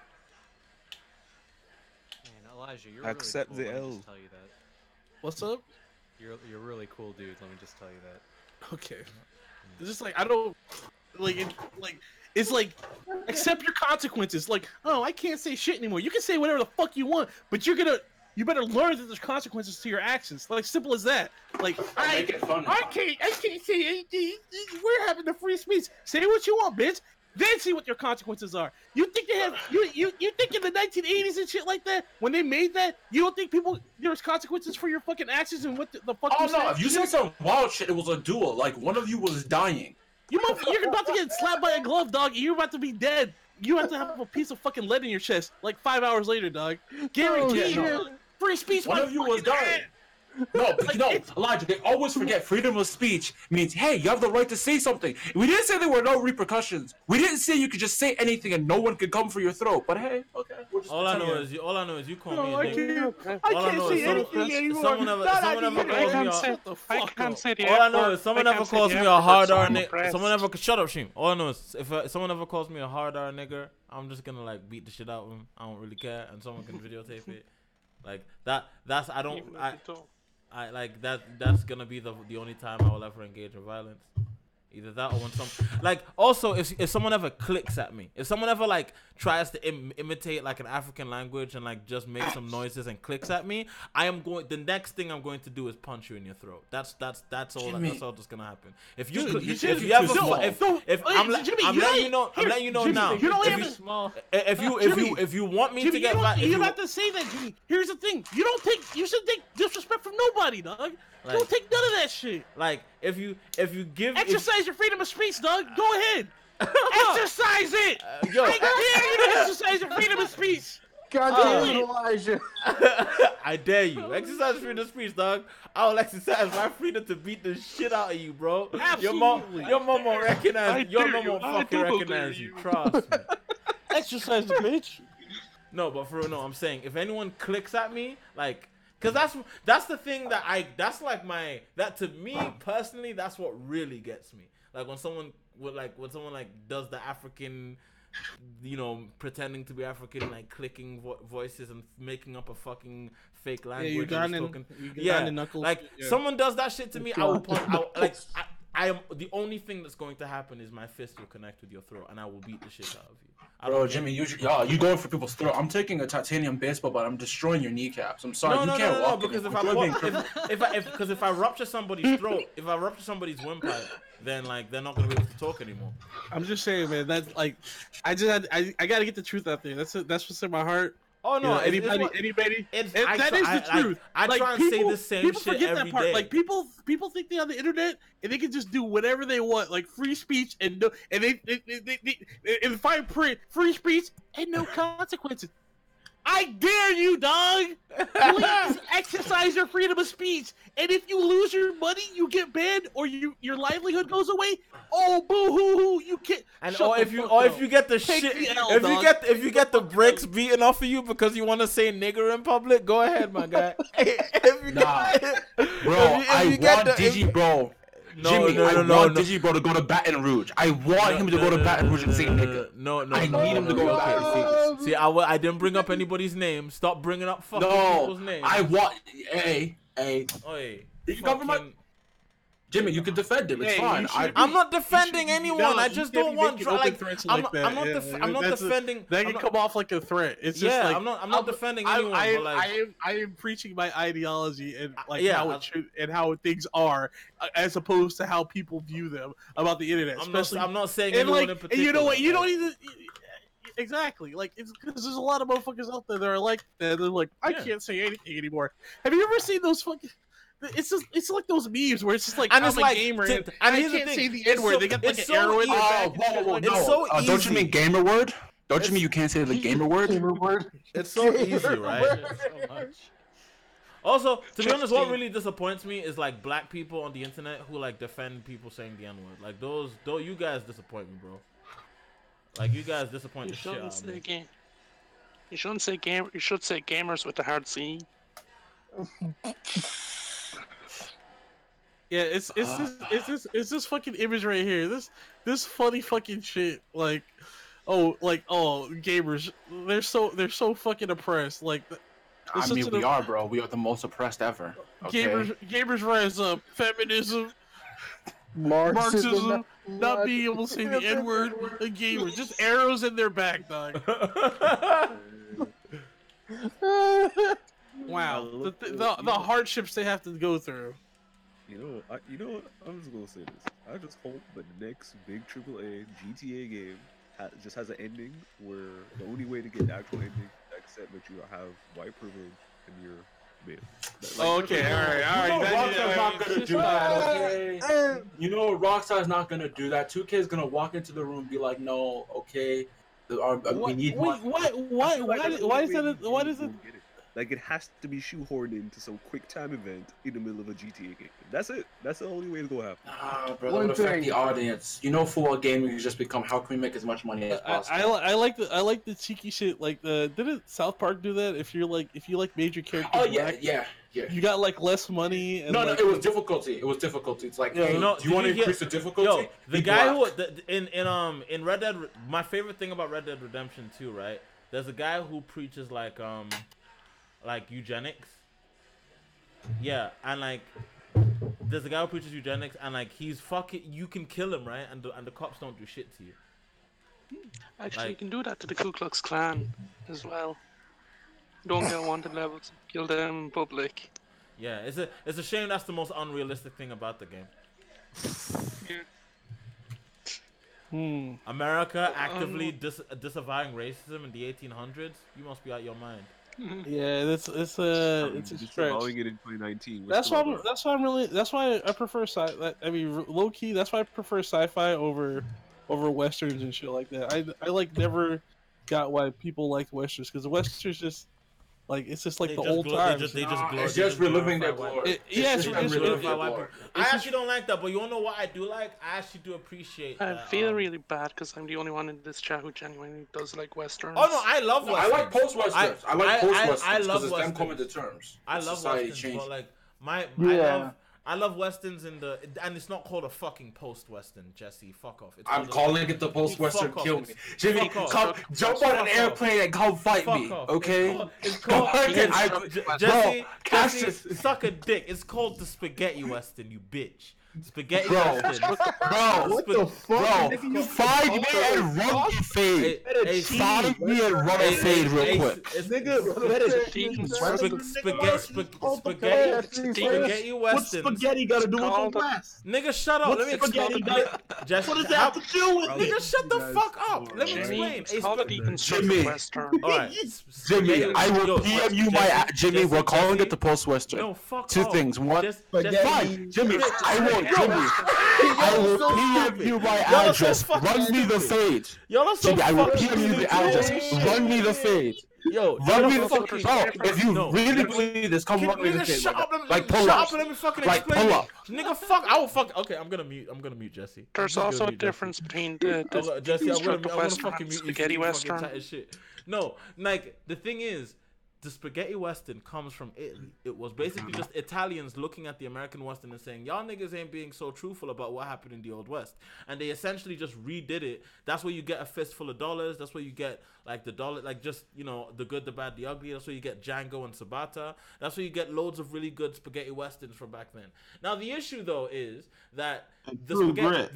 Man, Elijah, you're Accept really cool. the Let me L. just tell you that. What's up? You're a really cool dude. Let me just tell you that. Okay. It's just like I don't it's like accept your consequences. Like, oh, I can't say shit anymore. You can say whatever the fuck you want, but you better learn that there's consequences to your actions. Like simple as that. Like I can't say anything. We're having the free speech. Say what you want, bitch. Then see what your consequences are. You think they have you think in the 1980s and shit like that when they made that? You don't think there was consequences for your fucking actions and what the fuck? Oh you no! said? If you said some wild shit, it was a duel. Like one of you was dying. You're about to get slapped by a glove, dog. And you're about to be dead. You have to have a piece of fucking lead in your chest like 5 hours later, dog. Guaranteed. no. Free speech. One of you was dying. No, Elijah, they always forget freedom of speech means, hey, you have the right to say something. We didn't say there were no repercussions. We didn't say you could just say anything and no one could come for your throat. But hey, okay. All I know is you call me a I nigga. can't say anything anymore. Someone ever calls me I can't say the all I F know word. is someone I ever can't say calls the me F a word, hard so R I'm nigga. oppressed. Someone ever shut up, Sheem. All I know is if someone ever calls me a hard R nigger, I'm just gonna like beat the shit out of him. I don't really care, and someone can videotape it. Like that. That's I don't. Even if you don't. I like that. That's gonna be the only time I will ever engage in violence. Either that or when also if someone ever clicks at me, if someone ever like tries to imitate like an African language and like just make some noises and clicks at me, the next thing I'm going to do is punch you in your throat. That's all. That's all that's gonna happen. If you I'm letting you know now. If you want me to get you're about to say that, Jimmy. Here's the thing. You should take disrespect from nobody, dog. Like, don't take none of that shit. Like if you exercise your freedom of speech, dog. Go ahead. Exercise it. Yo, I dare you to exercise your freedom of speech. Goddamn, Elijah. I dare you. Exercise freedom of speech, dog. I will exercise my freedom to beat the shit out of you, bro. Absolutely. Your mom won't recognize you. Your mom won't fucking recognize you. Trust me. Exercise the bitch. No, but for real, no, I'm saying if anyone clicks at me, like, cause that's the thing that to me personally, that's what really gets me. Like when someone does the African, you know, pretending to be African, like clicking voices and making up a fucking fake language. Someone does that shit to me, I will punch. I am the only thing that's going to happen is my fist will connect with your throat and I will beat the shit out of you. Bro, Jimmy, you going for people's throat. I'm taking a titanium baseball bat. I'm destroying your kneecaps. I'm sorry, you can't walk. Because if I rupture somebody's throat, if I rupture somebody's windpipe, then like they're not gonna be able to talk anymore. I'm just saying, man. That's like, I gotta get the truth out there. That's what's in my heart. Oh no! Anybody. That is the truth. I try and say the same shit every day. Like people think they're on the internet and they can just do whatever they want, like free speech and in fine print, free speech and no consequences. I dare you, dog. Please exercise your freedom of speech. And if you lose your money, you get banned, or your livelihood goes away. Oh, boo hoo hoo! You can't. And if you get the shit, if you get the brakes beaten off of you because you want to say nigger in public, go ahead, my guy. I want Digibro. Jimmy, I want Digibro to go to Baton Rouge. I want him to go to Baton Rouge and say nigga. I need him to go to Baton Rouge. See, I didn't bring up anybody's name. Stop bringing up fucking people's names. I want. Hey. You can cover my. Jimmy, you can defend him. It's fine. I'm not defending anyone. I just don't want I'm not defending. That can come off like a threat. It's just like I'm not defending anyone. I am preaching my ideology and how it should and how things are, as opposed to how people view them about the internet. I'm not saying anyone in particular. And you know what? You don't even. exactly. Like it's because there's a lot of motherfuckers out there that are like that. They're like, I can't say anything anymore. Have you ever seen those fucking? It's like those memes where it's just like And I'm it's a like, gamer to- and and I here's the can't thing, say the it's N word. so- They got like it's an so arrow in their back. It's so Don't you easy. mean gamer word? Don't you mean you can't say the gamer word? Gamer word. It's so easy, right? Also, to be honest, what really disappoints me is like black people on the internet who like defend people saying the N word. Like those, you guys disappoint me, bro. Like you guys disappoint the shit out of me. You shouldn't say gamer. You should say gamers with the hard C. Yeah, it's this fucking image right here. This funny fucking shit. Like, gamers. They're so fucking oppressed. Like, I mean, we are, bro. We are the most oppressed ever. Okay? Gamers rise up. Feminism. Marxism. Not being able to say the N word. A gamer. Just arrows in their back, dog. Wow. The hardships they have to go through. You know what? I'm just gonna say this. I just hope the next big AAA GTA game just has an ending where the only way to get the actual ending is accept that you have white privilege and you're male. Okay, all right. Rockstar's not gonna do that, okay? You know, Rockstar's not gonna do that. 2K is gonna walk into the room and be like, "No, okay, we need." Why is it? Like it has to be shoehorned into some quick time event in the middle of a GTA game. That's it. That's the only way to go happen. Ah, bro, that would affect the audience. You know, for a game, you just become, how can we make as much money as possible? I like the cheeky shit. Like didn't South Park do that? If you like major characters, Oh yeah. You got like less money. And, No, like, it was difficulty. It was difficulty. It's like, hey, do you want to increase the difficulty? Yo, the Be guy black. who in Red Dead, my favorite thing about Red Dead Redemption 2, right? There's a guy who preaches like eugenics. Yeah, and like there's a guy who preaches eugenics, and like he's fucking. You can kill him, right? And the cops don't do shit to you. Actually, you can do that to the Ku Klux Klan as well. Don't get wanted levels. Kill them in public. Yeah, it's a shame that's the most unrealistic thing about the game. America actively disavowing racism in the 1800s. You must be out your mind. Yeah, it's a stretch. Allowing it in 2019. That's why I prefer low key. That's why I prefer sci-fi over westerns and shit like that. I like never got why people liked westerns, because the westerns just like it's just like the old times. It's just reliving their glory. I actually don't like that, but you wanna know what I do like? I actually do appreciate. I feel really bad because I'm the only one in this chat who genuinely does like westerns. Oh no, I love westerns. I like post-westerns. I like post-westerns I love because it's them coming to terms. I love society westerns, changing. but like I love westerns and it's not called a fucking post-western, Jesse. Fuck off. I'm calling it the post-western. Kill me, Jimmy. Come Jump on an airplane and come fight me, okay? It's called Jesse, suck a dick. It's called the spaghetti western, you bitch. Spaghetti western. What the fuck? Bro, find me and run me fade. Find me and run a fade real quick. Spaghetti western. What's spaghetti got to do with the West? Nigga, shut up. Let me explain. What does that have to do with it? Nigga, shut the fuck up. Let me explain. Jimmy, alright. Jimmy, I will PM you my Jimmy. We're calling it the post-western. No, fuck Two off. things. One, Spaghetti. Jimmy, I will PM you my address. Run me the fade. Jimmy, I will PM you the address. Run me the fade. Yo, run me the fade. Bro, if you really believe this, come run me the fade. Like pull up. Let me fucking like explain. pull up. Nigga, fuck. I will fuck. Okay, I'm gonna mute Jesse. There's also a difference between the Jesse, I'm gonna western fucking and mute spaghetti you. western. Fucking shit. No, like the thing is, the spaghetti western comes from Italy. It was basically just Italians looking at the American western and saying, y'all niggas ain't being so truthful about what happened in the old west. And they essentially just redid it. That's where you get a fistful of dollars. That's where you get like the dollar, like just, you know, the good, the bad, the ugly. That's where you get Django and Sabata. That's where you get loads of really good spaghetti westerns from back then. Now the issue though is that the spaghetti,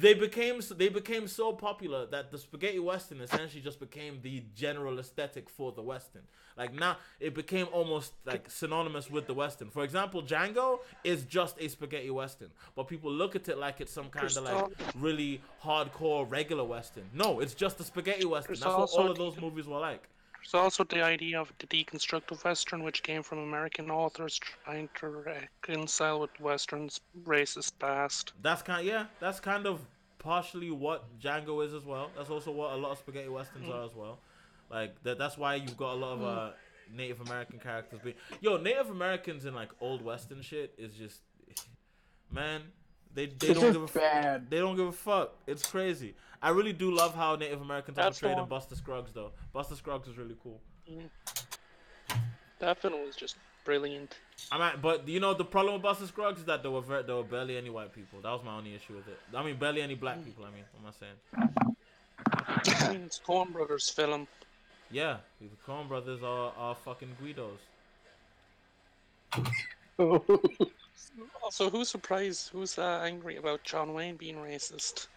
they became so popular that the spaghetti western essentially just became the general aesthetic for the western. Like now it became almost like synonymous with the Western. For example, Django is just a spaghetti Western, but people look at it like it's some kind of like really hardcore regular Western. No, it's just a spaghetti Western. That's what all of those movies were like. There's also the idea of the deconstructive Western, which came from American authors trying to reconcile with Western's racist past. That's kind of partially what Django is as well. That's also what a lot of spaghetti Westerns are as well. Like that's why you've got a lot of Native American characters. Native Americans in like old Western shit is just, man, they don't give a fuck. They don't give a fuck. It's crazy. I really do love how Native Americans are portrayed in Buster Scruggs though. Buster Scruggs is really cool. That film was just brilliant. But you know the problem with Buster Scruggs is that there were barely any white people. That was my only issue with it. I mean, barely any black people. I mean, what am I saying? It's Coen Brothers film. Yeah, the Coen Brothers are fucking Guidos. Also, who's angry about John Wayne being racist?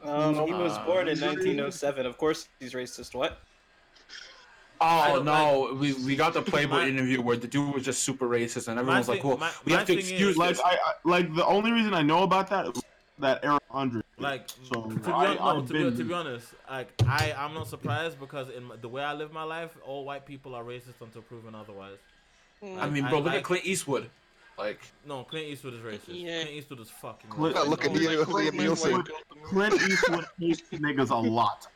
He was born in 1907. Of course he's racist. What? Oh no, we got the Playboy interview where the dude was just super racist and everyone's like, well, we have to excuse like like the only reason I know about that is that Eric Andre. Like, so to be honest, like I'm not surprised because in the way I live my life, all white people are racist until proven otherwise. I mean, bro, look at Clint Eastwood. Like, no, Clint Eastwood is racist. Yeah. Clint Eastwood is fucking racist. Look at Liam Nielsen. Clint Eastwood hates niggas a lot.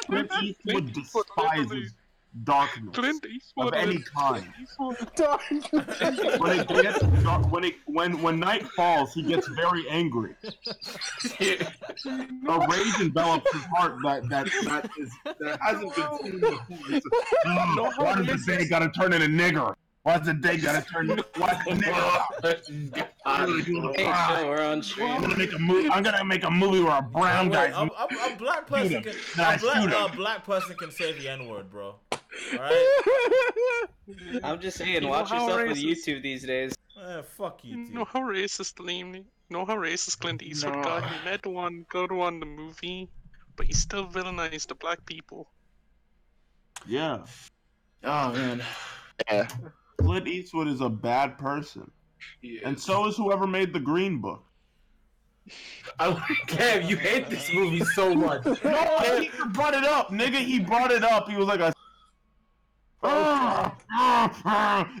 Clint Eastwood despises darkness of any kind. When night falls, he gets very angry. A rage envelops his heart that hasn't been seen before. Why does the day gotta turn into nigger? Why's the day gotta turn into nigger? Hey, we're on stream. I'm gonna make a movie where a brown guy. A black person can say the N-word, bro. Alright? I'm just saying, watch yourself with YouTube these days. Fuck YouTube. You know how racist Clint Eastwood got? He let one go to the movie, but he still villainized the black people. Yeah. Oh man. Yeah. Clint Eastwood is a bad person. And so is whoever made the Green Book. Damn, you hate this movie so much. No, he brought it up, nigga. He brought it up. He was like,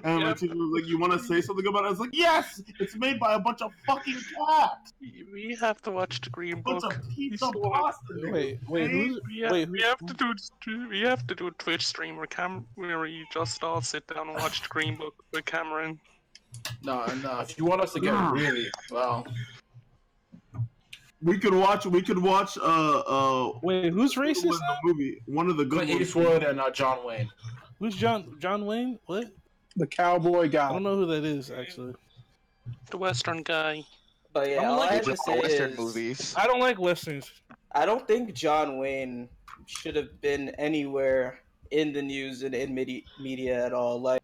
and my teacher was like, "You want to say something about it?" I was like, "Yes, it's made by a bunch of fucking cats." We have to watch the Green Book. Wait, we have to do a Twitch stream where we just all sit down and watch the Green Book with Cameron. No. If you want us to get really well, we could watch. Wait, who's racist? The movie, one of the good Clint Eastwood and John Wayne. Who's John Wayne? What? The cowboy guy. I don't know who that is actually. The Western guy. But yeah, all I have to say Western movies. I don't like Westerns. I don't think John Wayne should have been anywhere in the news and in media at all. Like,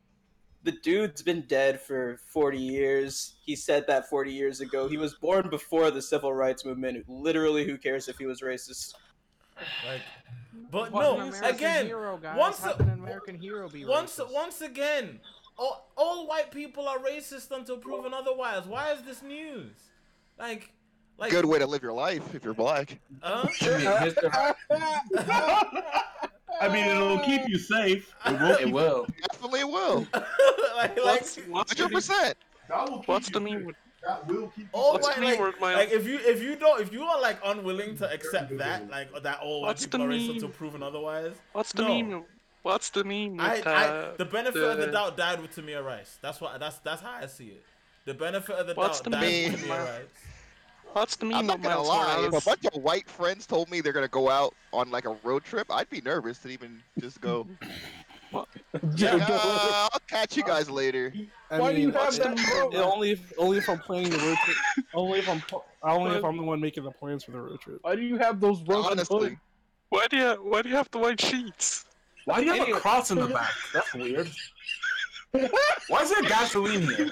the dude's been dead for 40 years. He said that 40 years ago. He was born before the civil rights movement. Literally, who cares if he was racist? Like, but no, again, once again, all white people are racist until proven otherwise. Why is this news? Like good way to live your life if you're black. I mean, it'll keep you safe. It will. Definitely will. like 100%. What's the meme with? All white, if you are like unwilling to accept that, like that all white people are racist until proven otherwise. What's the meme? What's the meme? With, the benefit of the doubt died with Tamir Rice. That's how I see it. The benefit of the doubt died with Tamir Rice. What's the meme? I'm not gonna lie. If a bunch of white friends told me they're gonna go out on like a road trip, I'd be nervous to even just go. I'll catch you guys later. Why do you have that? Only if I'm planning the road trip. Only if I'm the one making the plans for the road trip. Why do you have those honestly? Why do you have the white sheets? Why do you have a cross in the back? That's weird. Why is there gasoline here?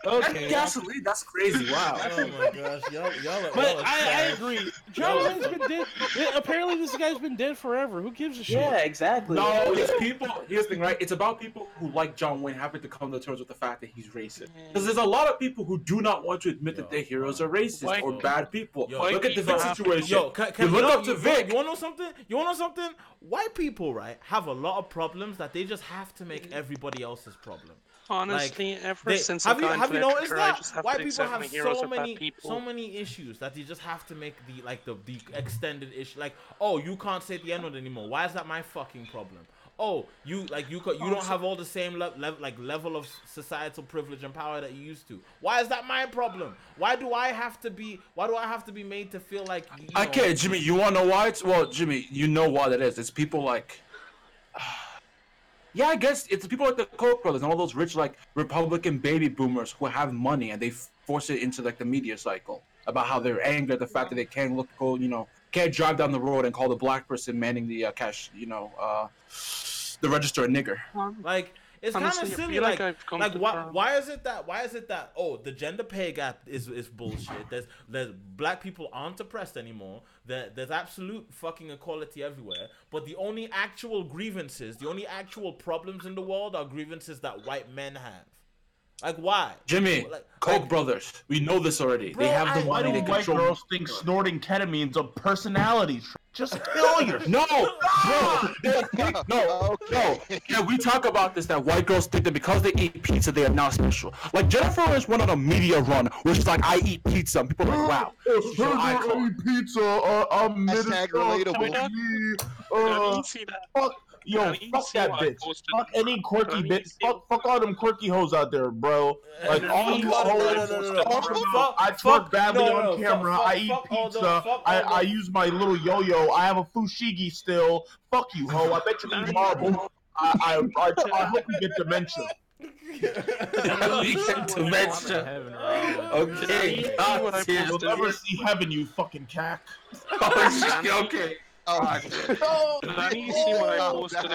Okay. Gasoline, that's crazy. Wow. Oh my gosh, y'all. But I agree. John Wayne's been dead. Apparently, this guy's been dead forever. Who gives a shit? Yeah, exactly. No, it's people. Here's the thing, right? It's about people who like John Wayne having to come to terms with the fact that he's racist. Because there's a lot of people who do not want to admit that their heroes are racist or bad people. Look at the Vic situation. Yo, you look up to Vic. You wanna know something? White people, right, have a lot of problems that they just have to make everybody else's problem. Honestly, Like, ever since have I've you gone have to you noticed literature, I that just have white to people accept have my heroes so are bad many people. issues that they just have to make the extended issue. Like, oh, you can't say the N-word anymore. Why is that my fucking problem? Oh, you don't have all the same level of societal privilege and power that you used to. Why is that my problem? Why do I have to be made to feel like Okay, Jimmy, you wanna know why? Jimmy, you know why that is. It's people like yeah, I guess it's people like the Koch brothers and all those rich like Republican baby boomers who have money and they force it into like the media cycle about how they're angry at the fact that they can't can't drive down the road and call the black person manning the cash, the register a nigger. Like, it's kind of Honestly, I silly. feel like Like, I've come like to why is it that oh, the gender pay gap is bullshit. There's black people aren't oppressed anymore. There's absolute fucking equality everywhere. But the only actual grievances, the only actual problems in the world are grievances that white men have. Like, why? Jimmy, Koch brothers, we know this already. Bro, they have the Why money. do They white control. girls think snorting ketamine's a personality trait? Just kill yourself. No, no. Can we talk about this? That white girls think that because they eat pizza, they are not special. Like Jennifer Lawrence went on a media run where she's like, "I eat pizza," and people are like, "Wow." I eat pizza. I'm relatable. Fuck. Yo, fuck that bitch. Fuck any quirky bitch. Fuck all them quirky hoes out there, bro. Like all you hoes. I twerk badly on camera. I eat pizza. I use my little yo-yo. I have a fushigi still. Fuck you, ho. I bet you eat marble. I hope you get dementia. Okay. You'll never see heaven, you fucking cack. Okay. Did any of you see what I posted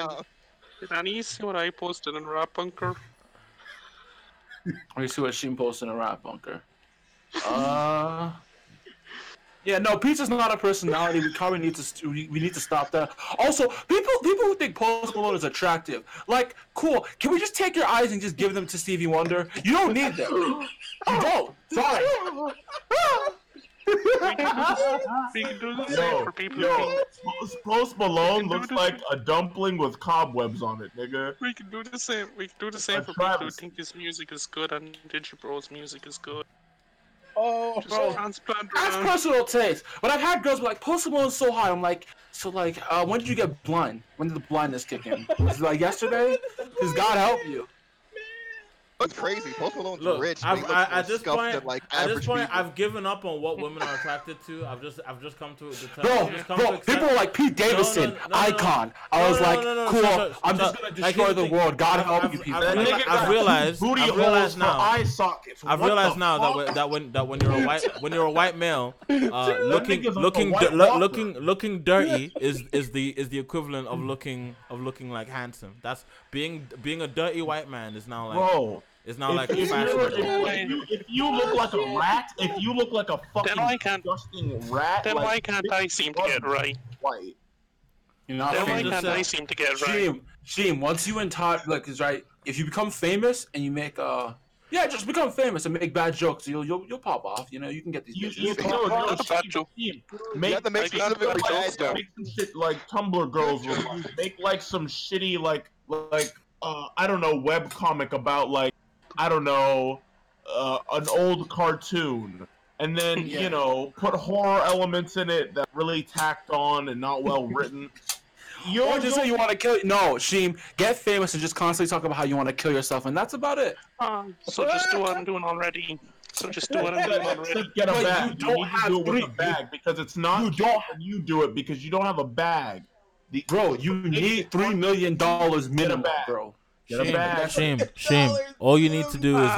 Did any of you see what I posted in Rap Bunker? Let me see what Sheen posted in Rap Bunker. Yeah, no, pizza's not a personality. We probably need to stop that. Also, people who think Post Malone is attractive, like, cool. Can we just take your eyes and just give them to Stevie Wonder? You don't need them. You don't. Sorry. We can do the same for people who think... Post Malone looks like a dumpling with cobwebs on it, nigga. We can do the same. We can do the same for people who think his music is good and Digibro's music is good. Oh, just bro. transplant That's around. personal taste. But I've had girls be like, Post Malone's so high. I'm like, when did you get blind? When did the blindness kick in? Was it like yesterday? Does God help you? That's crazy. Post Malone's Look, rich. at this point, people. I've given up on what women are attracted to. I've just come to the Bro, people were like Pete Davidson, icon. I was like, cool. I'm just gonna destroy the world. God help you, people. I've realized now. Eye sockets. I've realized now that when you're a white male, looking dirty is the equivalent of looking like handsome. That's being a dirty white man is now like. Bro. It's not like if you look like a rat, if you look like a fucking disgusting rat, then like, why can't I seem to get right? White. You're not then why famous. can't I seem to get right? Sheem, once you and Todd, like, is right. If you become famous and you make just become famous and make bad jokes, you'll pop off. You know, you can get these. You have to make specifically bad jokes. Make some shit like Tumblr girls will make like some shitty like I don't know, web comic about like I don't know, an old cartoon, and then put horror elements in it that really tacked on and not well written. Or just say you want to kill. No, Sheem, get famous and just constantly talk about how you want to kill yourself, and that's about it. So just do what I'm doing already. Get a bag. You don't have to do it with a bag because it's not. You don't. You do it because you don't have a bag. Bro, you need $3 million minimum, bro. Get a bag. Shame. All you need to do is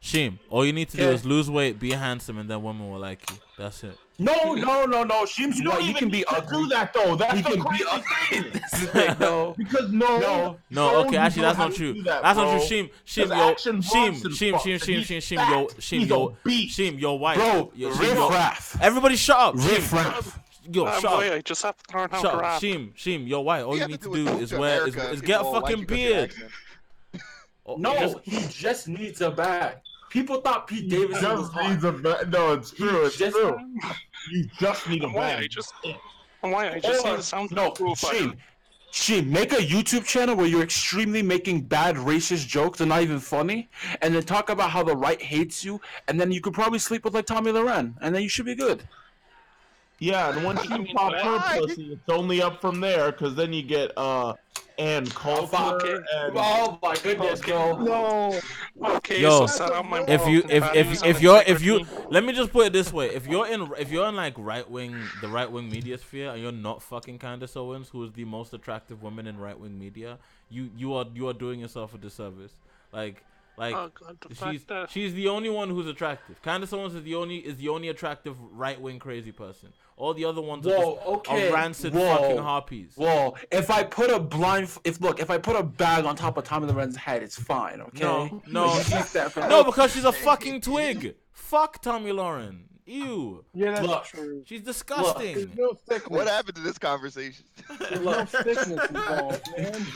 Shame. All you need to do is lose weight, be handsome, and then women will like you. That's it. No. Sheem's You don't white. He even can need be to ugly. do that though. That's He the can be crazy ugly. thing. This is like, no. Because no, No, you okay, actually don't that's not have to true. do that, That's not bro. true. Sheem, Because Action Bronson fucked, and he's fat. He's a beast. Sheem, you're white. Bro, riff-raff. Everybody shut up. Riff-raff. Yo, shut up. I just have to learn how Shut to up. rap. Sheem, you're white. All You you have need to to do do it is to wear America, is and get a people won't like fucking you 'cause of your beard. accent. No, he just needs a bag. People thought Pete Davidson was hot. needs a bag. No, it's true. It's just- true. You just need a Why I bag. just need a sound profile. Sheem, make a YouTube channel where you're extremely making bad racist jokes and not even funny, and then talk about how the right hates you, and then you could probably sleep with like Tommy Loren, and then you should be good. Yeah, and once you pop her pussy, it's only up from there. Because then you get Ann Coulter and Oh my goodness, bro. No. Okay, Yo, so set out my if you balls and if you're let me just put it this way, if you're in like the right wing media sphere and you're not fucking Candace Owens, who is the most attractive woman in right wing media, you are doing yourself a disservice. Like Oh, God, the fact that- she's the only one who's attractive. Candace Owens is the only attractive right wing crazy person. All the other ones are rancid fucking harpies. Whoa! If I put a bag on top of Tommy Loren's head, it's fine. Okay? No, because she's a fucking twig. Fuck Tommy Lauren. Ew. Yeah, that's Look. true. She's disgusting. There's no thickness. What happened to this conversation? There's no thickness involved, man.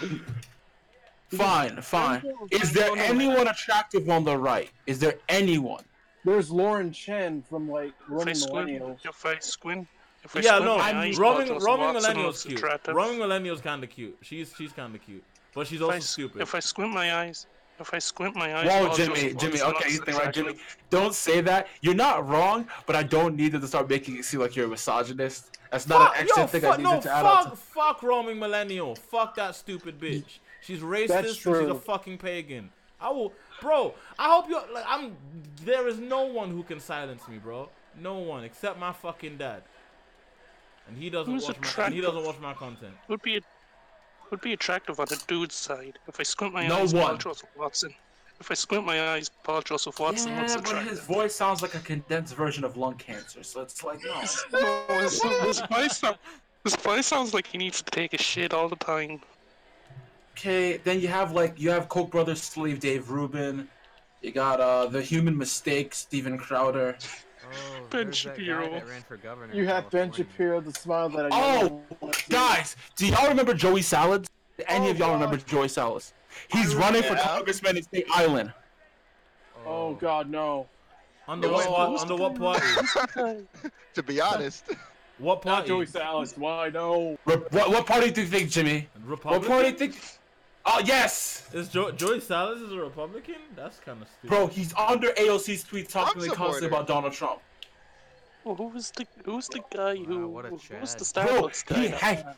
Fine. Is there anyone attractive on the right? Is there anyone? There's Lauren Chen from like If I Roman squint, Millennial. if I squint my eyes, Roaming Paul Joseph Watson Millennial's looks cute. attractive. Roaming Millennial's kind of cute. She's kind of cute, but she's also stupid. If I squint my eyes, Whoa, Paul Jimmy. Joseph Watson Okay, looks you think right, Jimmy? attractive. Don't say that. You're not wrong, but I don't need it to start making it seem like you're a misogynist. That's not an extra thing I needed to add on. Fuck Roaming Millennial. Fuck that stupid bitch. She's racist and she's a fucking pagan. Bro. I hope you're like there is no one who can silence me, bro. No one except my fucking dad. And he doesn't watch my content. Would be attractive on the dude's side. If I squint my No eyes, Paul one. Joseph Watson. If I squint my eyes, Paul Joseph Watson looks Yeah, but attractive. his voice sounds like a condensed version of lung cancer, so it's like, no. No, his voice sounds like he needs to take a shit all the time. Okay, then you have Koch brothers slave Dave Rubin. You got the Human Mistake, Steven Crowder. Ben Shapiro. Ran for governor. You have Ben Shapiro, the smile that I Oh, guys, do y'all remember Joey Salads? Do any of y'all remember Joey Salads? He's running for congressman in State Island. Oh God, no. Under what party? To be honest. What Not party? Joey Salads. Why no? What party do you think, Jimmy? Republican? What party do you think? Oh, yes! Is Joey Salads is a Republican? That's kind of stupid. Bro, he's under AOC's tweet talking constantly about Donald Trump. Well, who's the guy who who's the Bro, Starbucks guy?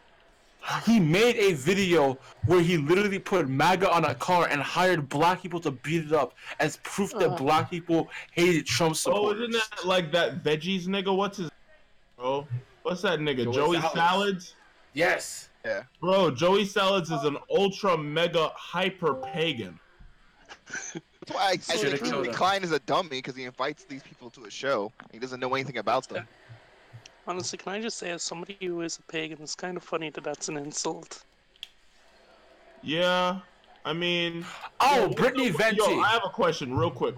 he made a video where he literally put MAGA on a car and hired black people to beat it up as proof that black people hated Trump Oh, supporters. isn't that like that veggies nigga? What's his bro? What's that nigga? Joey Salads? Yes. Yeah. Bro, Joey Salads is an ultra mega hyper pagan. That's why I think Jimmy Klein is a dummy because he invites these people to a show. He doesn't know anything about them. Honestly, can I just say, as somebody who is a pagan, it's kind of funny that that's an insult. Yeah, I mean. Oh, Brittany Venti. Yo, I have a question, real quick.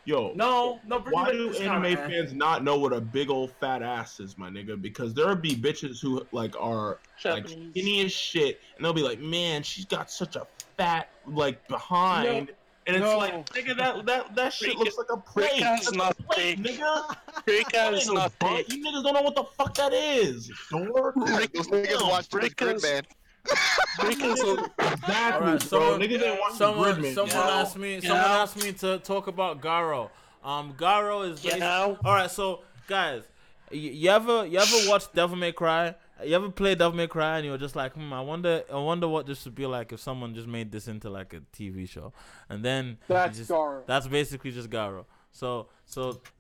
Yo, no, why do Venti's anime not, fans not know what a big old fat ass is, my nigga? Because there'll be bitches who like are like skinny as shit, and they'll be like, "Man, she's got such a fat like behind." No. And it's No. like, nigga, that shit looks like a plate. Rika's That's not a plate, big. nigga. Rika's not big. You niggas don't know what the fuck that is. Dork. Those niggas watch too much Gridman. Exactly, Alright, bro. Niggas ain't watching Gridman. Someone asked me to talk about Garo. Garo is alright. So guys, you ever watch Devil May Cry? You ever play Devil May Cry and you're just like, I wonder what this would be like if someone just made this into like a TV show, and then Garo. That's basically just Garo. So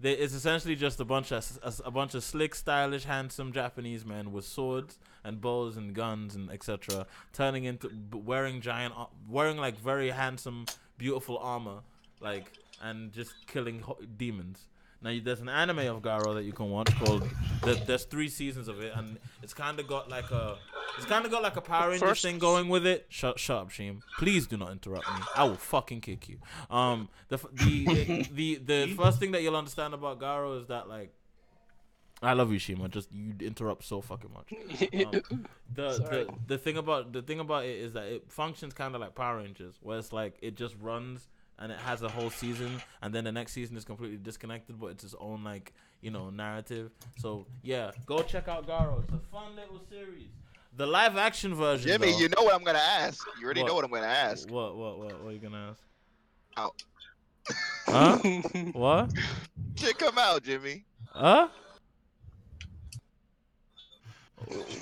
it's essentially just a bunch of slick, stylish, handsome Japanese men with swords and bows and guns and etc. turning into wearing like very handsome, beautiful armor, like, and just killing demons. Now there's an anime of Garo that you can watch called. There's 3 seasons of it, and it's kind of got like a Power Rangers thing going with it. Shut up, Sheem. Please do not interrupt me. I will fucking kick you. The first thing that you'll understand about Garo is that like. I love you, Shima. Just you interrupt so fucking much. The thing about it is that it functions kind of like Power Rangers, where it's like it just runs and it has a whole season, and then the next season is completely disconnected, but it's its own like narrative. So yeah, go check out Garo. It's a fun little series. The live action version. Jimmy, though, you know what I'm gonna ask. You already know what I'm gonna ask. What are you gonna ask? Out. Huh? What? Shit, come out, Jimmy. Huh?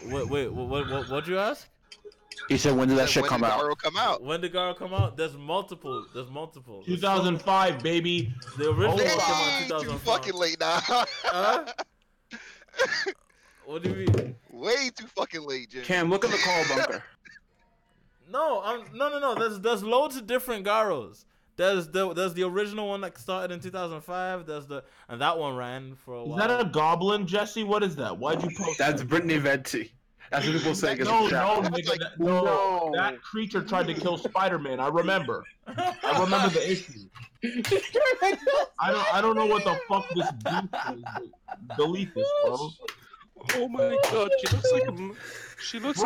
Wait, what'd you ask? He said, when did that shit come out? When did Garo come out? There's multiple. 2005, baby. The original one came out in 2005. Too fucking late now. What do you mean? Way too fucking late, Jimmy. Cam, look at the call bunker. No. There's loads of different Garos. There's the original one that started in 2005. And that one ran for a while. Is that a goblin, Jesse? What is that? Why'd you post That's Brittany Venti. That's what people say. No, that creature tried to kill Spider-Man. I remember the issue. I don't know what the fuck this beef is. Delete this, bro. Oh my god, she looks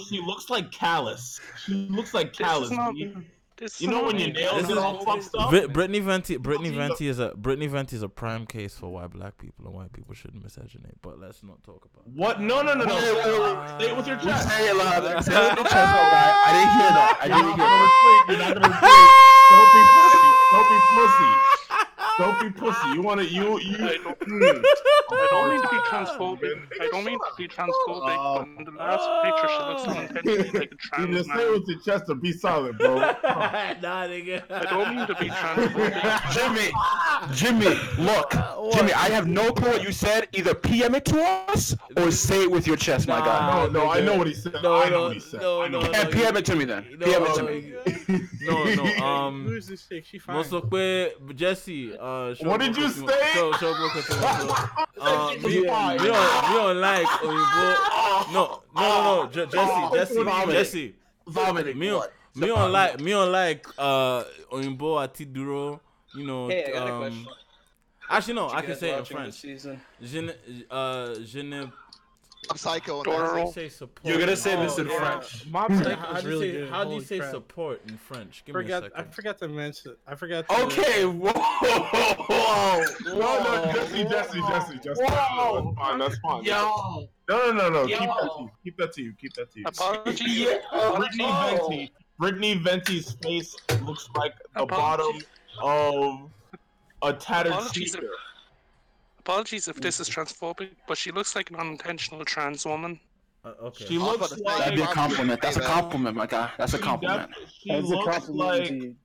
she looks like Callus. She looks like Callus. You know when your nails get all fucked up? Brittany Venti is a prime case for why black people and white people shouldn't miscegenate. But let's not talk about it. What? No. Say it with your chest. Say it loud. Say it with your chest, guy. I didn't hear that. You're not gonna Don't be pussy. You wanna you. I don't mean to be transphobic. But in the last picture, she looks unintentionally like a trans You just man. say it with your chest and be solid, bro. Nah, nigga. I don't mean to be transphobic. Jimmy, look. Jimmy, I have no clue what you said. Either PM it to us or say it with your chest, my guy. No, I know what he said. I know what he said. And PM it to me then. PM it to me. No. Who is this chick? She fine. Jesse. What did you say? We don't like Oyinbo. No. Jesse. Vomiting. Me don't like Oyinbo Atiduro. Hey, I got a question. Actually, no. Did you I can guys say it in watching French. this season? I'm psycho. How do you say support? You're gonna say this in French. Mob Psycho How was do really you say, good. how do you Holy say crap. support in French? Give me a I second. forgot to mention. Okay, whoa. No, Jesse. That's fine. Yo. No. Keep that to you. Apologies. Brittany Venti's face looks like the bottom of a tattered speaker. Apologies if this is transphobic, but she looks like an unintentional trans woman. Okay. She looks like That'd be a compliment. That's a compliment, my guy. That's a compliment.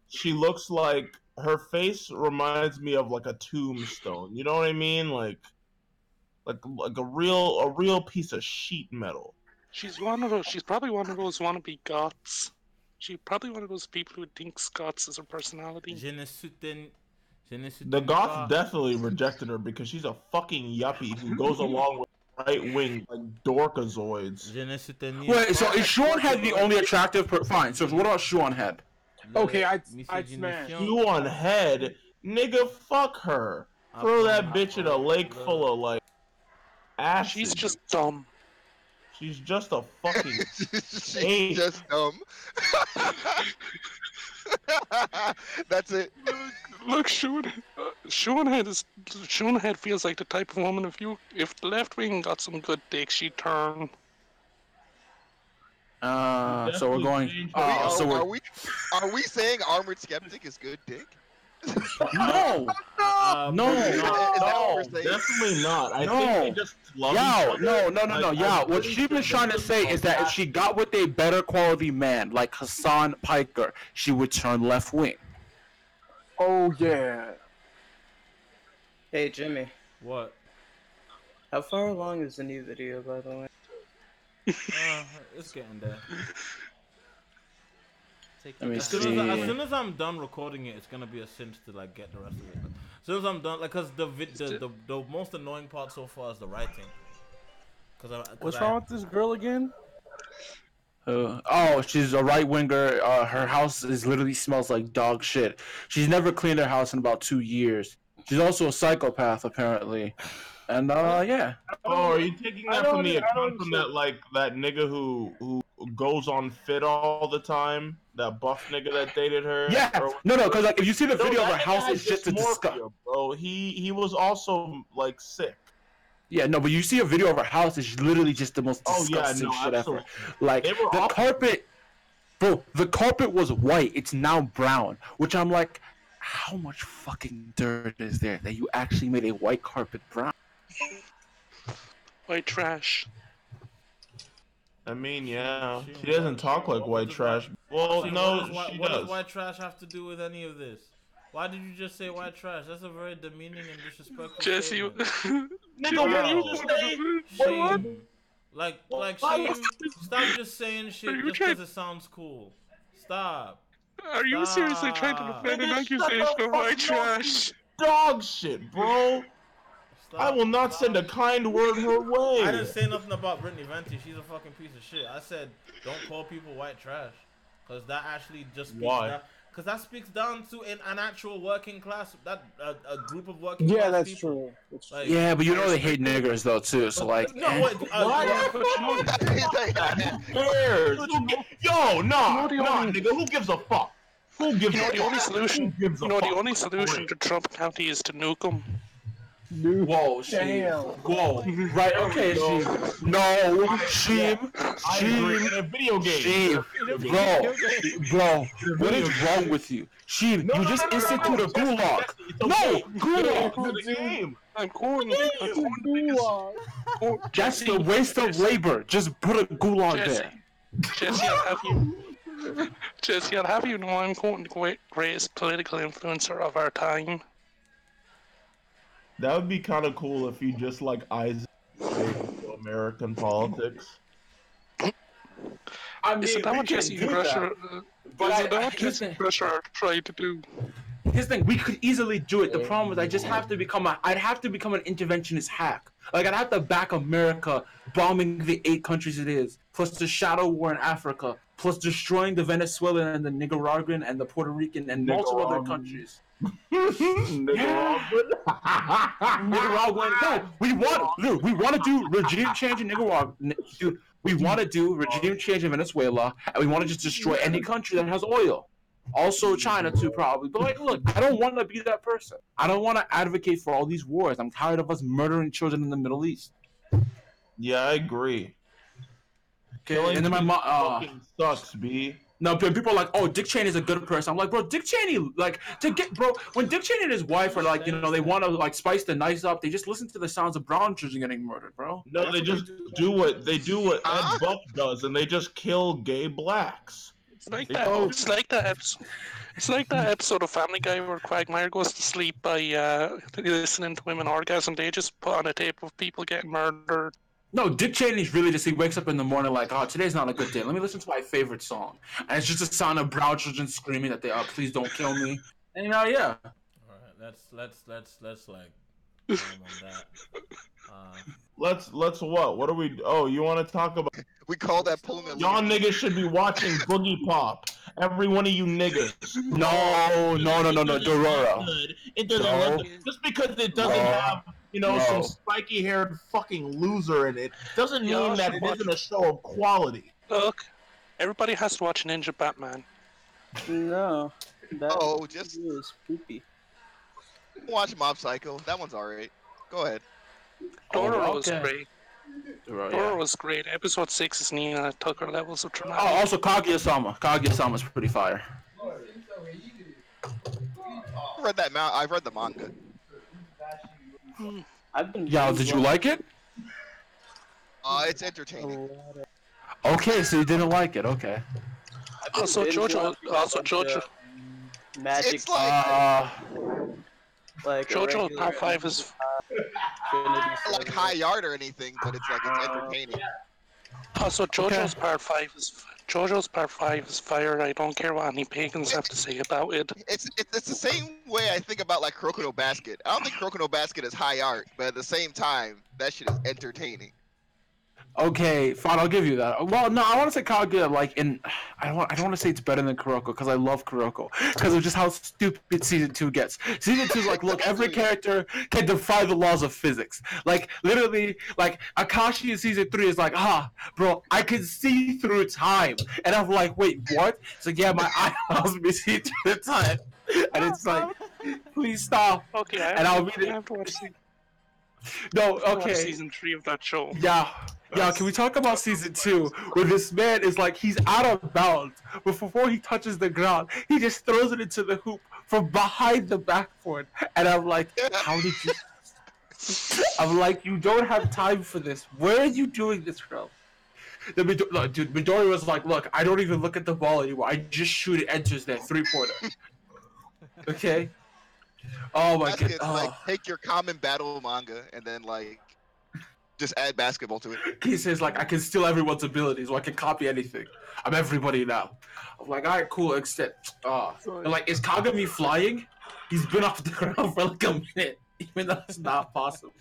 She looks like her face reminds me of like a tombstone. You know what I mean? Like a real piece of sheet metal. She's probably one of those wannabe goths. She's probably one of those people who thinks goths is her personality. The goth definitely rejected her because she's a fucking yuppie who goes along with right wing like dorkazoids. Wait, so is Sean Head the only attractive fine, so what about Sean Head? Okay, I'd smash. You on Head, nigga, fuck her. Throw that bitch in a lake full of like acid. She's just dumb. She's just a fucking She's just dumb. That's it. Look, Sean Head feels like the type of woman if the left wing got some good dick, she'd turn. So we're going. Are we saying Armored Skeptic is good dick? No. Definitely not. I think they just love each other. No. What she's been trying to say is that if she got with a better quality man like Hassan Piker, she would turn left wing. Oh yeah. Hey Jimmy. What? How far along is the new video, by the way? It's getting there. Let me As soon as I'm done recording it, it's gonna be a cinch to like get the rest of it. soon as I'm done, like, cause the most annoying part so far is the writing. What's wrong with this girl again? Oh, she's a right winger. Her house literally smells like dog shit. She's never cleaned her house in about 2 years. She's also a psychopath, apparently. And yeah. Oh, are you taking that from the account from that that nigga who goes on Fit all the time? That buff nigga that dated her? Yeah. No, because like if you see the video of her house, it's just a dysmorphia, disgust. bro. He was also like sick. Yeah, no, but you see a video of her house, it's literally just the most disgusting shit ever. Like the carpet, bro. The carpet was white. It's now brown, which I'm like, how much fucking dirt is there that you actually made a white carpet brown? White trash. I mean, yeah, she doesn't talk like white trash. Well, no, what does white trash have to do with any of this? Why did you just say white trash? That's a very demeaning and disrespectful Jesse, statement. Shame. Like, Shame, stop just saying shit just because it sounds cool. Stop. Are you seriously trying to defend an accusation of white trash? Dog shit, bro. I will not send a kind word her way. I didn't say nothing about Brittany Venti. She's a fucking piece of shit. I said don't call people white trash, cause that actually just speaks down, cause that speaks down to an actual working class, a group of working class people. Yeah, that's true. Like, Yeah, but you know they hate niggers though too. So like, no, wait, Yo, nah, nigga, who gives a fuck? Who gives a fuck? The only solution, the only solution to Trump County is to nuke them. Whoa, Sheem. Whoa. Right, okay, Sheem. No, Sheem. In a video game. Sheem. Bro, what is wrong with you? Sheem, you just institute a gulag. No, gulag. I'm going. That's the waste of labor. Just put a gulag there. Jesse, I'll have you know I'm quoting the greatest political influencer of our time. That would be kind of cool if you just like Isaac into American politics. I mean, isn't that what Jesse Crusher? Isn't that what Jesse Crusher tried to do? His thing, we could easily do it. The problem is, I'd have to become an interventionist hack. Like I'd have to back America bombing the 8 countries it is, plus the shadow war in Africa, plus destroying the Venezuelan and the Nicaraguan and the Puerto Rican and multiple other countries. Nicaraguan. No, we want to do regime change in Nicaragua, dude. We want to do regime change in Venezuela, and we want to just destroy any country that has oil. Also China too, probably. But like, look, I don't want to be that person. I don't want to advocate for all these wars. I'm tired of us murdering children in the Middle East. Yeah, I agree. Okay, and then my mom sucks, B. No, people are like, oh, Dick Cheney's a good person. I'm like, bro, Dick Cheney, like, when Dick Cheney and his wife are like, you know, they want to like spice the nights up, they just listen to the sounds of brown children getting murdered, bro. No, they just do what Ed Buck does, and they just kill gay blacks. It's like that. It's like that episode. It's like that episode of Family Guy where Quagmire goes to sleep by listening to women orgasm. They just put on a tape of people getting murdered. No, Dick Cheney's really just, he wakes up in the morning like, oh, today's not a good day. Let me listen to my favorite song. And it's just a sound of brown children screaming that they are, please don't kill me. And yeah. Alright, let's like on that. Let's what? What are we? Oh, you want to talk about? We call that pulling a. Y'all niggas should be watching Boogie Pop. Every one of you niggas. No, Dororo. It doesn't look, just because it doesn't have, you know, some spiky-haired fucking loser in it, doesn't mean that it isn't a show of quality. Look, everybody has to watch Ninja Batman. No. That just is poopy. Watch Mob Psycho. That one's alright. Go ahead. Dororo was great. Dororo was great. Episode 6 is Nina Tucker levels of dramatic. Oh, also Kaguya-sama. Kaguya-sama's pretty fire. I've read the manga. Did you like it? It's entertaining. Okay, so you didn't like it. Okay. Also JoJo. Magic. It's like JoJo Part 5 is like high art or anything, but it's like it's entertaining. Also JoJo's Part 5 is JoJo's Part 5 is fire. I don't care what any pagans have to say about it. It's the same way I think about like Kuroko no Basket. I don't think Kuroko no Basket is high art, but at the same time, that shit is entertaining. Okay, fine, I'll give you that. Well, no, I want to say Kaguya, like, I don't want to say it's better than Kuroko, because I love Kuroko, because of just how stupid Season 2 gets. Season 2 is like, look, every character can defy the laws of physics. Like, literally, like, Akashi in Season 3 is like, bro, I can see through time. And I'm like, wait, what? It's like, yeah, my eye allows me to see through time. And it's like, please stop. Okay, I'll read it. I have to watch No, okay. Season 3 of that show. Yeah, can we talk about Season 2, where this man is like, he's out of bounds, but before he touches the ground, he just throws it into the hoop from behind the backboard, and I'm like, how did you... I'm like, you don't have time for this. Where are you doing this from? Dude, Midori was like, look, I don't even look at the ball anymore. I just shoot it, enters there, 3-pointer. Okay? Oh my god. Like, take your common battle manga and then like just add basketball to it. He says like I can steal everyone's abilities, or I can copy anything. I'm everybody now. I'm like, alright, cool, except and like, is Kagami flying? He's been off the ground for like a minute, even though it's not possible.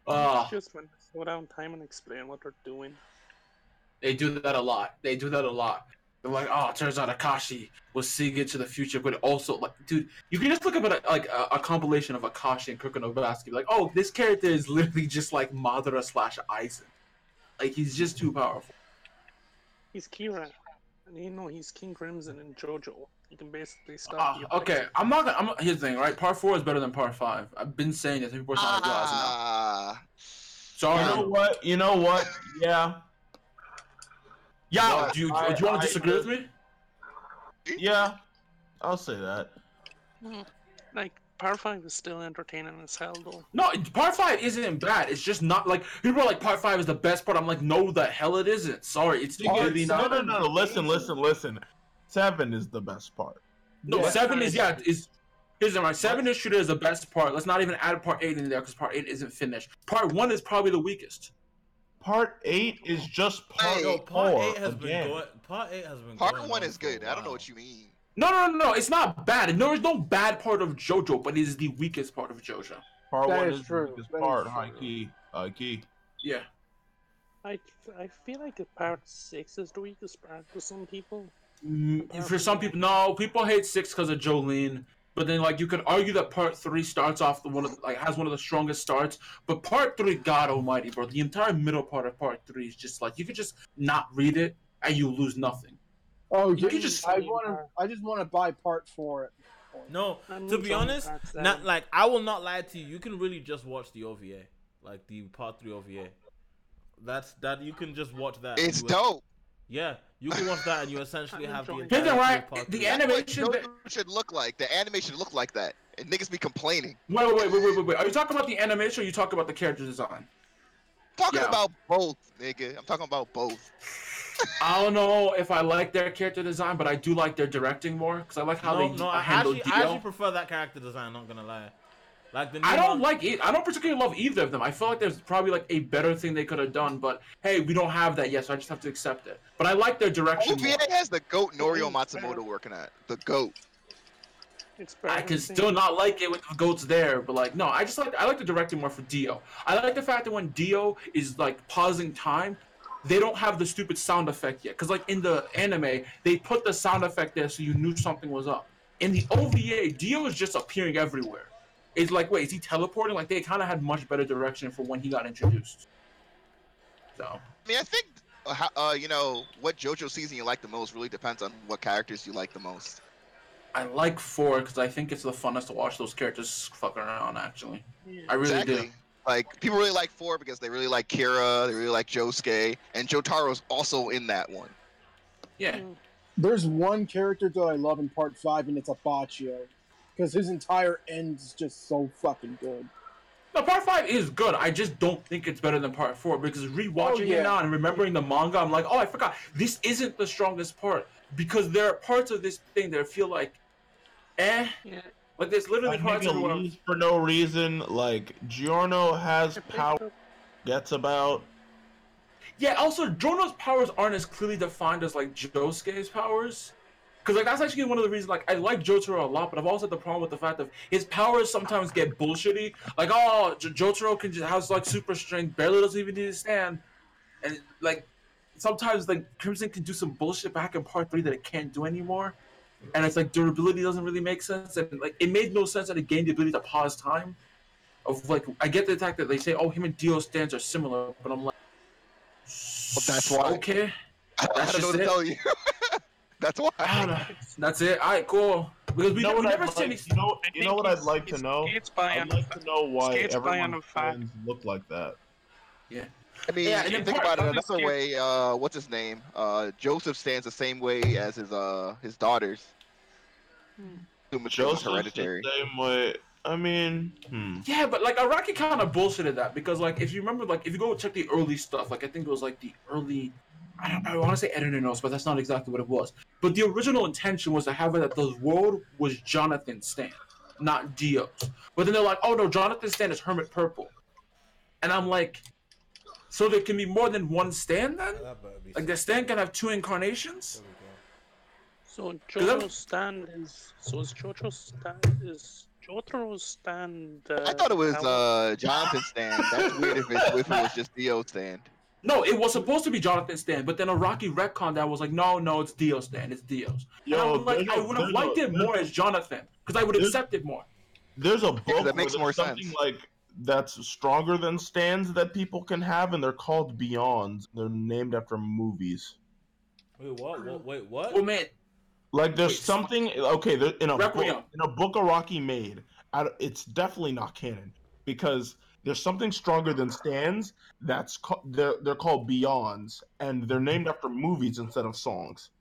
I just want to slow down time and explain what they're doing. They do that a lot. They're like, oh, it turns out Akashi was seeing into the future, but also, like, dude, you can just look up at a compilation of Akashi and Kuroko no Basket. Like, oh, this character is literally just like Madara / Aizen. Like, he's just too powerful. He's Kira, and you know he's King Crimson in JoJo. You can basically stop. Okay, here's the thing, right? Part 4 is better than Part 5. I've been saying this. People are trying to realize it now. Sorry. You know what? Yeah. Yeah, do you want to disagree with me? Yeah, I'll say that. Like, Part 5 is still entertaining as hell, though. No, Part 5 isn't bad. It's just not, like, people are like, Part 5 is the best part. I'm like, no, the hell it isn't. Sorry, it's really not. No, listen. 7 is the best part. No, 7 is, here's the right. 7 is Shooter is the best part. Let's not even add Part 8 in there, because Part 8 isn't finished. Part 1 is probably the weakest. Part 8 is just part 4. Part 8 has been going. Part 1 is good. I don't know what you mean. No, it's not bad. There is no bad part of JoJo, but it is the weakest part of JoJo. Part 1 is the weakest part, high key. Yeah. I feel like Part 6 is the weakest part for some people. For some people, no. People hate 6 because of Jolene. But then, like, you could argue that Part 3 starts off has one of the strongest starts. But Part 3, God Almighty, bro, the entire middle part of Part 3 is just like you could just not read it and you lose nothing. Oh, you could just. I just want to buy Part 4. No, to be honest, not like I will not lie to you. You can really just watch the OVA, like the Part 3 OVA. That you can just watch that. It's dope. Yeah, you can watch that and you essentially have the entire the animation should look like. The animation look like that. And niggas be complaining. Wait. Are you talking about the animation or are you talking about the character design? Talking about both, nigga. I'm talking about both. I don't know if I like their character design, but I do like their directing more because I like how they handle Dio. I actually prefer that character design. Not gonna lie. Like I don't like it. I don't particularly love either of them. I feel like there's probably like a better thing they could have done, but hey, we don't have that yet, so I just have to accept it. But I like their direction. OVA has the GOAT Norio Matsumoto working at the GOAT. I can still not like it when the GOAT's there, but like no, I like the directing more for Dio. I like the fact that when Dio is like pausing time, they don't have the stupid sound effect yet. Cause like in the anime, they put the sound effect there so you knew something was up. In the OVA, Dio is just appearing everywhere. It's like, wait, is he teleporting? Like, they kind of had much better direction for when he got introduced. So. I mean, I think, what JoJo season you like the most really depends on what characters you like the most. I like 4 because I think it's the funnest to watch those characters fuck around, actually. Yeah. I really do. Like, people really like 4 because they really like Kira, they really like Josuke, and Jotaro's also in that one. Yeah. There's one character that I love in Part 5, and it's Abachio. Because his entire end is just so fucking good. No, Part 5 is good. I just don't think it's better than Part 4 because rewatching it now and remembering the manga, I'm like, oh, I forgot. This isn't the strongest part because there are parts of this thing that feel like, Yeah. Like there's literally parts of it for no reason. Like Giorno has power, gets about. Yeah, also Jono's powers aren't as clearly defined as like Josuke's powers. Cause like that's actually one of the reasons like I like Jotaro a lot, but I've also had the problem with the fact that his powers sometimes get bullshitty. Like Jotaro can just has like super strength, barely doesn't even need to stand, and like sometimes like Crimson can do some bullshit back in Part 3 that it can't do anymore, and it's like durability doesn't really make sense, and like it made no sense that it gained the ability to pause time. Of like I get the fact that they say him and Dio stands are similar, but I'm like, well, that's why. Okay, I don't know what to tell you. That's why. That's it. All right, cool. Because we never see any. You know what I'd like to know? I'd like to know why everyone's fact. friends look like that. Yeah. I mean, you can think about it another way. What's his name? Joseph stands the same way as his daughters. Joseph's hereditary. the same way. I mean, Yeah, but like Araki kind of bullshitted that because like if you remember, like if you go check the early stuff, like I think it was like the early. I want to say editor notes, but that's not exactly what it was. But the original intention was to have it that the world was Jonathan's stand, not Dio's. But then they're like, oh no, Jonathan's stand is Hermit Purple. And I'm like, so there can be more than one stand then? Like the stand can have two incarnations? So Jotaro's stand is Jotaro's stand. I thought it was Jonathan's stand. That's weird if it was just Dio's stand. No, it was supposed to be Jonathan's stand, but then Araki retconned that was like, no, it's Dio's stand. It's Dio's. I would have liked it more as Jonathan because I would accept it more. There's a book that makes more something sense. like that's stronger than stands that people can have, and they're called Beyonds. They're named after movies. Wait, what? Wait, what? Oh man. Like there's something in a Requiem. book Araki made. It's definitely not canon because there's something stronger than stands. They're called Beyonds, and they're named after movies instead of songs.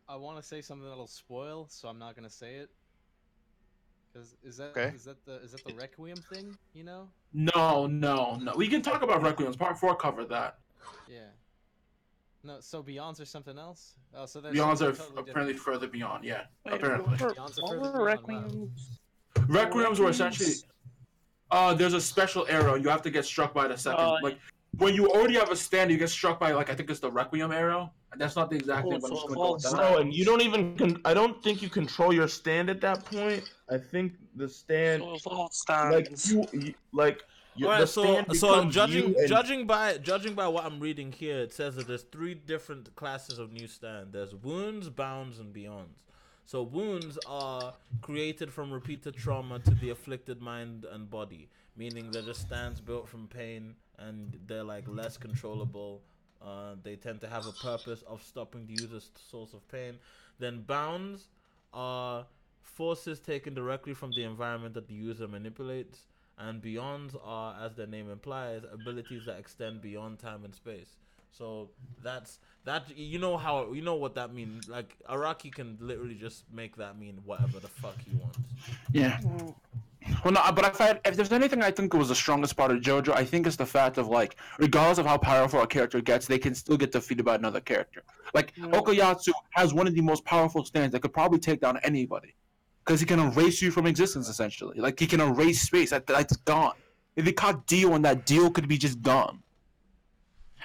I want to say something that'll spoil, so I'm not gonna say it. Cause is that the Requiem thing? You know? No. We can talk about Requiems. Part 4 covered that. Yeah. No, so Beyonds are something else. Oh, so Beyonds are totally apparently different. further beyond. Yeah, Wait, apparently. Beyonds are further beyond. Requiems. Requiems were essentially. There's a special arrow. You have to get struck by the second. Like when you already have a stand, you get struck by like I think it's the Requiem arrow. And that's not the exact name, but I'm just gonna go with that. No, and you don't even. I don't think you control your stand at that point. I think the stand, Alright, so judging by what I'm reading here, it says that there's 3 different classes of new stand. There's wounds, bounds, and beyonds. So wounds are created from repeated trauma to the afflicted mind and body, meaning they're just stands built from pain and they're like less controllable. They tend to have a purpose of stopping the user's source of pain. Then bounds are forces taken directly from the environment that the user manipulates. And beyonds are, as their name implies, abilities that extend beyond time and space. So that you know what that means. Like Araki can literally just make that mean whatever the fuck he wants. Yeah. Well, no, but if there's anything I think was the strongest part of JoJo, I think it's the fact of like, regardless of how powerful a character gets, they can still get defeated by another character. Like Okuyatsu has one of the most powerful stands that could probably take down anybody. Because he can erase you from existence, essentially. Like, he can erase space. That's gone. If he caught Dio and that Dio could be just gone.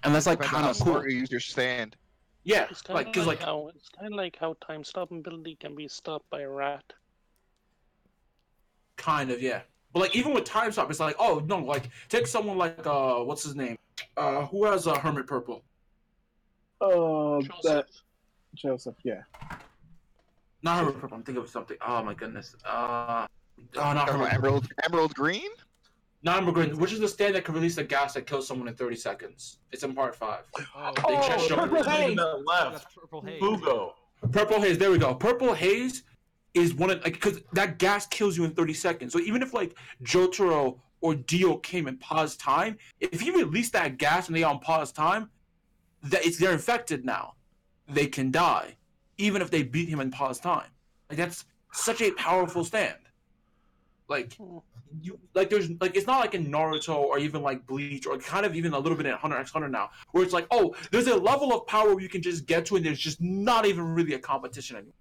And that's, like, kind of cool. You use your stand. Yeah, it's kind of like how time stopping ability can be stopped by a rat. Kind of, yeah. But, like, even with time stop, it's like, oh, no, like, take someone like, what's his name? Who has Hermit Purple? Joseph, yeah. Not Hermit Purple. I'm thinking of something. Oh my goodness. Not Emerald Green. Not Emerald Green. Which is the stand that can release the gas that kills someone in 30 seconds? It's in part 5. Purple Haze. Purple Haze. Fugo. Purple Haze. There we go. Purple Haze is one of because that gas kills you in 30 seconds. So even if like Jotaro or Dio came and paused time, if you release that gas and they on pause time, they're infected now. They can die. Even if they beat him in pause time. Like that's such a powerful stand. Like there's like it's not like in Naruto or even like Bleach or kind of even a little bit in Hunter x Hunter now, where it's like, oh, there's a level of power where you can just get to and there's just not even really a competition anymore.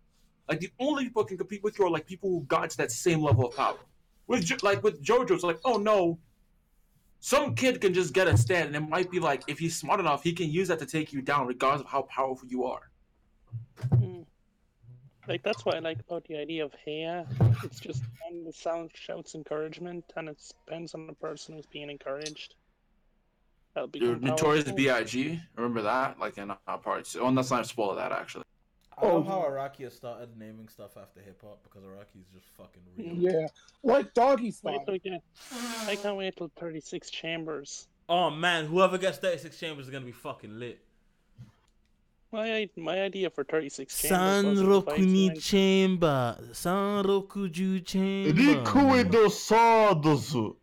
Like the only people who can compete with you are like people who got to that same level of power. With JoJo, it's like, oh no, some kid can just get a stand, and it might be like, if he's smart enough, he can use that to take you down, regardless of how powerful you are. Like, that's what I like about the idea of Heya. It's just the sound shouts encouragement, and it depends on the person who's being encouraged. That'll be Notorious B.I.G. Remember that? Like in part 2. Oh, let's not spoil that, actually. I love how Araki has started naming stuff after hip hop because Araki is just fucking real. Yeah, like Doggy Style. I can't wait till 36 Chambers. Oh man, whoever gets 36 Chambers is gonna be fucking lit. My idea for 36 Chambers Sanroku ni chamber, Sanrokuju chamber. Rikue do Sadosu.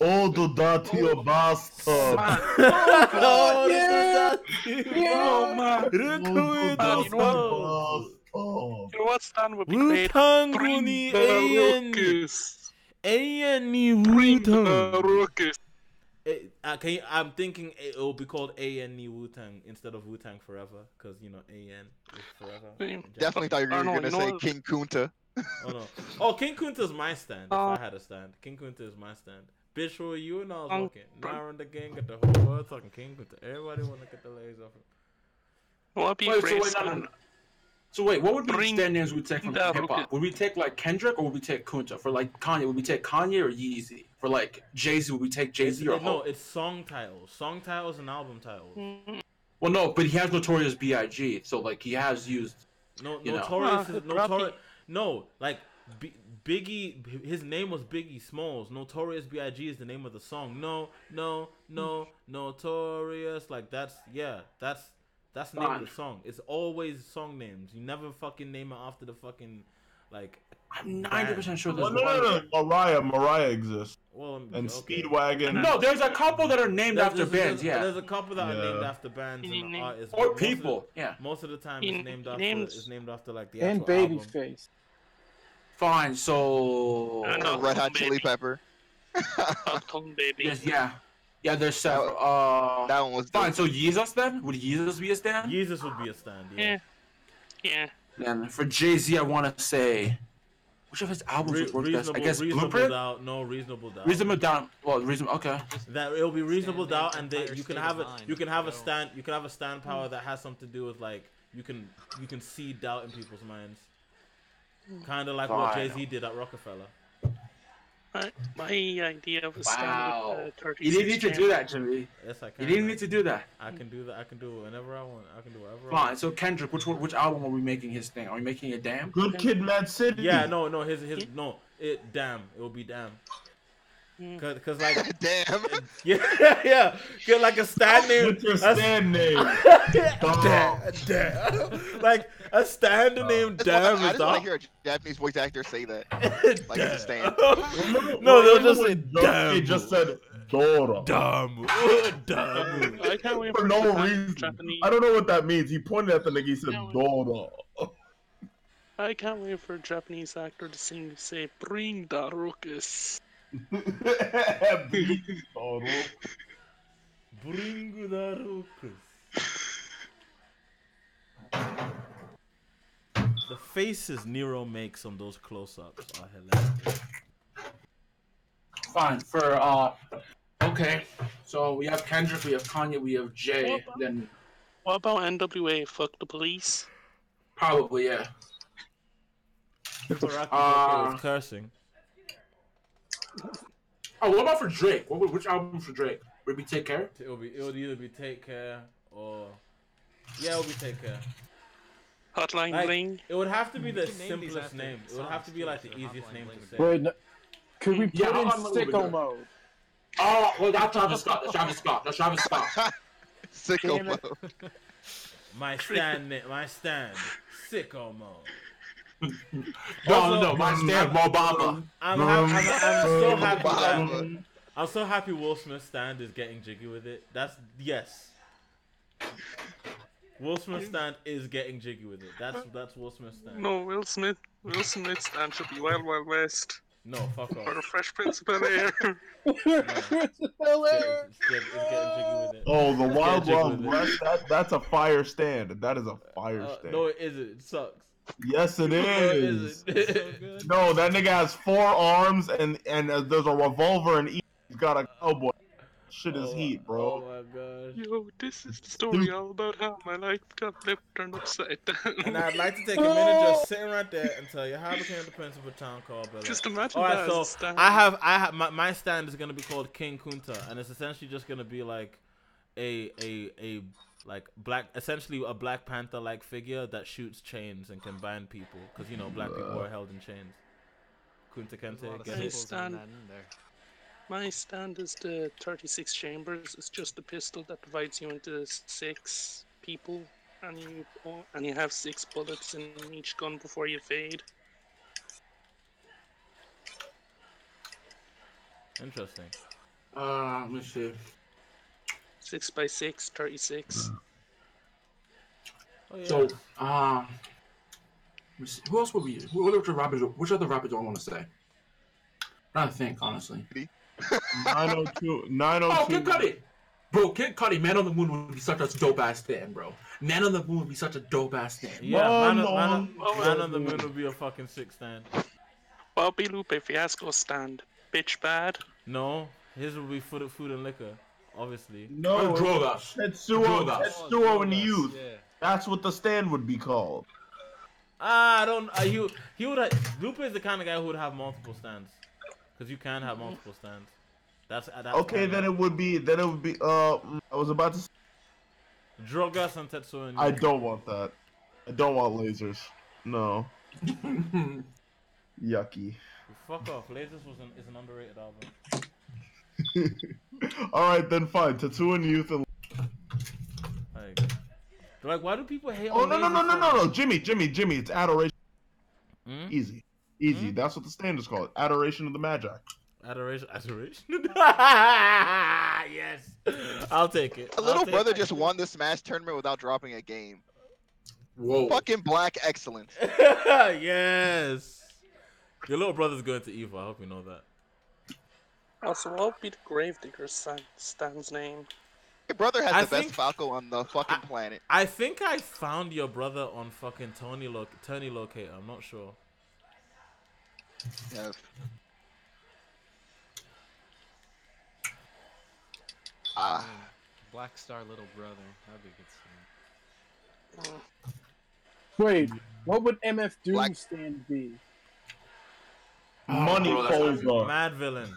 Oh, do that you bastard. Oh, yeah. Oh, man. Rikue do Sadosu. You know what stand would be great? Wutangu ni A.N. Wu-Tang. I'm thinking it will be called A.N. Wu-Tang instead of Wu-Tang Forever, because, you know, A.N. is forever. Definitely thought you were going to say King Kunta. Oh, no. Oh, King Kunta's my stand, if I had a stand. King Kunta is my stand. Bitch, who are you? And I was walking. Now the gang got the whole world talking King Kunta. Everybody want to get the legs off him. So wait, what would be the stand names we take from hip hop? Would we take like Kendrick or would we take Kunta? For like Kanye, would we take Kanye or Yeezy? For like Jay-Z, would we take Jay-Z or no? It's song titles, and album titles. Well, no, but he has Notorious B.I.G. So like he has used. Notorious. No, like Biggie. His name was Biggie Smalls. Notorious B.I.G. is the name of the song. No, Notorious. Like that's the name of the song. It's always song names. You never fucking name it after the fucking, like. I'm 90% sure there's no. Mariah exists. Well, and Speedwagon. No, there's a couple that are named after bands. Yeah, there's a couple that are named after bands and artists. Or people. Most of the time, it's named after like the and actual Babyface. Fine, so Red Hot Chili Pepper. Baby. Yes, yeah, there's several. That one was fine. So Yeezus then? Would Yeezus be a stand? Yeezus would be a stand. Yeah. And for Jay-Z, I want to say, which of his albums would work best? I guess Blueprint. Reasonable Doubt. Reasonable Doubt. Well, reasonable. Okay. That it'll be Reasonable Doubt, and you can have it. You can have a stand. You can have a stand power that has something to do with like you can seed doubt in people's minds. Kind of like what Jay-Z did at Rockefeller. My idea of a stand with 36 You didn't need to do that, Jimmy. Yes, I can. You didn't need to do that. I can do that. I can do it whenever I want. I can do whatever. Fine. So Kendrick, which album are we making his thing? Are we making it Damn? Good Kid, Mad City. Yeah, no. Damn. It will be Damn. Cause like Damn. Yeah. Get like a stand name. What's your stand name? Damn. Like a stand name. Damn. I just want to hear a Japanese voice actor say that. Like it's a stand. No, they'll just say Damn. He just said Dora. Damn. I can't wait for no reason. Japanese. I don't know what that means. He pointed at the nigga. He said Dora. I can't wait for a Japanese actor to say "Bring the ruckus." Bring the ruckus. The faces Nero makes on those close-ups are hilarious. Fine. For okay. So we have Kendrick, we have Kanye, we have Jay. Then what about NWA? Fuck the police. Probably, yeah. With cursing. Oh, what about for Drake? Which album for Drake? Would we Take Care? It would either be Take Care or it would be Take Care. Hotline Bling. It would have to be the simplest name. It would have to be like the easiest name to say. Wait, no, could we put in sicko mode? Oh, well, that's Travis Scott. That's Travis Scott. Sicko mode. My stand, sicko mode. No, my stand, Mobamba. I'm so happy Will Smith's stand is getting jiggy with it. Will Smith's stand is getting jiggy with it. That's Will Smith's stand. No, Will Smith's stand should be Wild Wild West. No, fuck off. Or the Fresh Prince of Bel-Air. It's getting jiggy with it. Oh, the Wild Wild West. That's a fire stand. That is a fire stand. No, it isn't. It sucks. Yes, it is. No, that nigga has 4 arms and there's a revolver and he's got a cowboy. Shit is heat, bro. Oh my gosh. Yo, this is the story all about how my life got flipped turned upside down. And I'd like to take a minute just sitting right there and tell you how I became the principal town called Bel Air. Just imagine Alright, that so as a stand. I have my stand is gonna be called King Kunta, and it's essentially just gonna be like a like essentially a Black Panther like figure that shoots chains and can bind people, because you know black people are held in chains. Kunta Kinte, get it? My stand is the 36 chambers. It's just a pistol that divides you into 6 people, and you have 6 bullets in each gun before you fade. Interesting. Let me see. 6x6, 36. Oh, yeah. So, let me see. Who else would we use? Which other rappers do I want to say? I think, honestly. 902. Oh, Kid Cudi! Bro, Kid Cudi, Man on the Moon would be such a dope ass stand, bro. Man on the Moon would be such a dope ass stand. Yeah, Man on the Moon would be a fucking sick stand. Bobby Lupe Fiasco stand. Bitch bad. No, his would be food and liquor, obviously. No, Drogas. Tetsuo and Youth. Yeah. That's what the stand would be called. I don't. He would. Lupe is the kind of guy who would have multiple stands, because you can have multiple stands. That's okay. Then it would be. I was about to say, Drogas and Tetsuo and Youth. I don't want that. I don't want lasers. No. Yucky. Fuck off. Lasers is an underrated album. Alright, then fine. Tetsuo and Youth and... Like, why do people hate Oh, on no. Jimmy. It's Adoration. Mm? Easy. Mm? That's what the stand is called. Adoration of the Magi. Adoration? Yes. I'll take it. A little brother just won the Smash tournament without dropping a game. Whoa. Fucking black excellence. Yes. Your little brother's going to Eva. I hope you know that. Also, what would be the Gravedigger stand's name? Your brother has the best Falco on the fucking planet. I think I found your brother on fucking Tony Locator. I'm not sure. Yes. Black Star Little Brother. That'd be a good stand. Wait, what would MF Doom stand be? Money Folder. Mad Villain.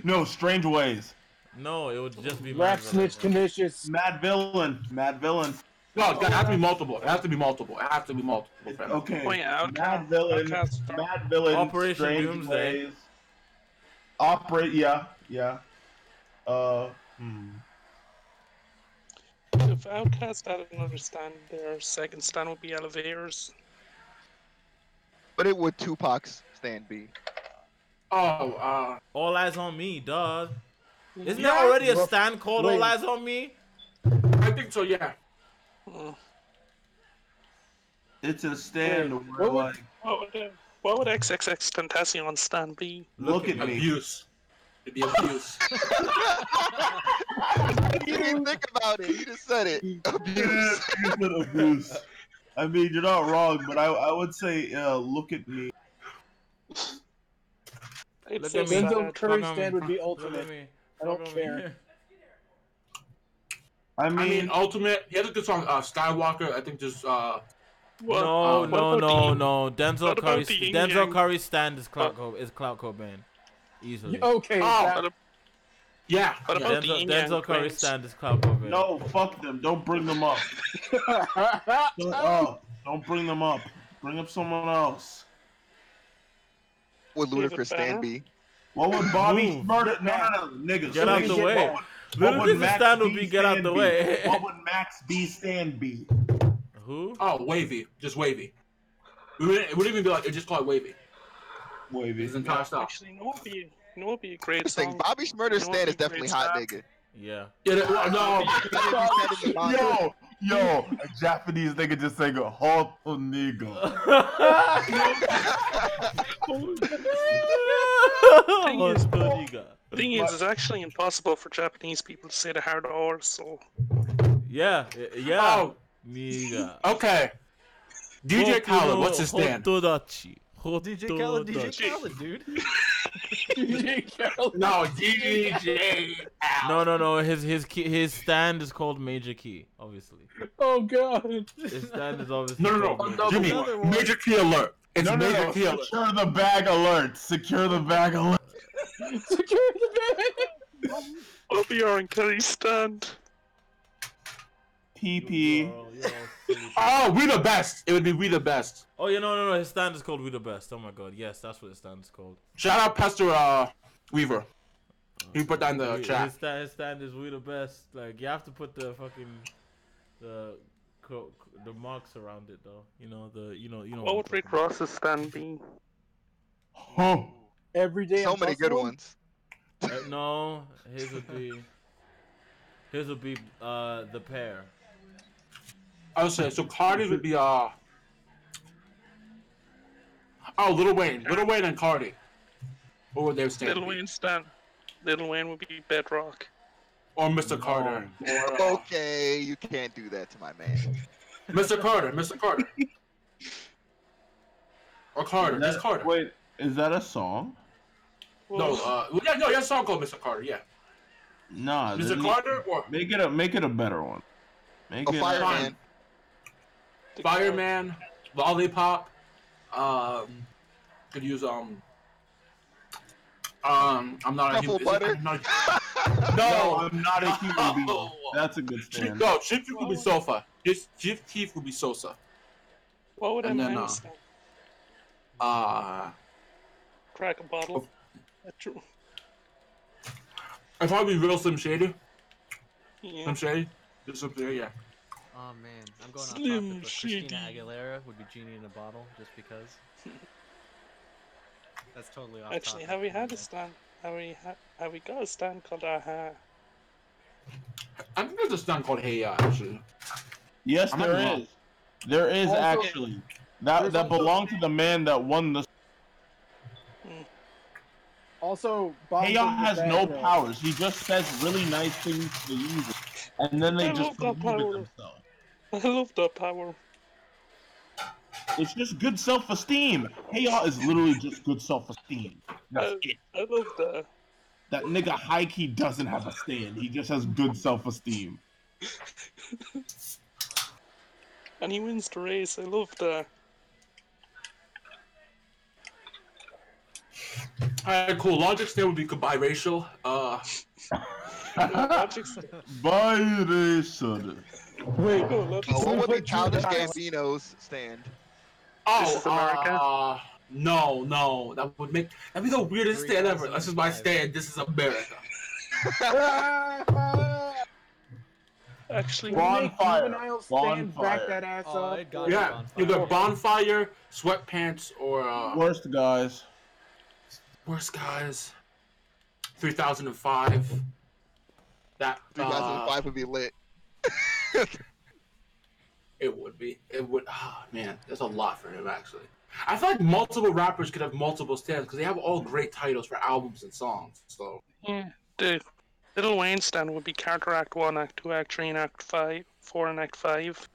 No, Strange Ways. No, it would just be Rap Snitch Canisius. Mad Villain. No, it has to be multiple. It has to be multiple. Okay. Oh, yeah, Mad Villain. Operation Strange Doomsday. Ways. Yeah. If Outcast had another stand, their second stand would be Elevators. But it would Tupac's stand be. Oh, All Eyes on Me, dog. Isn't there already a stand called All Eyes on Me? I think so, yeah. It's a stand where, like... What would XXX Tentacion stand be? Look at me. Abuse. It'd be abuse. You didn't think about it. You just said it. Abuse. You said abuse. I mean, you're not wrong, but I would say, look at me. Denzel Curry's stand would be Ultimate. I don't care. I mean, Ultimate. He has a good song, Skywalker. I think just No. Denzel Curry's stand is Clout Cobain. Easily. Okay. Yeah. Denzel Curry's stand is Clout Cobain. No, fuck them. Don't bring them up. Don't bring them up. Bring up someone else. Would Ludacris stand be? What would Bobby murder? No, niggas. Get out the way. Ludacris' stand would be get out the way. What would Max B stand be? Who? Oh, Wavy. Just Wavy. It wouldn't even be like, it just called Wavy. Wavy. His entire style. Actually, you know what would be a great This thing, song? Bobby Shmurda's stand is definitely hot, nigga. Yeah. Yo, a Japanese nigga just saying a hot nigga. Thing is, it's actually impossible for Japanese people to say the hard R, so... Yeah. Oh. Nigga. Okay. DJ Khaled, what's his stand? DJ Khaled, DJ Khaled, dude. DJ Khaled. No, DJ. No. His stand is called Major Key, obviously. Oh god. His stand is obviously. No. Jimmy, Major Key alert. It's Major Key alert. Secure the bag alert. Secure the bag alert. Secure the bag. OBR and Kelly stand. PP. Oh, we the best. It would be we the best. Oh yeah, no. His stand is called We the Best. Oh my god, yes, that's what his stand is called. Shout out Pastor Weaver. He put that in the chat. His stand is We the Best. Like you have to put the fucking the marks around it though. You know. What would Rick Ross's stand be? Huh. Every day. So many good ones. No, his would be the pair. I would say so. Cardi would be Lil Wayne and Cardi. What would they stand? Lil Wayne stand. Lil Wayne would be Bedrock. Or Mr. Carter. Or, Okay, you can't do that to my man. Mr. Carter. Or Carter. That's Carter. Wait, is that a song? No, yeah, a song called Mr. Carter. Yeah. Nah. Mr. Carter or make it a better one. Make it Fireman. Fireman, Lollipop. Could use I'm not a human. Butter. No, I'm not a human being. That's a good stand. No, Chief Keef would be Sofa. Chief Keef would be Sosa. What would I stand? Crack a bottle. True. I'd probably be real Slim Shady. Yeah. Slim Shady? Just Slim Shady, yeah. Oh man, I'm going off topic, but Christina Aguilera would be Genie in a Bottle, just because. That's totally off Actually, topic. have we had a stand? Have we got a stand called Aha? I think there's a stand called Hey Ya, actually. Yes, there is. There is Also, actually. That belonged to the man that won the. Also, Bob Hey Ya has no powers. He just says really nice things to the user, and then they just believe it themselves. I love that power. It's just good self-esteem. Hey Ya is literally just good self-esteem. That's it. I love that. That nigga high-key doesn't have a stand. He just has good self-esteem. And he wins the race. I love that. Alright, cool. Logic stand would be biracial. Biracial. Wait, what would be Childish Gambino's stand? This is America? No. That'd be the weirdest stand ever. This is my stand. This is America. Actually, Bonfire. Stand back that ass up. Yeah, either Bonfire, Sweatpants, or Worst Guys. 3005. That 2005 would be lit. It would be. It would. Oh man, there's a lot for him actually. I feel like multiple rappers could have multiple stands because they have all great titles for albums and songs. So yeah, the Lil Wayne stand would be Carter Act 1, Act 2, Act 3, and Act 5, 4 and Act 5.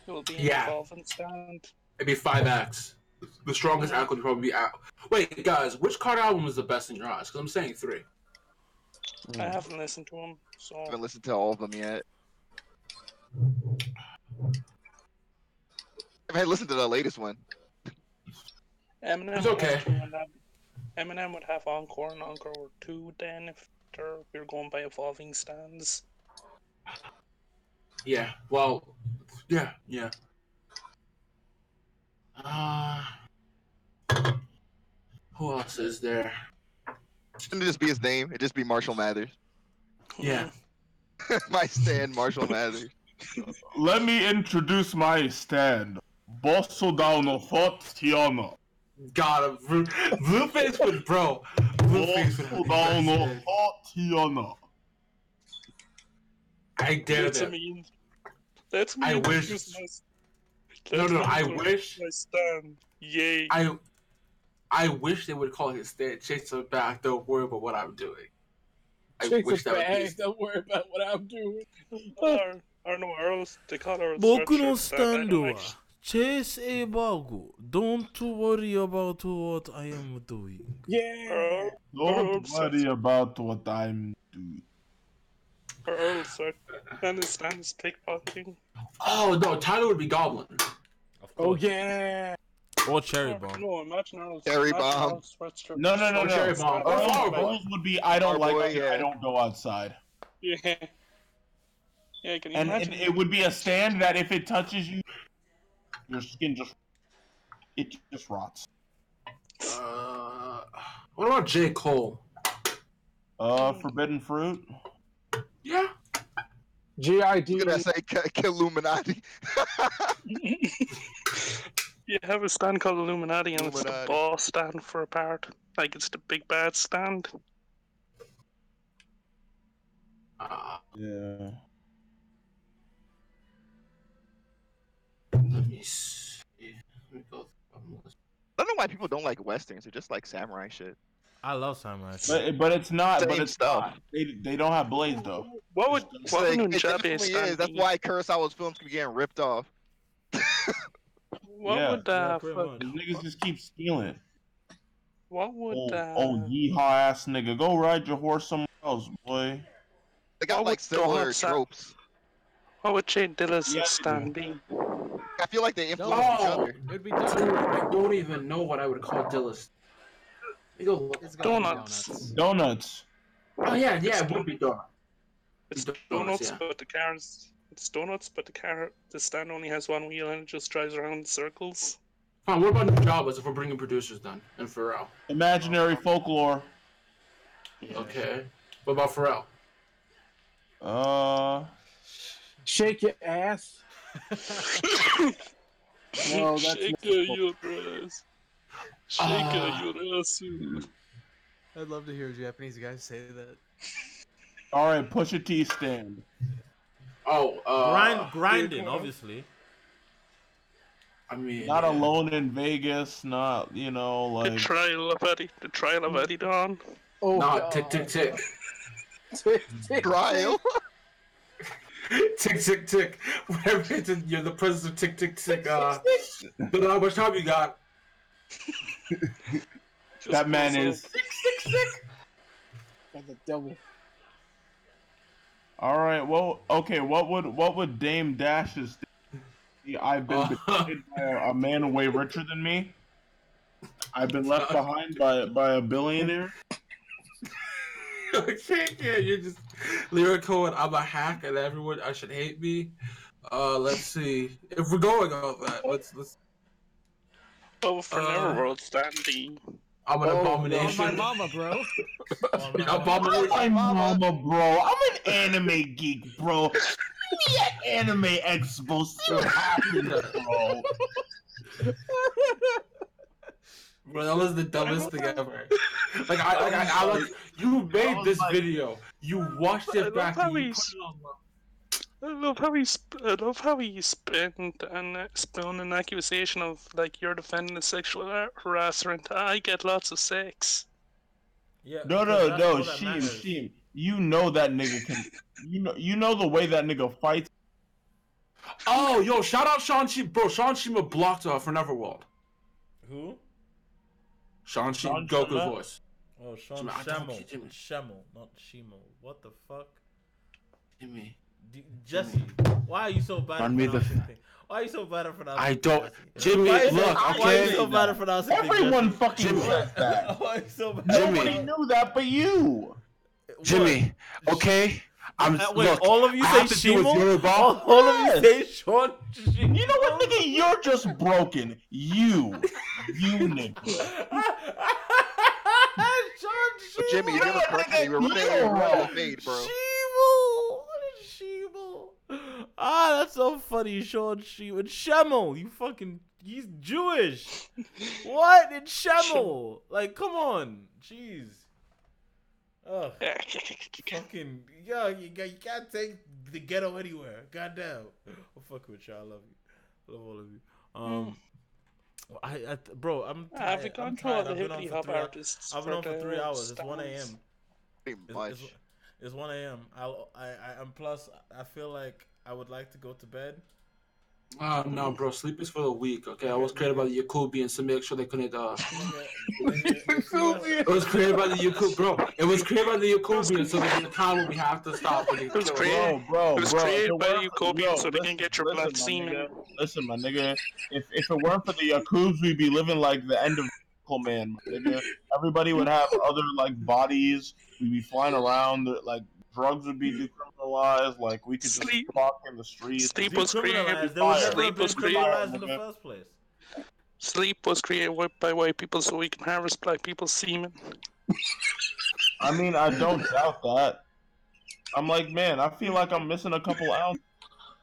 It will be an evolving stand. It'd be 5 acts. The strongest act would probably be out. Wait, guys, which Carter album is the best in your eyes? Because I'm saying 3. I haven't listened to them, so. I haven't listened to all of them yet. I haven't listened to the latest one. Eminem. It's okay. Eminem would have Encore and Encore 2 then if we're going by evolving stands. Yeah. Well. Yeah. Who else is there? Shouldn't it just be his name? It'd just be Marshall Mathers. Yeah. My stand, Marshall Mathers. Let me introduce my stand. Bosso da una fortiana. Got him. Blueface with bro. Blueface with fortiana. I dare That's them. mean. That's me. I wish. No. I wish. My stand. Yay. I wish they would call his stand Chase the Back. Don't worry about what I'm doing. I Chase wish the that would bag, don't worry about what I'm doing. Or no, or else they call her. 僕のスタンドは Chase Ebago, don't worry about what I am doing. Yeah. Don't worry about what I'm doing. Earl, sir. Stannis pickpocketing. Oh no, Tyler would be Goblin. Oh yeah. Or Cherry Bomb. No, imagine Earl's Cherry imagine Bomb. Earl's sweatshirt. No. Cherry Bomb. Earl's rules would be I don't like boy, it, I don't go outside. Yeah. Yeah, can you And imagine? it would be a stand that if it touches you, your skin just rots. What about J. Cole? Forbidden Fruit. Yeah. GID. Look at that say Illuminati. You have a stand called Illuminati, and it's the boss stand for a part. Like it's the big bad stand. Yeah. Let me see. Let me go through the list. I don't know why people don't like westerns. They just like samurai shit. I love samurai. But it's not. Same But it's stuff. not. They don't have blades though. What would It's like, it Nunchaku definitely stand is. That's be? why Kurosawa's films keep getting ripped off. What would niggas just keep stealing. What would yeehaw ass nigga, go ride your horse somewhere else, boy. They got like similar tropes. What would Jay Dilla's stand be? I feel like they influence each other. It'd be Dude, I don't even know what I would call Dillis. Donuts. Donuts. Oh yeah, it would be donuts. It's Donuts, donuts, yeah. but the cars. It's donuts, but the stand only has one wheel and it just drives around in circles. Fine, what about Nujabes if we're bringing producers then? And Pharrell? Imaginary folklore. Okay. What about Pharrell? Shake your ass. No, that's Shake your ass. Shake your ass. I'd love to hear Japanese guys say that. All right, Pusha T stand. Grinding, obviously. I mean, not Alone in Vegas, not like The trial of Eddie Dawn. Oh, nah, tick tick tick. Trial. Tick tick tick. Whatever it's in, you're the president of tick tick tick. But how much time you got? That man is sick. That's a devil. All right. Well, okay. What would Dame Dash's? I've been betrayed by a man way richer than me. I've been left behind by a billionaire. Yeah, you're just lyrical and I'm a hack and everyone should hate me. Let's see. If we're going off that, let's. Oh, for Neverworld standing. I'm an abomination. Oh, my mama, bro. Abomination. My mama, bro. I'm an anime geek, bro. Give me an anime expo. See what happens, bro. Bro, that was the dumbest thing ever. Like, you made this video. You watched it back and you put it on. I love how he spent an accusation of like you're defending a sexual harasser and I get lots of sex. Yeah. No, Sheem. You know that nigga can. You know the way that nigga fights. Oh, yo! Shout out Sean Shima, bro. Sean Shima blocked for Neverworld. Who? Sean Goku's Shima? voice. Oh, Sean Shemmel, not Shimo. What the fuck? Jimmy. Jesse, why are you so bad at pronouncing things? Why are you so bad at pronouncing I don't. Jimmy, why look, are you so bad at pronouncing things? Everyone fucking says that. Why are you so bad? Nobody knew that but you. Jimmy, okay? Wait, look, all of you I say have to deal with Shimo? Yoruba. All of you say Sean Shimo? You know what, nigga? You're just broken. You nigga. But Jimmy, you never corrected me. We're running a fade, bro. Shimo. Ah, that's so funny, Sean Shimo. And Shemo, he's Jewish. What? It's Shemo. Like, come on. Jeez. Ugh. Fucking, yeah, you can't take the ghetto anywhere. Goddamn. I'll fuck with you. I love you. I love all of you. Bro, I'm tired. Have you gone through all the hippity hop artists? I've been on for 3 hours. It's 1 a.m. It's 1 a.m. And plus, I feel like I would like to go to bed. No, bro. Sleep is for the weak. Okay, I was created by the Yakubians to make sure they couldn't. It was created by the Yakub, bro. It was created by the Yakubians, so there's a time when we have to stop. It was created by the Yakubians so they can get your blood semen. Listen, my nigga. If it weren't for the Yakubs, we'd be living like the end of Man, my nigga. Everybody would have other like bodies. We'd be flying around. Like drugs would be decriminalized. Like we could just walk in the streets. Sleep was created. Sleep was created by white people so we can harvest black people's semen. I mean, I don't doubt that. I'm like, man, I feel like I'm missing a couple ounces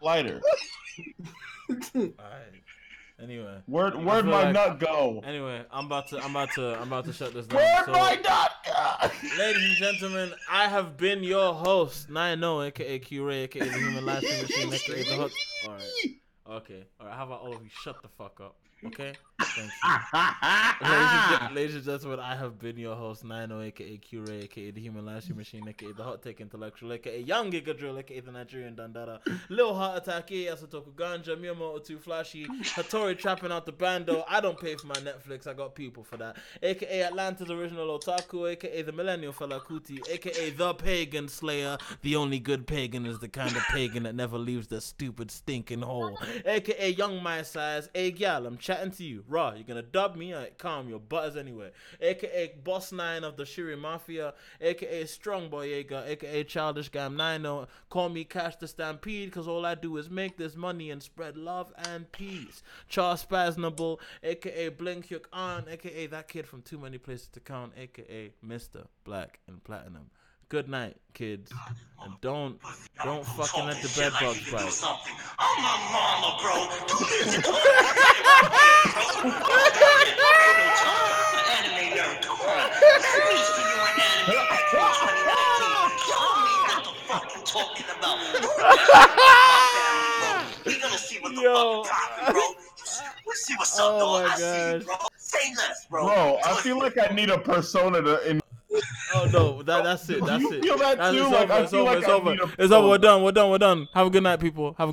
lighter. Alright. Anyway, where'd my nut go? Anyway, I'm about to shut this down. Where'd my nut go? Ladies and gentlemen, I have been your host, 90, aka Q-Ray, aka the Human Life Machine, aka the Hook. Alright. Okay. Alright, how about all of you shut the fuck up? Okay? Thank you. Ladies and gentlemen, I have been your host, 90, aka Q-Ray, aka the Human Life Machine, aka the Hot Take Intellectual, aka Young Giga Drill, aka the Nigerian Dandara, Lil Heart Attack, aka Asotoku Ganja, Miyamoto Too Flashy, Hattori trapping out the bando. I don't pay for my Netflix, I got people for that. Aka Atlanta's original Otaku, aka the Millennial Fella Kuti, aka the Pagan Slayer. The only good pagan is the kind of pagan that never leaves the stupid stinking hole. Aka Young My Size, a gal, I'm chatting to you. Raw, you're gonna dub me? Alright, calm your butters anyway. Aka Boss 9 of the Shiri Mafia, aka Strong Boy Yeager, aka Childish Gam 90. Call me Cash the Stampede, cause all I do is make this money and spread love and peace. Charles Spasnable, aka Blink Hyuk An, aka that kid from Too Many Places to Count, aka Mr. Black and Platinum. Good night, kids. And don't fucking let the bed bugs bite. I'm a mama, bro. Anime nerd, come on. Let me see you an anime back in 2019. Tell me what the fuck you talking about. We're gonna see what the fuck you're talking, bro. We'll see what's up, dog. I see you, bro. Say less, bro. Bro, I feel like I need a persona to. Oh no, that's it. That's you it. feel that That's too? it's Like, over. I feel like It's I over. need a It's over. We're done. We're done. Have a good night, people. Have a